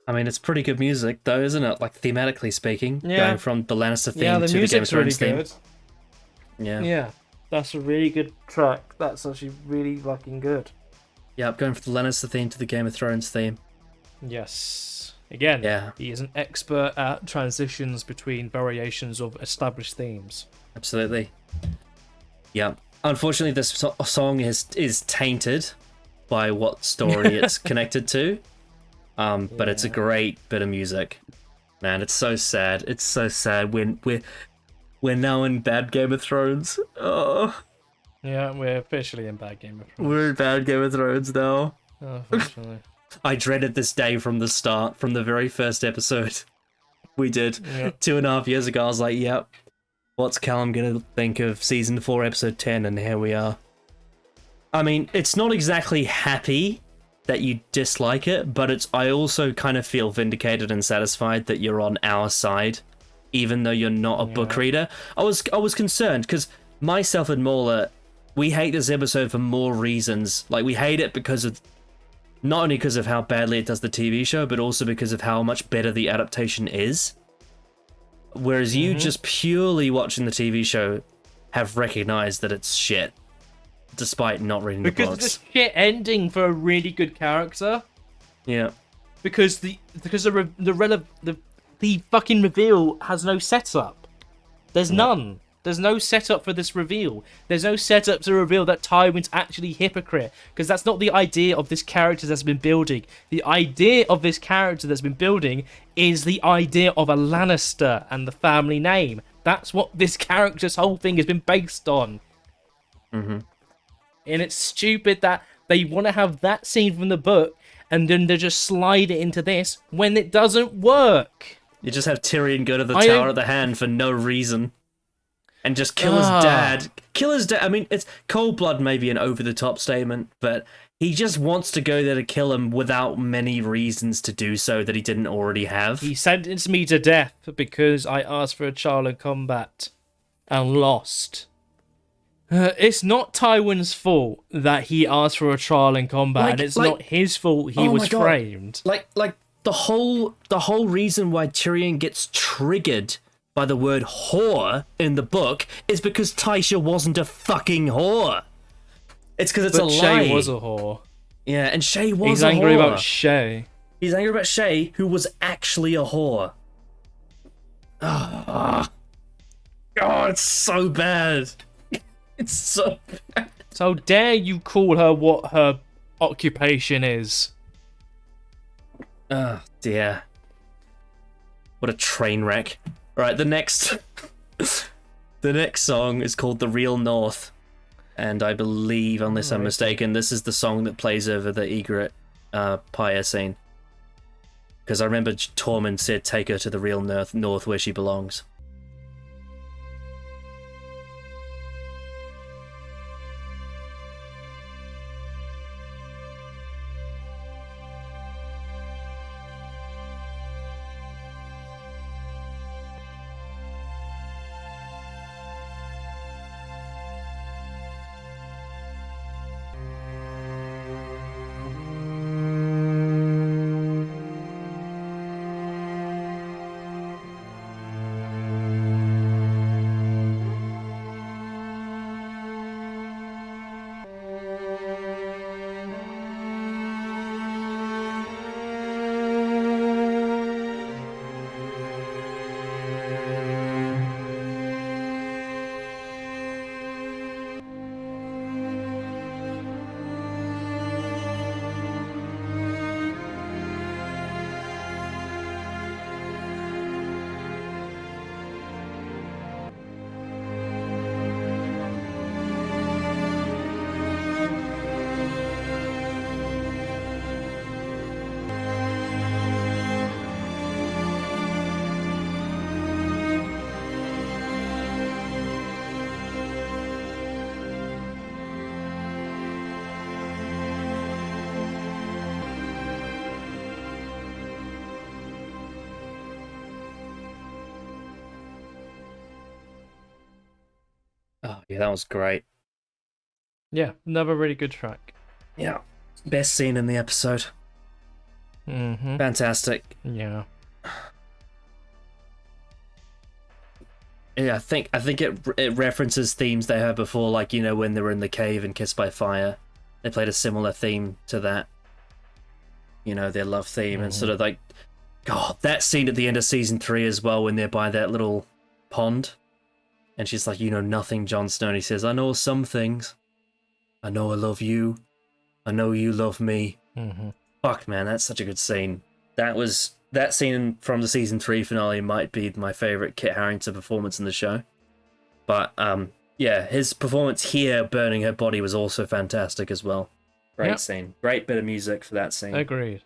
C: I mean, it's pretty good music, though, isn't it? Like, thematically speaking, going from the Lannister theme
B: the
C: to the Game of Thrones
B: really
C: theme.
B: good.
C: Yeah.
B: Yeah, that's a really good track. That's actually really fucking good.
C: Yeah, going from the Lannister theme to the Game of Thrones theme.
B: Yes. Again, he is an expert at transitions between variations of established themes.
C: Absolutely. Yeah. Unfortunately, this song is tainted by what story it's connected to. But it's a great bit of music. Man, it's so sad. It's so sad when we're now in bad Game of Thrones. Oh.
B: Yeah, we're officially in bad Game of Thrones.
C: We're in bad Game of Thrones now.
B: Unfortunately.
C: I dreaded this day from the start, from the very first episode we did 2.5 years ago. I was like, yep, what's Callum gonna think of season 4, episode 10? And here we are. I mean, it's not exactly happy that you dislike it, but I also kind of feel vindicated and satisfied that you're on our side, even though you're not a book reader. I was concerned because myself and Mauler, we hate this episode for more reasons. Like, we hate it because of not only because of how badly it does the TV show, but also because of how much better the adaptation is. Whereas you just purely watching the TV show have recognized that it's shit, despite not reading the books.
B: Because it's a shit ending for a really good character.
C: Yeah.
B: Because the fucking reveal has no setup. There's none. There's no setup for this reveal. There's no setup to reveal that Tywin's actually hypocrite, because that's not the idea of this character that's been building. The idea of this character that's been building is the idea of a Lannister and the family name. That's what this character's whole thing has been based on.
C: Mm-hmm.
B: And it's stupid that they want to have that scene from the book and then they just slide it into this when it doesn't work.
C: You just have Tyrion go to the Tower of the Hand for no reason. And just kill his dad. Kill his dad. I mean, it's cold blood, maybe an over-the-top statement, but he just wants to go there to kill him without many reasons to do so that he didn't already have.
B: He sentenced me to death because I asked for a trial in combat and lost. It's not Tywin's fault that he asked for a trial in combat, and it's not his fault he was framed.
C: Like the whole reason why Tyrion gets triggered by the word whore in the book is because Tysha wasn't a fucking whore. It's because it's a lie.
B: Shay was a whore.
C: Yeah, and Shay was
B: He's
C: a whore.
B: angry about Shay.
C: He's angry about Shay, who was actually a whore. Oh, it's so bad. It's so bad.
B: So dare you call her what her occupation is?
C: Oh, dear. What a train wreck. Right, the next song is called The Real North, and I believe, unless I'm mistaken, this is the song that plays over the Ygritte pyre scene. Because I remember Tormund said, "Take her to the real north where she belongs." Oh, yeah, that was great.
B: Yeah, another really good track.
C: Yeah. Best scene in the episode.
B: Mm-hmm.
C: Fantastic.
B: Yeah.
C: Yeah, I think it references themes they heard before, like, you know, when they were in the cave and Kissed by Fire. They played a similar theme to that. You know, their love theme, and sort of like, God, that scene at the end of season 3 as well, when they're by that little pond. And she's like, "You know nothing, Jon Snow." And he says, "I know some things. I know I love you. I know you love me."
B: Mm-hmm.
C: Fuck, man, that's such a good scene. That scene from the season 3 finale might be my favorite Kit Harington performance in the show. But Yeah, his performance here, burning her body, was also fantastic as well. Great
B: Yep.
C: scene. Great bit of music for that scene.
B: Agreed.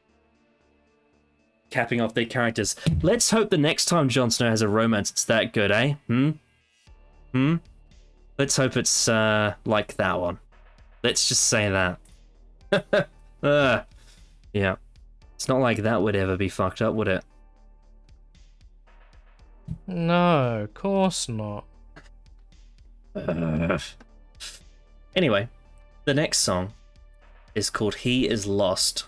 C: Capping off their characters. Let's hope the next time Jon Snow has a romance, it's that good, eh? Let's hope it's like that one. Let's just say that. Yeah. It's not like that would ever be fucked up, would it?
B: No, of course not.
C: Anyway, the next song is called He Is Lost.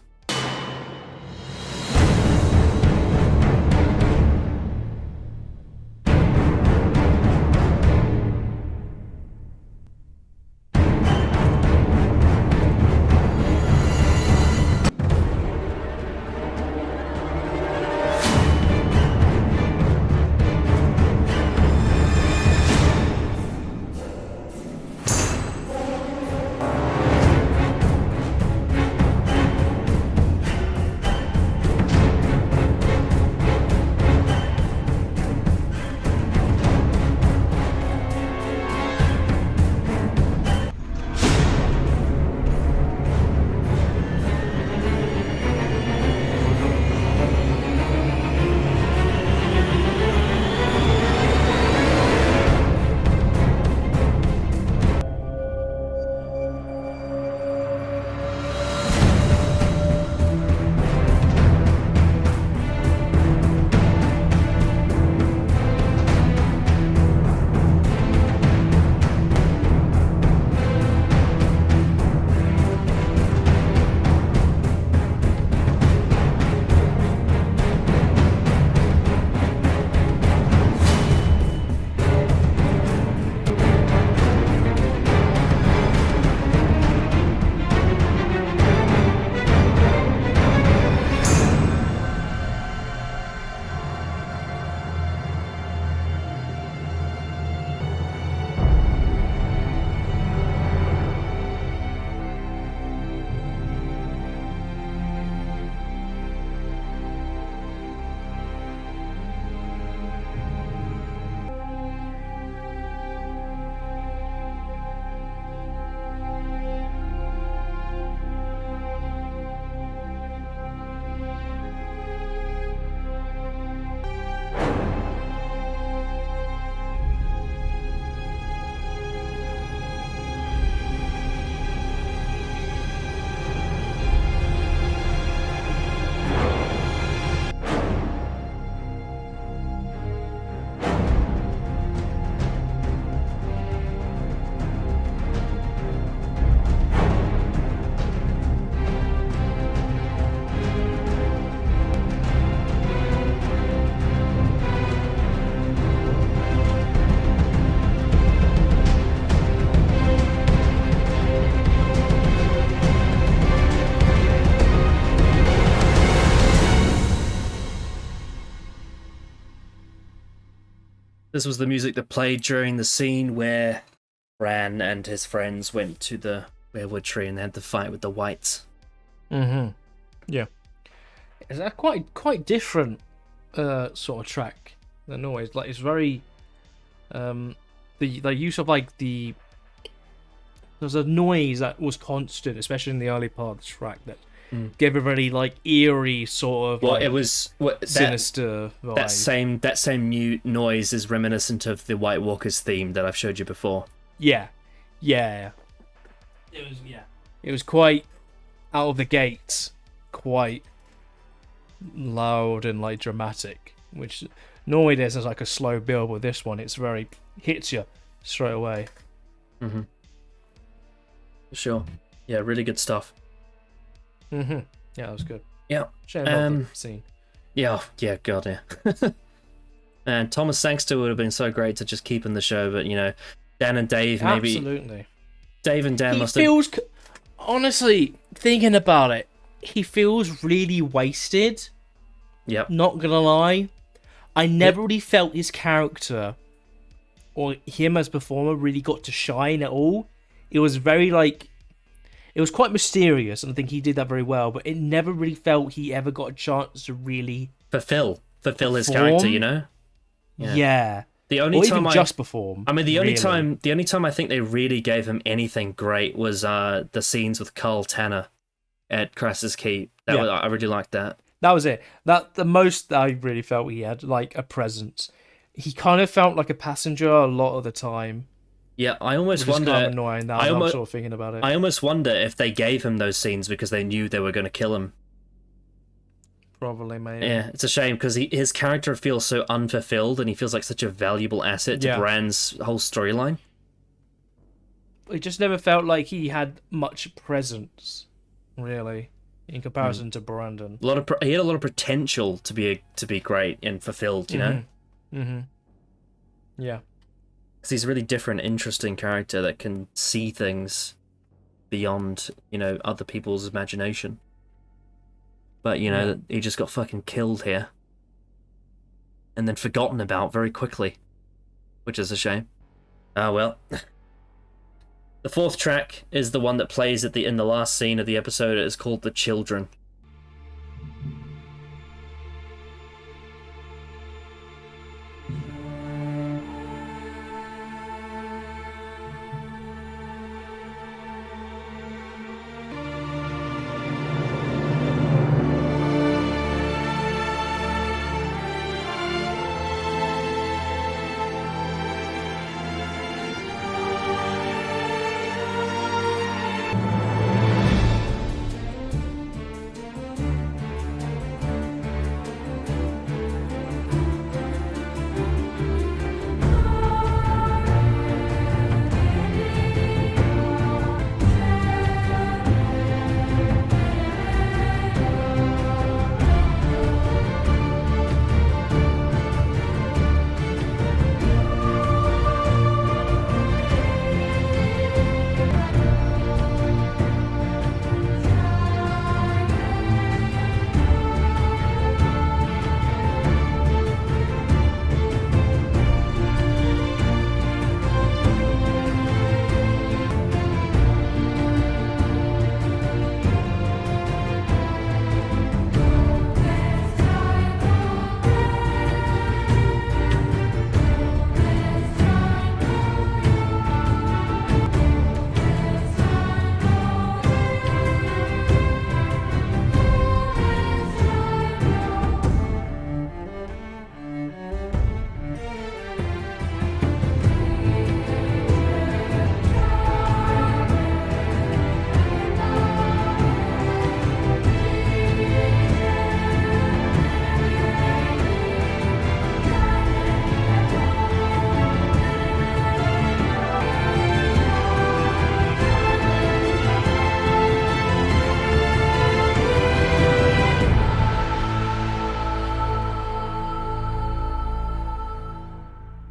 C: This was the music that played during the scene where Bran and his friends went to the weirwood tree and they had the fight with the whites.
B: Mm-hmm. Yeah. It's a quite different sort of track than always. Like, it's very the use of like there's a noise that was constant, especially in the early part of the track, that gave a very like eerie sort of
C: it was
B: sinister vibe.
C: That same mute noise is reminiscent of the White Walkers theme that I've showed you before.
B: Yeah. It was quite out of the gates, quite loud and like dramatic, which normally there's like a slow build, but this one it's very hits you straight away.
C: Mm-hmm. Sure. Yeah, really good stuff.
B: Mm-hmm. Yeah, that was good.
C: Yeah.
B: Shame about the scene.
C: Yeah, god, yeah. And Thomas Sangster would have been so great to just keep in the show, but you know, Dan and Dave maybe.
B: Absolutely.
C: Dave and Dan must
B: have. Honestly, thinking about it, he feels really wasted.
C: Yep.
B: Not gonna lie, I never really felt his character or him as performer really got to shine at all. It was very like. It was quite mysterious, and I think he did that very well, but it never really felt he ever got a chance to really
C: fulfill his character, you know?
B: Yeah.
C: The only
B: or
C: time
B: even just before.
C: I mean, the only
B: really.
C: time I think they really gave him anything great was the scenes with Carl Tanner at Crassus Keep. I really liked that.
B: That was it. That the most I really felt he had like a presence. He kind of felt like a passenger a lot of the time.
C: Yeah, I almost
B: which is
C: wonder.
B: Kind of annoying now. I'm sort of thinking about it.
C: I almost wonder if they gave him those scenes because they knew they were going to kill him.
B: Probably, maybe.
C: Yeah, it's a shame because his character feels so unfulfilled, and he feels like such a valuable asset to Bran's whole storyline.
B: It just never felt like he had much presence, really, in comparison to Brandon.
C: He had a lot of potential to be great and fulfilled, you know.
B: Mm-hmm. Yeah.
C: Because he's a really different, interesting character that can see things beyond, other people's imagination. But, he just got fucking killed here. And then forgotten about very quickly. Which is a shame. Ah, well. The fourth track is the one that plays in the last scene of the episode. It is called The Children.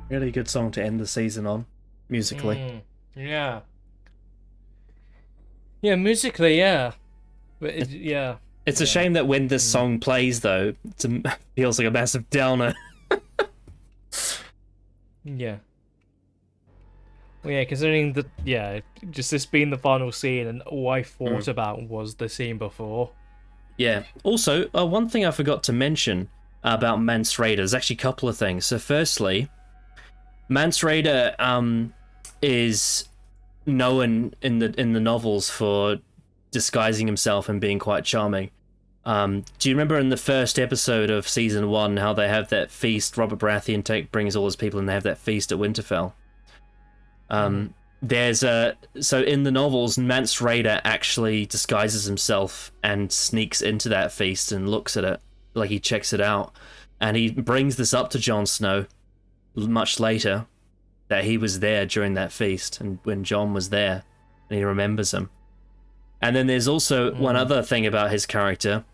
C: Really good song to end the season on, musically.
B: Yeah. Yeah, musically, yeah. But
C: It's a shame that when this song plays, though, it feels like a massive downer.
B: Yeah. Well, yeah, considering just this being the final scene, and all I thought about was the scene before.
C: Yeah. Also, one thing I forgot to mention about Mance Rayder is actually a couple of things. So, firstly, Mance Rayder is known in the novels for disguising himself and being quite charming. Do you remember in the first episode of season 1 how they have that feast? Robert Baratheon brings all his people, and they have that feast at Winterfell. So in the novels, Mance Rayder actually disguises himself and sneaks into that feast and looks at it, like he checks it out, and he brings this up to Jon Snow much later, that he was there during that feast, and when Jon was there, and he remembers him. And then there's also one other thing about his character,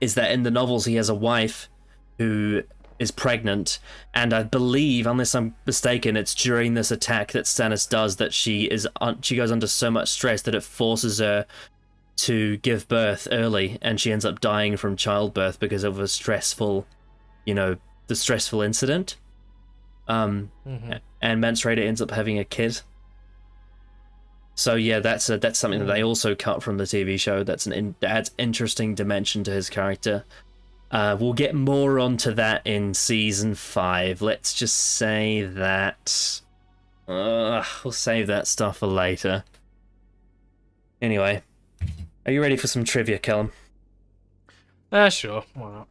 C: is that in the novels he has a wife who is pregnant, and I believe, unless I'm mistaken, it's during this attack that Stannis does that she goes under so much stress that it forces her to give birth early, and she ends up dying from childbirth because of a stressful, the stressful incident. And Mance Rayder ends up having a kid. So yeah, that's something that they also cut from the TV show. That adds interesting dimension to his character. We'll get more onto that in season 5. Let's just say that we'll save that stuff for later. Anyway, are you ready for some trivia, Callum?
B: Sure. Why not?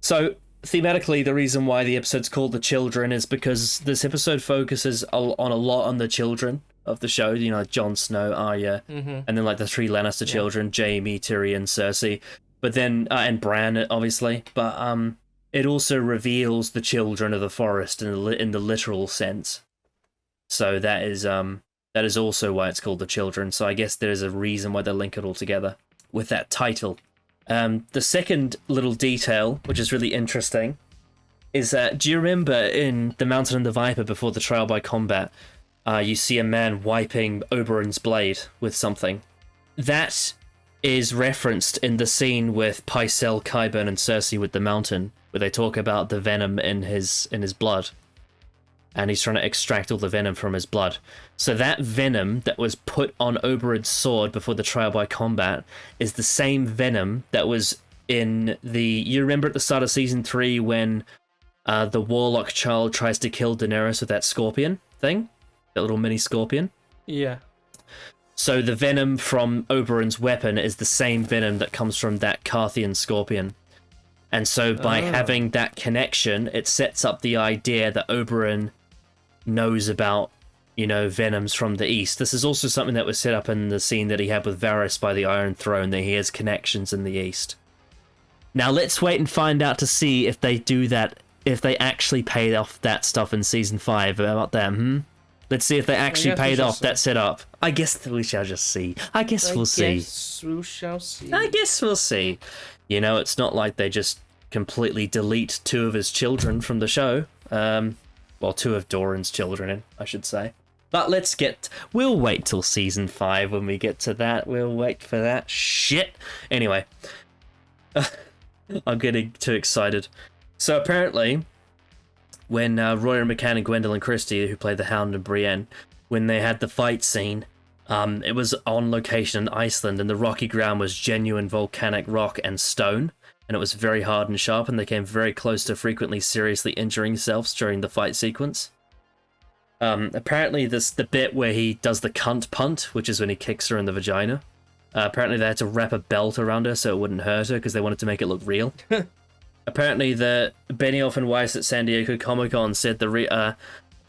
C: So, thematically, the reason why the episode's called The Children is because this episode focuses on a lot on the children of the show, you know, Jon Snow, Arya, and then like the 3 Lannister children, Jaime, Tyrion, Cersei, but then, and Bran, obviously, but it also reveals the children of the forest in the literal sense. So that is also why it's called The Children, so I guess there's a reason why they link it all together with that title. The second little detail, which is really interesting, is that, do you remember in The Mountain and the Viper before the trial by combat, you see a man wiping Oberyn's blade with something? That is referenced in the scene with Pycelle, Qyburn, and Cersei with the Mountain, where they talk about the venom in his blood. And he's trying to extract all the venom from his blood. So that venom that was put on Oberyn's sword before the trial by combat is the same venom that was in the... You remember at the start of Season 3 when the Warlock child tries to kill Daenerys with that scorpion thing? That little mini scorpion?
B: Yeah.
C: So the venom from Oberyn's weapon is the same venom that comes from that Carthian scorpion. And so by having that connection, it sets up the idea that Oberyn knows about, you know, venoms from the east. This is also something that was set up in the scene that he had with Varys by the Iron Throne, that he has connections in the east. Now let's wait and find out to see if they do that, if they actually paid off that stuff in Season 5 about them, Let's see if they actually paid off that setup. I guess we shall just see. I guess we'll see.
B: We shall see.
C: I guess we'll see. You know, it's not like they just completely delete 2 of his children from the show. Well, 2 of Doran's children, I should say. But we'll wait till Season 5 when we get to that. We'll wait for that shit. Anyway. I'm getting too excited. So apparently, when Royer McCann and Gwendolyn Christie, who played the Hound and Brienne, when they had the fight scene, it was on location in Iceland, and the rocky ground was genuine volcanic rock and stone, and it was very hard and sharp, and they came very close to frequently seriously injuring themselves during the fight sequence. Apparently, the bit where he does the cunt punt, which is when he kicks her in the vagina, apparently they had to wrap a belt around her so it wouldn't hurt her because they wanted to make it look real. Apparently, the Benioff and Weiss at San Diego Comic-Con said the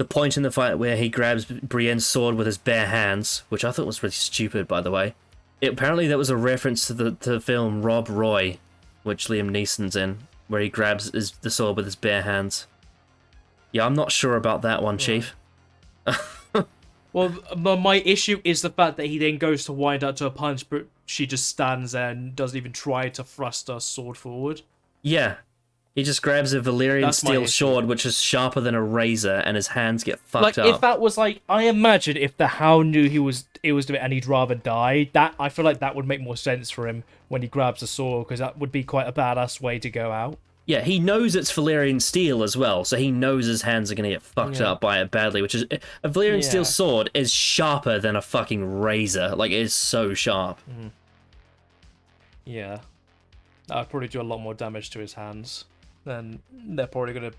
C: point in the fight where he grabs Brienne's sword with his bare hands, which I thought was really stupid, by the way. Apparently, that was a reference to the film Rob Roy, which Liam Neeson's in, where he grabs the sword with his bare hands. Yeah, I'm not sure about that one, Chief.
B: Well, my issue is the fact that he then goes to wind up to a punch, but she just stands there and doesn't even try to thrust her sword forward. Yeah.
C: He just grabs a Valyrian steel sword, which is sharper than a razor, and his hands get fucked up.
B: Like, if that was like... I imagine if the Hound knew it was doing it and he'd rather die, I feel like that would make more sense for him when he grabs a sword, because that would be quite a badass way to go out.
C: Yeah, he knows it's Valyrian steel as well, so he knows his hands are going to get fucked up by it badly, which is... A Valyrian steel sword is sharper than a fucking razor. Like, it is so sharp.
B: Mm. Yeah. That would probably do a lot more damage to his hands than they're probably going to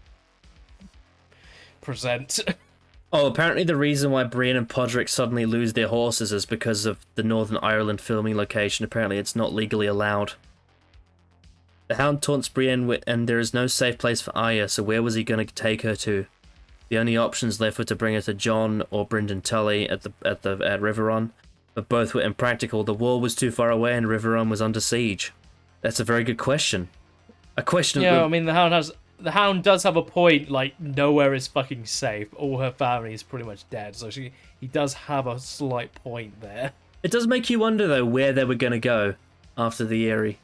B: present.
C: Oh, apparently the reason why Brienne and Podrick suddenly lose their horses is because of the Northern Ireland filming location. Apparently it's not legally allowed. The Hound taunts Brienne and there is no safe place for Arya, so where was he going to take her to? The only options left were to bring her to Jon or Brynden Tully at Riverrun, but both were impractical. The wall was too far away and Riverrun was under siege. That's a very good question. A question.
B: Yeah, I mean the Hound does have a point. Like, nowhere is fucking safe. All her family is pretty much dead, so he does have a slight point there.
C: It does make you wonder though where they were going to go after the Eirich.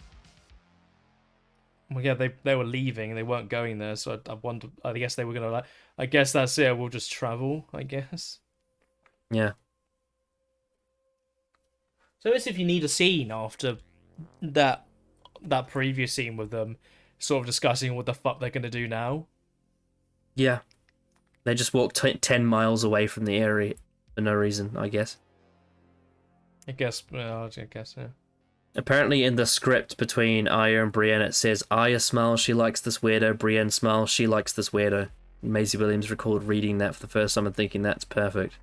B: Well, yeah, they were leaving. They weren't going there, so I wonder. I guess they were gonna I guess that's it. We'll just travel. I guess.
C: Yeah.
B: So if you need a scene after that previous scene with them, sort of discussing what the fuck they're gonna do now.
C: Yeah. They just walked 10 miles away from the Eirich for no reason, I guess.
B: I guess, yeah.
C: Apparently in the script between Arya and Brienne, it says Arya smiles, she likes this weirdo. Brienne smiles, she likes this weirdo. Maisie Williams recalled reading that for the first time and thinking that's perfect.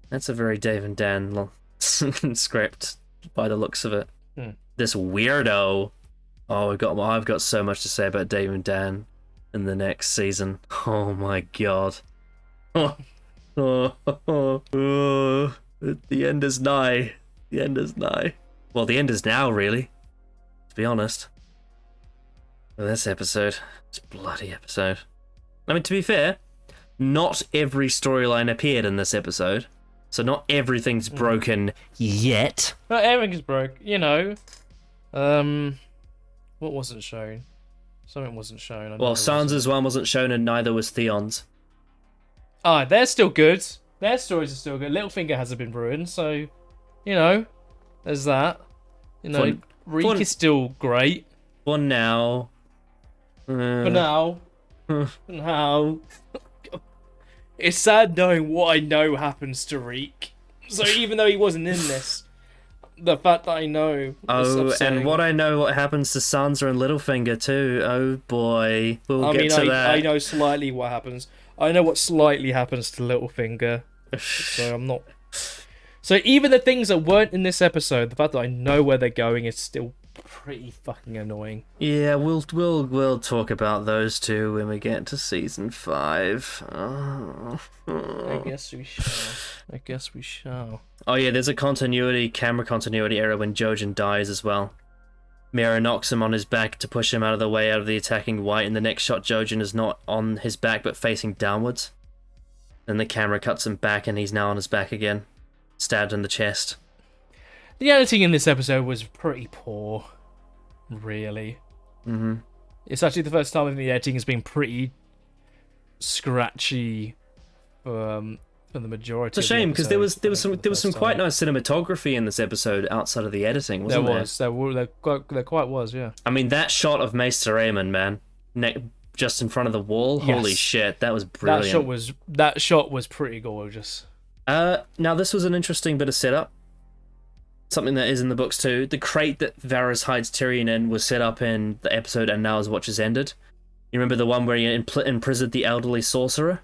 C: That's a very Dave and Dan script by the looks of it. This weirdo. Oh, I've got so much to say about Dave and Dan in the next season. Oh my god. The end is nigh. The end is nigh. Well, the end is now, really. To be honest. Well, this bloody episode. I mean, to be fair, not every storyline appeared in this episode. So not everything's broken yet.
B: Not everything's broke, you know. What wasn't shown? Something wasn't shown.
C: Well, Sansa's one wasn't shown and neither was Theon's.
B: Ah, they're still good. Their stories are still good. Littlefinger hasn't been ruined, so, you know, there's that. You know, Reek is still great.
C: For now.
B: For now. For now. It's sad knowing what I know happens to Reek. So even though he wasn't in this, the fact that I know.
C: Oh, and what I know what happens to Sansa and Littlefinger too. Oh boy. We'll get to that.
B: I know slightly what happens. I know what slightly happens to Littlefinger. So I'm not. So even the things that weren't in this episode, the fact that I know where they're going is still pretty fucking annoying.
C: Yeah, we'll talk about those two when we get to season 5.
B: I guess we shall.
C: Oh yeah, there's a camera continuity error when Jojen dies as well. Mira knocks him on his back to push him out of the way out of the attacking White, and the next shot Jojen is not on his back but facing downwards. Then the camera cuts him back and he's now on his back again, stabbed in the chest.
B: The editing in this episode was pretty poor, really. It's actually the first time the editing has been pretty scratchy for the majority.
C: It's a shame because there was some quite nice cinematography in this episode outside of the editing, wasn't there?
B: There quite was, yeah.
C: I mean, that shot of Maester Aemon, man, just in front of the wall. Yes. Holy shit, that was brilliant.
B: That shot was pretty gorgeous.
C: Now this was an interesting bit of setup. Something that is in the books too. The crate that Varys hides Tyrion in was set up in the episode And Now His Watch Has Ended. You remember the one where he imprisoned the elderly sorcerer?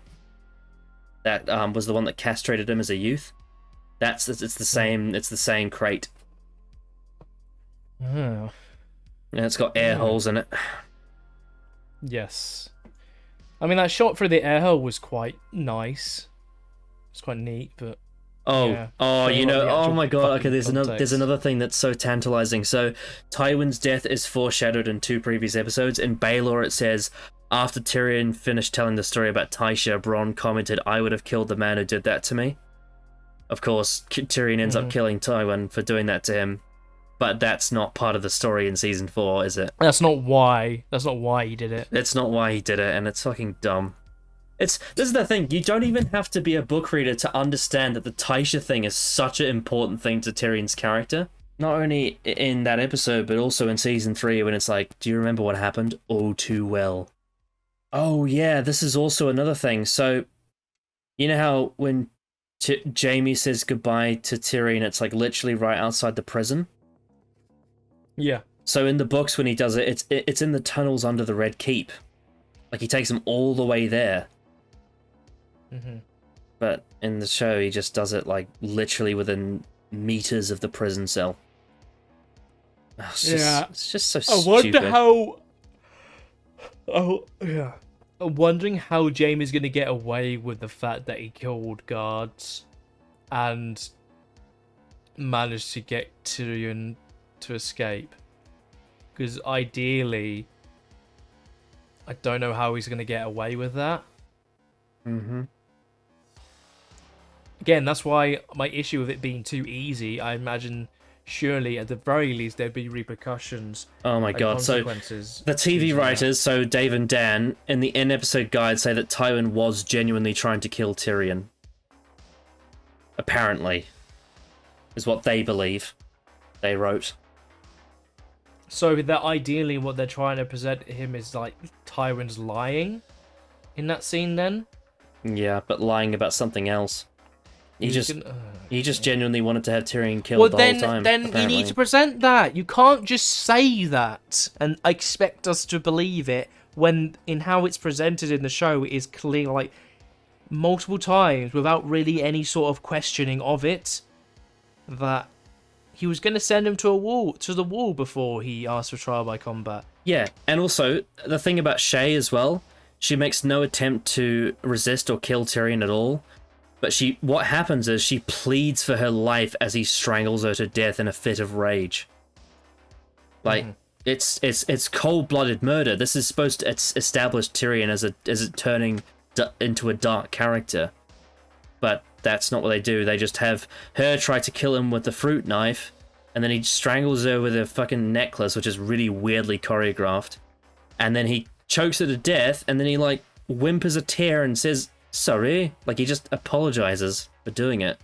C: That was the one that castrated him as a youth. It's the same crate.
B: Oh.
C: And it's got air holes in it.
B: Yes. I mean, that shot through the air hole was quite nice. It's quite neat, but
C: oh my god. Okay, there's another thing that's so tantalizing. So Tywin's death is foreshadowed in 2 previous episodes. In Baelor it says, after Tyrion finished telling the story about Tysha, Bronn commented, "I would have killed the man who did that to me." Of course, Tyrion ends up killing Tywin for doing that to him, but that's not part of the story in season 4, is it?
B: That's not why he did it.
C: It's not why he did it, and it's fucking dumb. This is the thing, you don't even have to be a book reader to understand that the Tysha thing is such an important thing to Tyrion's character. Not only in that episode, but also in season 3 when it's like, do you remember what happened? Oh, too well. Oh yeah, this is also another thing. So, you know how when Jaime says goodbye to Tyrion, it's like literally right outside the prison?
B: Yeah.
C: So in the books when he does it, it's in the tunnels under the Red Keep. Like he takes him all the way there. But in the show, he just does it like literally within meters of the prison cell. It's just so stupid.
B: I wonder how. Oh yeah. I'm wondering how Jaime's gonna get away with the fact that he killed guards and managed to get Tyrion to escape. Because ideally, I don't know how he's gonna get away with that. Again, that's why my issue with it being too easy. I imagine surely at the very least there'd be repercussions.
C: Oh my god, so the TV writers, so Dave and Dan, in the in-episode guide say that Tywin was genuinely trying to kill Tyrion. Apparently. Is what they believe. They wrote.
B: So that ideally what they're trying to present him is like Tywin's lying in that scene then?
C: Yeah, but lying about something else. He just genuinely wanted to have Tyrion killed the whole time.
B: Then you need to present that. You can't just say that and expect us to believe it when, in how it's presented in the show, it is clear, like, multiple times without really any sort of questioning of it, that he was going to send him to the wall before he asked for trial by combat.
C: Yeah, and also the thing about Shae as well, she makes no attempt to resist or kill Tyrion at all. But what happens is she pleads for her life as he strangles her to death in a fit of rage. Like, it's cold-blooded murder. This is supposed to establish Tyrion as turning into a dark character. But that's not what they do. They just have her try to kill him with the fruit knife, and then he strangles her with a fucking necklace, which is really weirdly choreographed. And then he chokes her to death, and then he, like, whimpers a tear and says, sorry. Like, he just apologizes for doing it.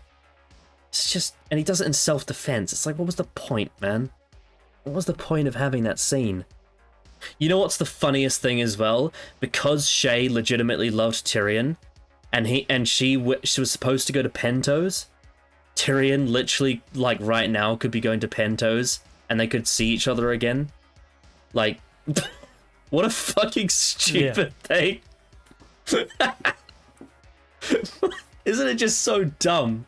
C: It's just... And he does it in self-defense. It's like, what was the point, man? What was the point of having that scene? You know what's the funniest thing as well? Because Shae legitimately loved Tyrion, and she was supposed to go to Pentos, Tyrion literally, like, right now could be going to Pentos, and they could see each other again. Like, what a fucking stupid thing. Isn't it just so dumb?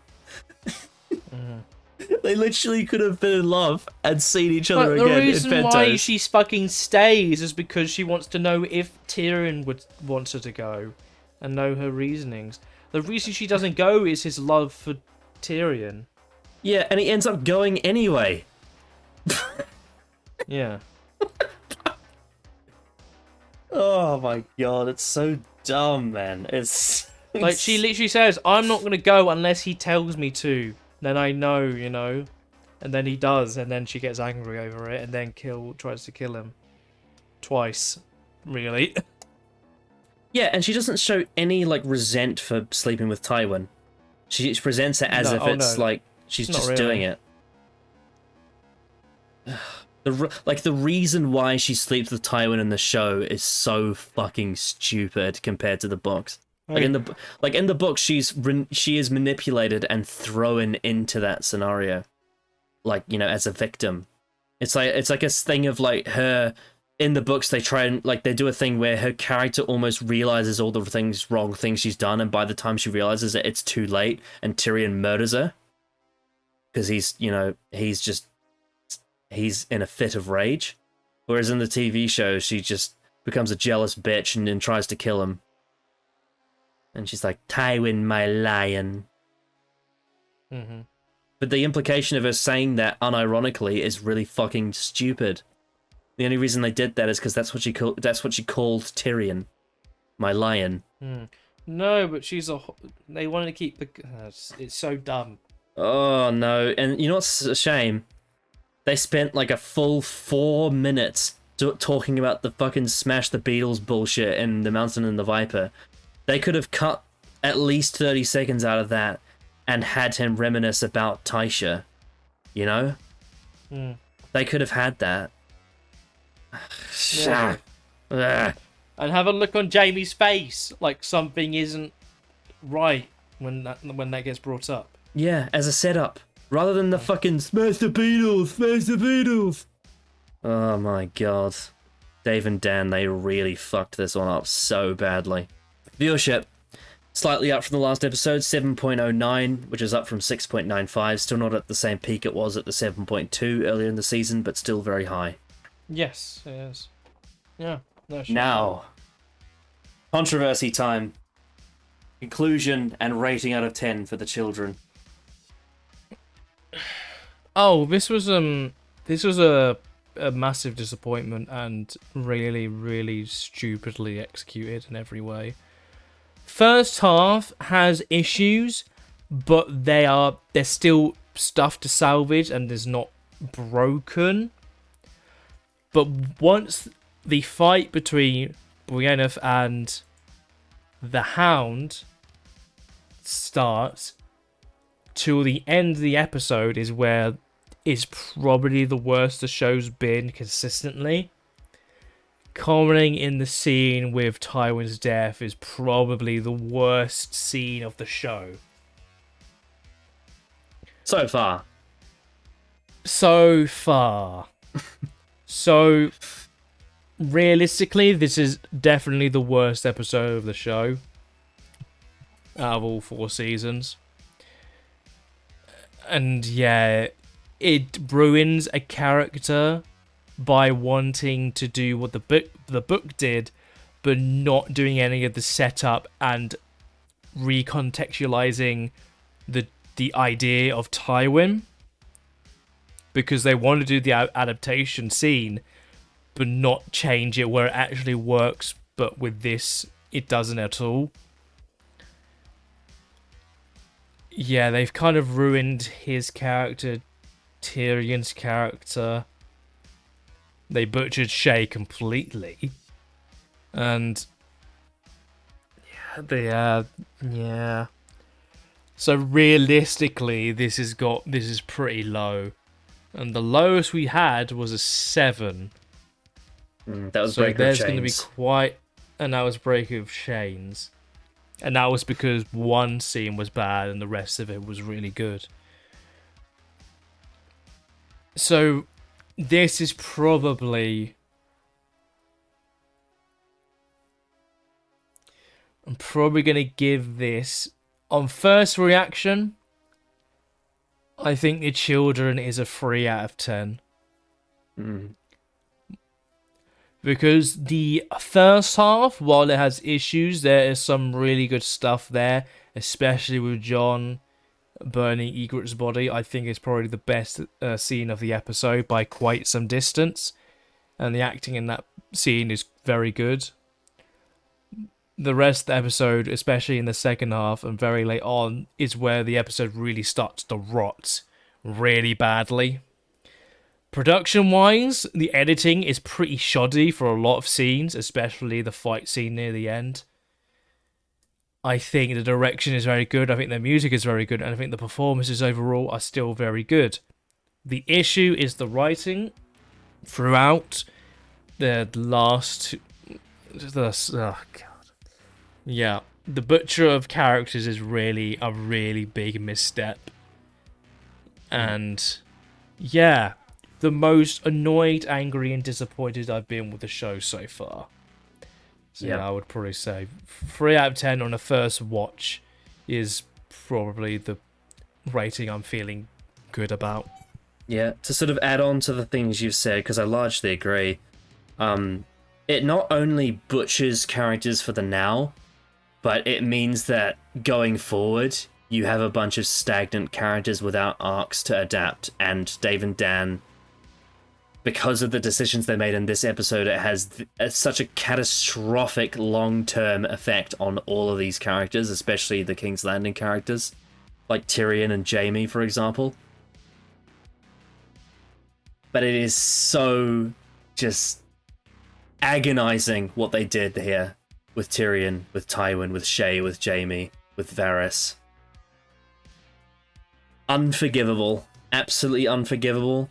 C: They literally could have been in love and seen each other again in Pentos.
B: The reason why she fucking stays is because she wants to know if Tyrion wants her to go and know her reasonings. The reason she doesn't go is his love for Tyrion.
C: Yeah, and he ends up going anyway.
B: Yeah.
C: Oh my god, it's so dumb, man. It's
B: like, she literally says, I'm not going to go unless he tells me to. Then I know, you know. And then he does, and then she gets angry over it, and then tries to kill him. Twice, really.
C: Yeah, and she doesn't show any, like, resent for sleeping with Tywin. She presents it as if it's like she's just really doing it. The reason why she sleeps with Tywin in the show is so fucking stupid compared to the books. Like in the book, she is manipulated and thrown into that scenario, like, you know, as a victim. It's like a thing of, like, her in the books. They try and, like, they do a thing where her character almost realizes all the wrong things she's done, and by the time she realizes it, it's too late, and Tyrion murders her because he's in a fit of rage. Whereas in the TV show, she just becomes a jealous bitch and then tries to kill him. And she's like, Tywin, my lion.
B: Mm-hmm.
C: But the implication of her saying that unironically is really fucking stupid. The only reason they did that is because that's what she called Tyrion, my lion.
B: No, but they wanted to keep the... it's so dumb.
C: Oh, no. And you know what's a shame? They spent, like, a full 4 minutes talking about the fucking Smash the Beatles bullshit in The Mountain and the Viper. They could have cut at least 30 seconds out of that and had him reminisce about Tysha, you know? They could have had that.
B: Yeah. And have a look on Jaime's face, like something isn't right when that gets brought up.
C: Yeah, as a setup. Rather than the fucking smash the Beatles. Oh my god. Dave and Dan, they really fucked this one up so badly. Viewership, slightly up from the last episode, 7.09, which is up from 6.95. Still not at the same peak it was at the 7.2 earlier in the season, but still very high.
B: Yes, it is. Yeah. No, sure.
C: Now, controversy time. Conclusion and rating out of 10 for the children.
B: Oh, this was a massive disappointment and really, really stupidly executed in every way. First half has issues, but there's still stuff to salvage and there's not broken. But once the fight between Brienne and the Hound starts, till the end of the episode is where is probably the worst the show's been consistently. Culminating in the scene with Tywin's death is probably the worst scene of the show.
C: So far.
B: So far. So, realistically, this is definitely the worst episode of the show out of all 4 seasons. And yeah, it ruins a character by wanting to do what the book did, but not doing any of the setup and recontextualizing the idea of Tywin, because they want to do the adaptation scene but not change it where it actually works, but with this it doesn't at all. Yeah, they've kind of ruined his character, Tyrion's character. They butchered Shay completely. And yeah. So realistically, this is pretty low. And the lowest we had was a 7.
C: That was
B: so
C: Breaker of
B: there's
C: Chains.
B: going to be quite... And that was Breaker of Chains. And that was because one scene was bad and the rest of it was really good. So this is probably... I'm probably going to give this... On first reaction, I think The Children is a 3 out of 10. Because the first half, while it has issues, there is some really good stuff there, especially with Jon burning Ygritte's body. I think it's probably the best scene of the episode by quite some distance. And the acting in that scene is very good. The rest of the episode, especially in the second half and very late on, is where the episode really starts to rot really badly. Production-wise, the editing is pretty shoddy for a lot of scenes, especially the fight scene near the end. I think the direction is very good, I think the music is very good, and I think the performances overall are still very good. The issue is the writing throughout the last... oh, God. Yeah, the butcher of characters is really a really big misstep. And yeah, the most annoyed, angry, and disappointed I've been with the show so far. So yeah, I would probably say 3 out of 10 on a first watch is probably the rating I'm feeling good about.
C: Yeah, to sort of add on to the things you've said, because I largely agree, it not only butchers characters for the now, but it means that going forward, you have a bunch of stagnant characters without arcs to adapt, and Dave and Dan, because of the decisions they made in this episode, it has such a catastrophic long-term effect on all of these characters, especially the King's Landing characters, like Tyrion and Jaime, for example. But it is so just agonizing what they did here with Tyrion, with Tywin, with Shay, with Jaime, with Varys. Unforgivable. Absolutely unforgivable.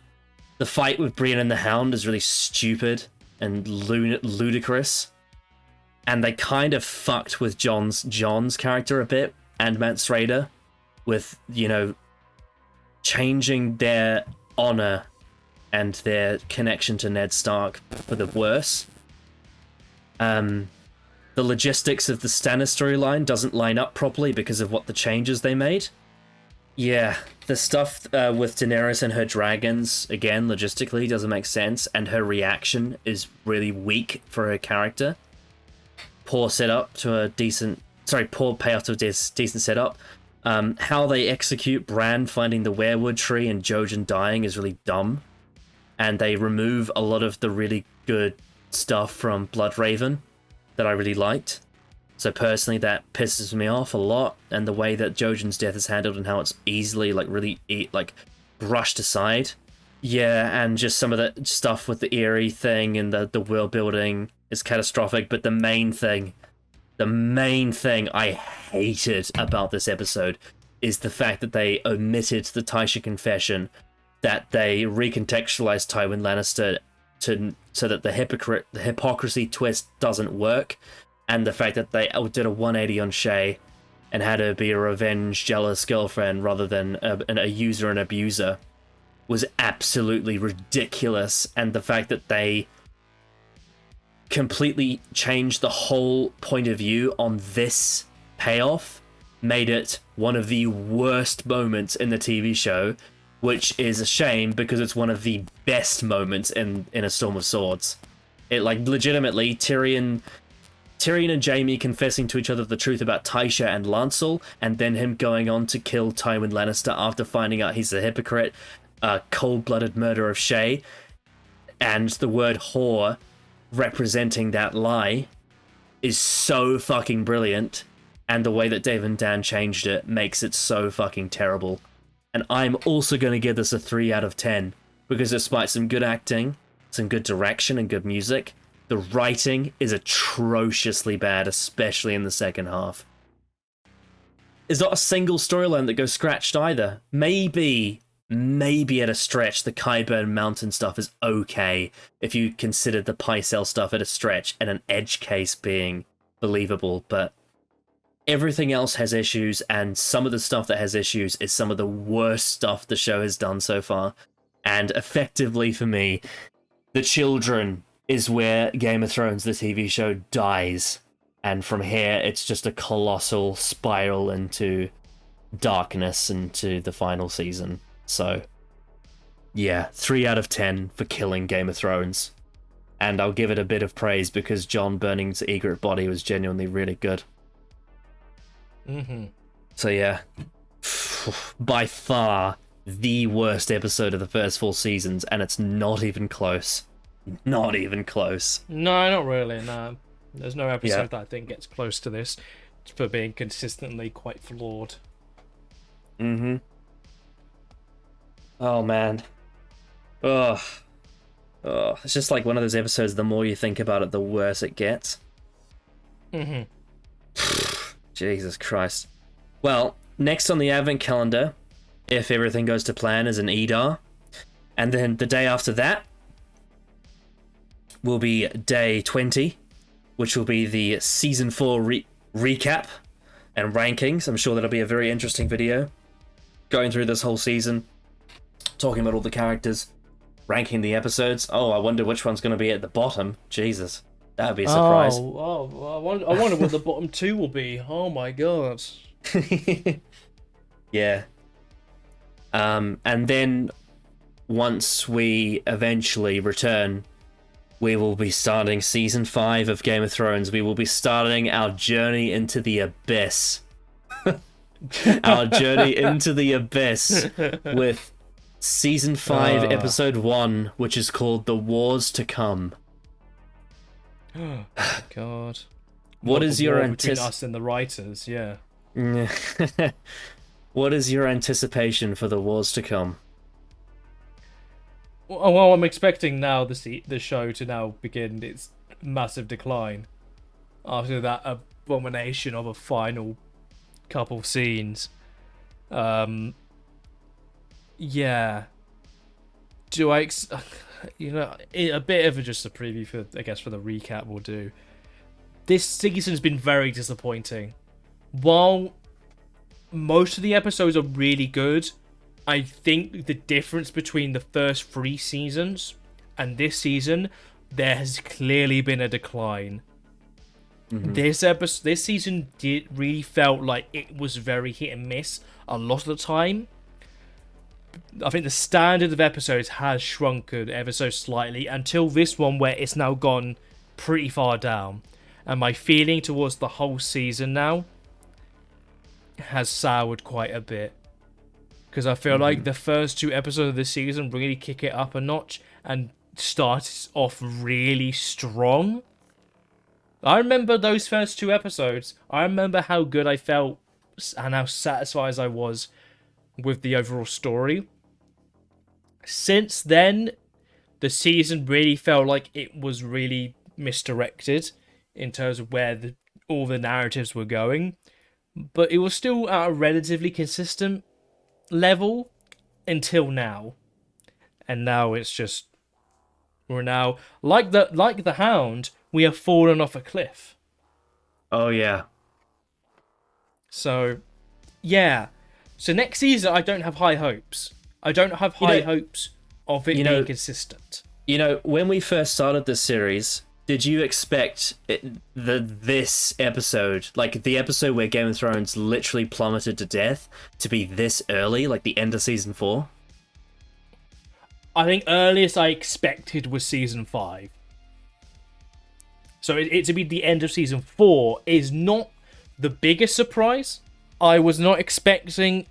C: The fight with Brienne and the Hound is really stupid and ludicrous. And they kind of fucked with Jon's character a bit, and Mance Rayder, with, you know, changing their honor and their connection to Ned Stark for the worse. The logistics of the Stannis storyline doesn't line up properly because of what the changes they made. Yeah, the stuff with Daenerys and her dragons, again, logistically doesn't make sense, and her reaction is really weak for her character. Poor setup to a decent... Sorry, poor payoff to a decent setup. How they execute Bran finding the weirwood tree and Jojen dying is really dumb. And they remove a lot of the really good stuff from Bloodraven that I really liked. So personally, that pisses me off a lot, and the way that Jojen's death is handled and how it's easily, like, really, like, brushed aside. Yeah, and just some of the stuff with the Eirich thing and the world building is catastrophic, but the main thing I hated about this episode is the fact that they omitted the Tysha confession, that they recontextualized Tywin Lannister so that the hypocrisy twist doesn't work, and the fact that they did a 180 on Shay and had her be a revenge, jealous girlfriend rather than a user and abuser was absolutely ridiculous. And the fact that they completely changed the whole point of view on this payoff made it one of the worst moments in the TV show, which is a shame because it's one of the best moments in A Storm of Swords. It, like, legitimately, Tyrion and Jaime confessing to each other the truth about Tysha and Lancel, and then him going on to kill Tywin Lannister after finding out he's a hypocrite, a cold-blooded murder of Shay, and the word whore representing that lie is so fucking brilliant, and the way that Dave and Dan changed it makes it so fucking terrible. And I'm also going to give this a 3 out of 10, because despite some good acting, some good direction and good music, the writing is atrociously bad, especially in the second half. There's not a single storyline that goes scratched either. Maybe at a stretch, the Kyburn Mountain stuff is okay, if you consider the Pycelle stuff at a stretch and an edge case being believable, but everything else has issues, and some of the stuff that has issues is some of the worst stuff the show has done so far. And effectively for me, the children is where Game of Thrones, the TV show, dies. And from here, it's just a colossal spiral into darkness into the final season. So, yeah, 3 out of 10 for killing Game of Thrones. And I'll give it a bit of praise because Jon Burning's egret body was genuinely really good.
B: Mm-hmm.
C: So yeah, by far the worst episode of the first 4 seasons, and it's not even close. Not even close.
B: No, not really, no. There's no episode that I think gets close to this for being consistently quite flawed.
C: Mm-hmm. Oh, man. Ugh. Oh, it's just like one of those episodes, the more you think about it, the worse it gets.
B: Mm-hmm.
C: Jesus Christ. Well, next on the advent calendar, if everything goes to plan, is an Edar. And then the day after that will be day 20, which will be the season 4 recap and rankings. I'm sure that'll be a very interesting video. Going through this whole season, talking about all the characters, ranking the episodes. Oh, I wonder which one's going to be at the bottom. Jesus. That'd be a surprise.
B: I wonder what the bottom 2 will be. Oh my god.
C: Yeah. And then once we eventually return, we will be starting season 5 of Game of Thrones. We will be starting our journey into the abyss. Our journey into the abyss with season 5, episode 1, which is called The Wars to Come.
B: Oh god.
C: What is your
B: between us and the writers? Yeah.
C: What is your anticipation for The Wars to Come?
B: Well, I'm expecting now the show to now begin its massive decline after that abomination of a final couple scenes. Yeah. Do I? You know, a bit of just a preview for, I guess, for the recap we'll do. This season's been very disappointing. While most of the episodes are really good, I think the difference between the first 3 seasons and this season, there has clearly been a decline. Mm-hmm. This season really felt like it was very hit and miss a lot of the time. I think the standard of episodes has shrunken ever so slightly until this one, where it's now gone pretty far down. And my feeling towards the whole season now has soured quite a bit. Because I feel like the first 2 episodes of this season really kick it up a notch and start off really strong. I remember those first 2 episodes. I remember how good I felt and how satisfied I was with the overall story. Since then, the season really felt like it was really misdirected in terms of where all the narratives were going. But it was still at a relatively consistent level until now. And now it's just, we're now like the Hound, we have fallen off a cliff.
C: Oh yeah.
B: So, yeah. So next season, I don't have high hopes. I don't have high hopes of it being consistent.
C: You know, when we first started this series, did you expect this episode, like the episode where Game of Thrones literally plummeted to death, to be this early, like the end of season 4?
B: I think earliest I expected was season 5. So it to be the end of season 4 is not the biggest surprise. I was not expecting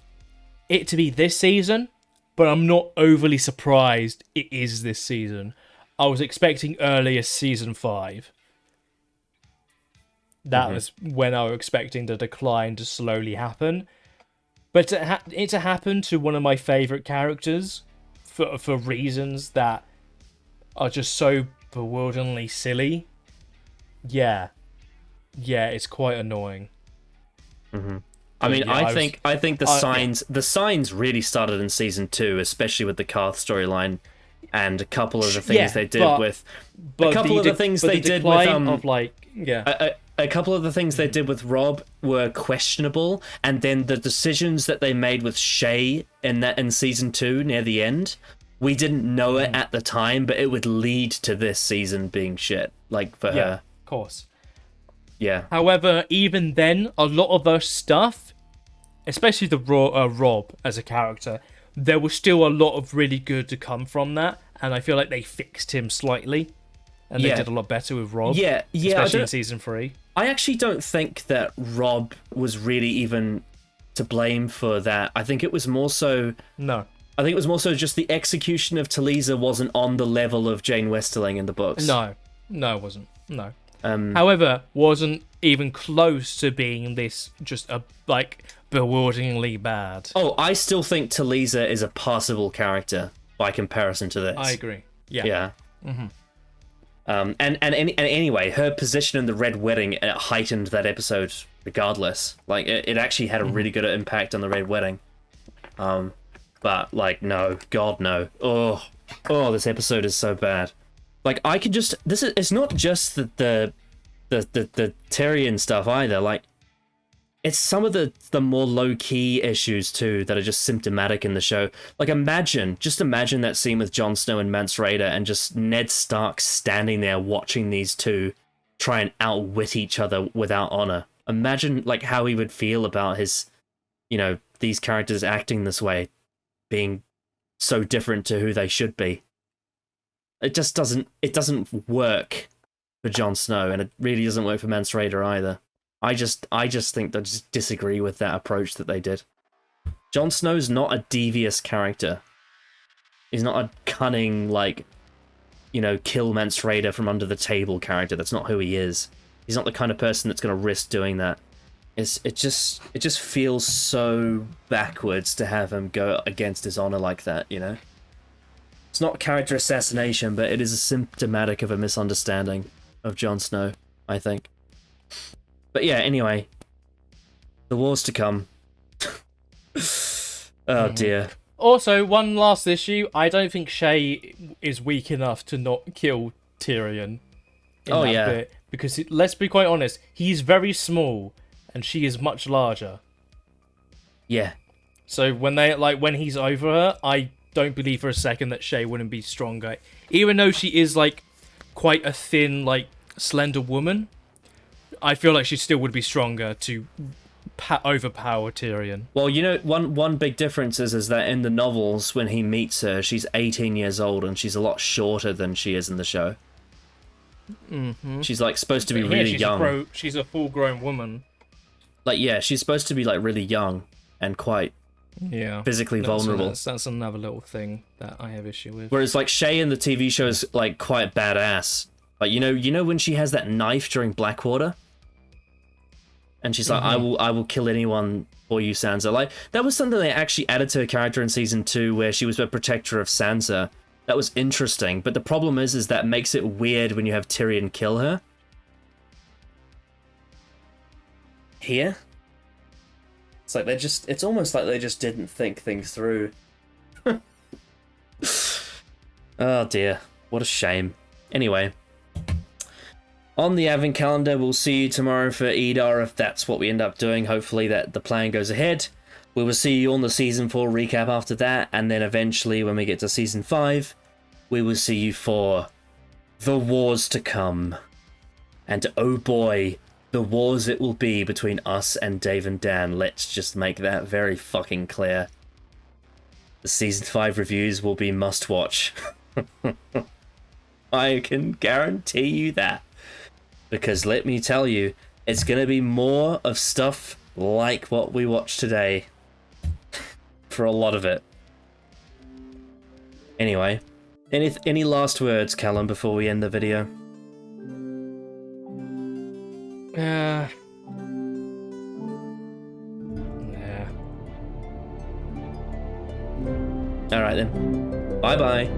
B: it to be this season, but I'm not overly surprised it is this season. I was expecting earliest season 5. That was when I was expecting the decline to slowly happen. But it to happen to one of my favourite characters for reasons that are just so bewilderingly silly. Yeah, it's quite annoying.
C: I mean, I think the signs really started in season 2, especially with the Karth storyline, and a couple of the things they did with a couple of the things they did with a couple of the things they did with Rob were questionable, and then the decisions that they made with Shay in season 2 near the end, we didn't know it at the time, but it would lead to this season being shit, like for her.
B: Of course.
C: Yeah.
B: However, even then, a lot of their stuff, especially the Rob as a character, there was still a lot of really good to come from that, and I feel like they fixed him slightly, and they did a lot better with Rob.
C: Yeah,
B: especially in season 3.
C: I actually don't think that Rob was really even to blame for that. I think it was more so.
B: No.
C: I think it was more so just the execution of Tazer wasn't on the level of Jane Westerling in the books.
B: No, it wasn't. No. However, wasn't even close to being this just a bewilderingly bad.
C: Oh, I still think Tazer is a passable character by comparison to this.
B: I agree. Yeah.
C: Yeah. And anyway, her position in the Red Wedding heightened that episode regardless. Like it actually had a really good impact on the Red Wedding. But like no, God no. Oh, this episode is so bad. Like I could just it's not just the Tyrion stuff either. Like it's some of the more low key issues too that are just symptomatic in the show. Like imagine that scene with Jon Snow and Mance Rayder and just Ned Stark standing there watching these two try and outwit each other without honor. Imagine like how he would feel about his, these characters acting this way, being so different to who they should be. It just doesn't work for Jon Snow, and it really doesn't work for Mance Rayder either. I just think I just disagree with that approach that they did. Jon Snow's not a devious character. He's not a cunning, kill Mance Rayder from under the table character. That's not who he is. He's not the kind of person that's going to risk doing that. It just feels so backwards to have him go against his honor like that, It's not character assassination, but it is symptomatic of a misunderstanding of Jon Snow, I think. But yeah, anyway. The war's to come. Oh dear.
B: Also, one last issue. I don't think Shay is weak enough to not kill Tyrion. Bit, because let's be quite honest, he's very small, and she is much larger.
C: Yeah.
B: So when he's over her, I don't believe for a second that Shay wouldn't be stronger, even though she is quite a thin, slender woman. I feel like she still would be stronger to overpower Tyrion.
C: Well, one big difference is that in the novels, when he meets her, she's 18 years old and she's a lot shorter than she is in the show.
B: Mm-hmm.
C: She's supposed to be really young.
B: She's a full-grown woman.
C: She's supposed to be really young and quite physically vulnerable.
B: That's another little thing that I have issue with.
C: Whereas Shay in the TV show is quite badass. When she has that knife during Blackwater, and she's like, I will kill anyone for you, Sansa. That was something they actually added to her character in season 2, where she was the protector of Sansa. That was interesting, but the problem is that makes it weird when you have Tyrion kill her. Here, it's almost like they just didn't think things through. Oh dear, what a shame. Anyway, on the advent calendar, we'll see you tomorrow for Edar if that's what we end up doing. Hopefully that the plan goes ahead. We will see you on the Season 4 recap after that, and then eventually when we get to Season 5, we will see you for the wars to come. And oh boy, the wars it will be between us and Dave and Dan. Let's just make that very fucking clear. The Season 5 reviews will be must-watch. I can guarantee you that. Because let me tell you, it's going to be more of stuff like what we watched today. For a lot of it. Anyway, any last words, Callum, before we end the video?
B: Yeah.
C: Alright then. Bye-bye.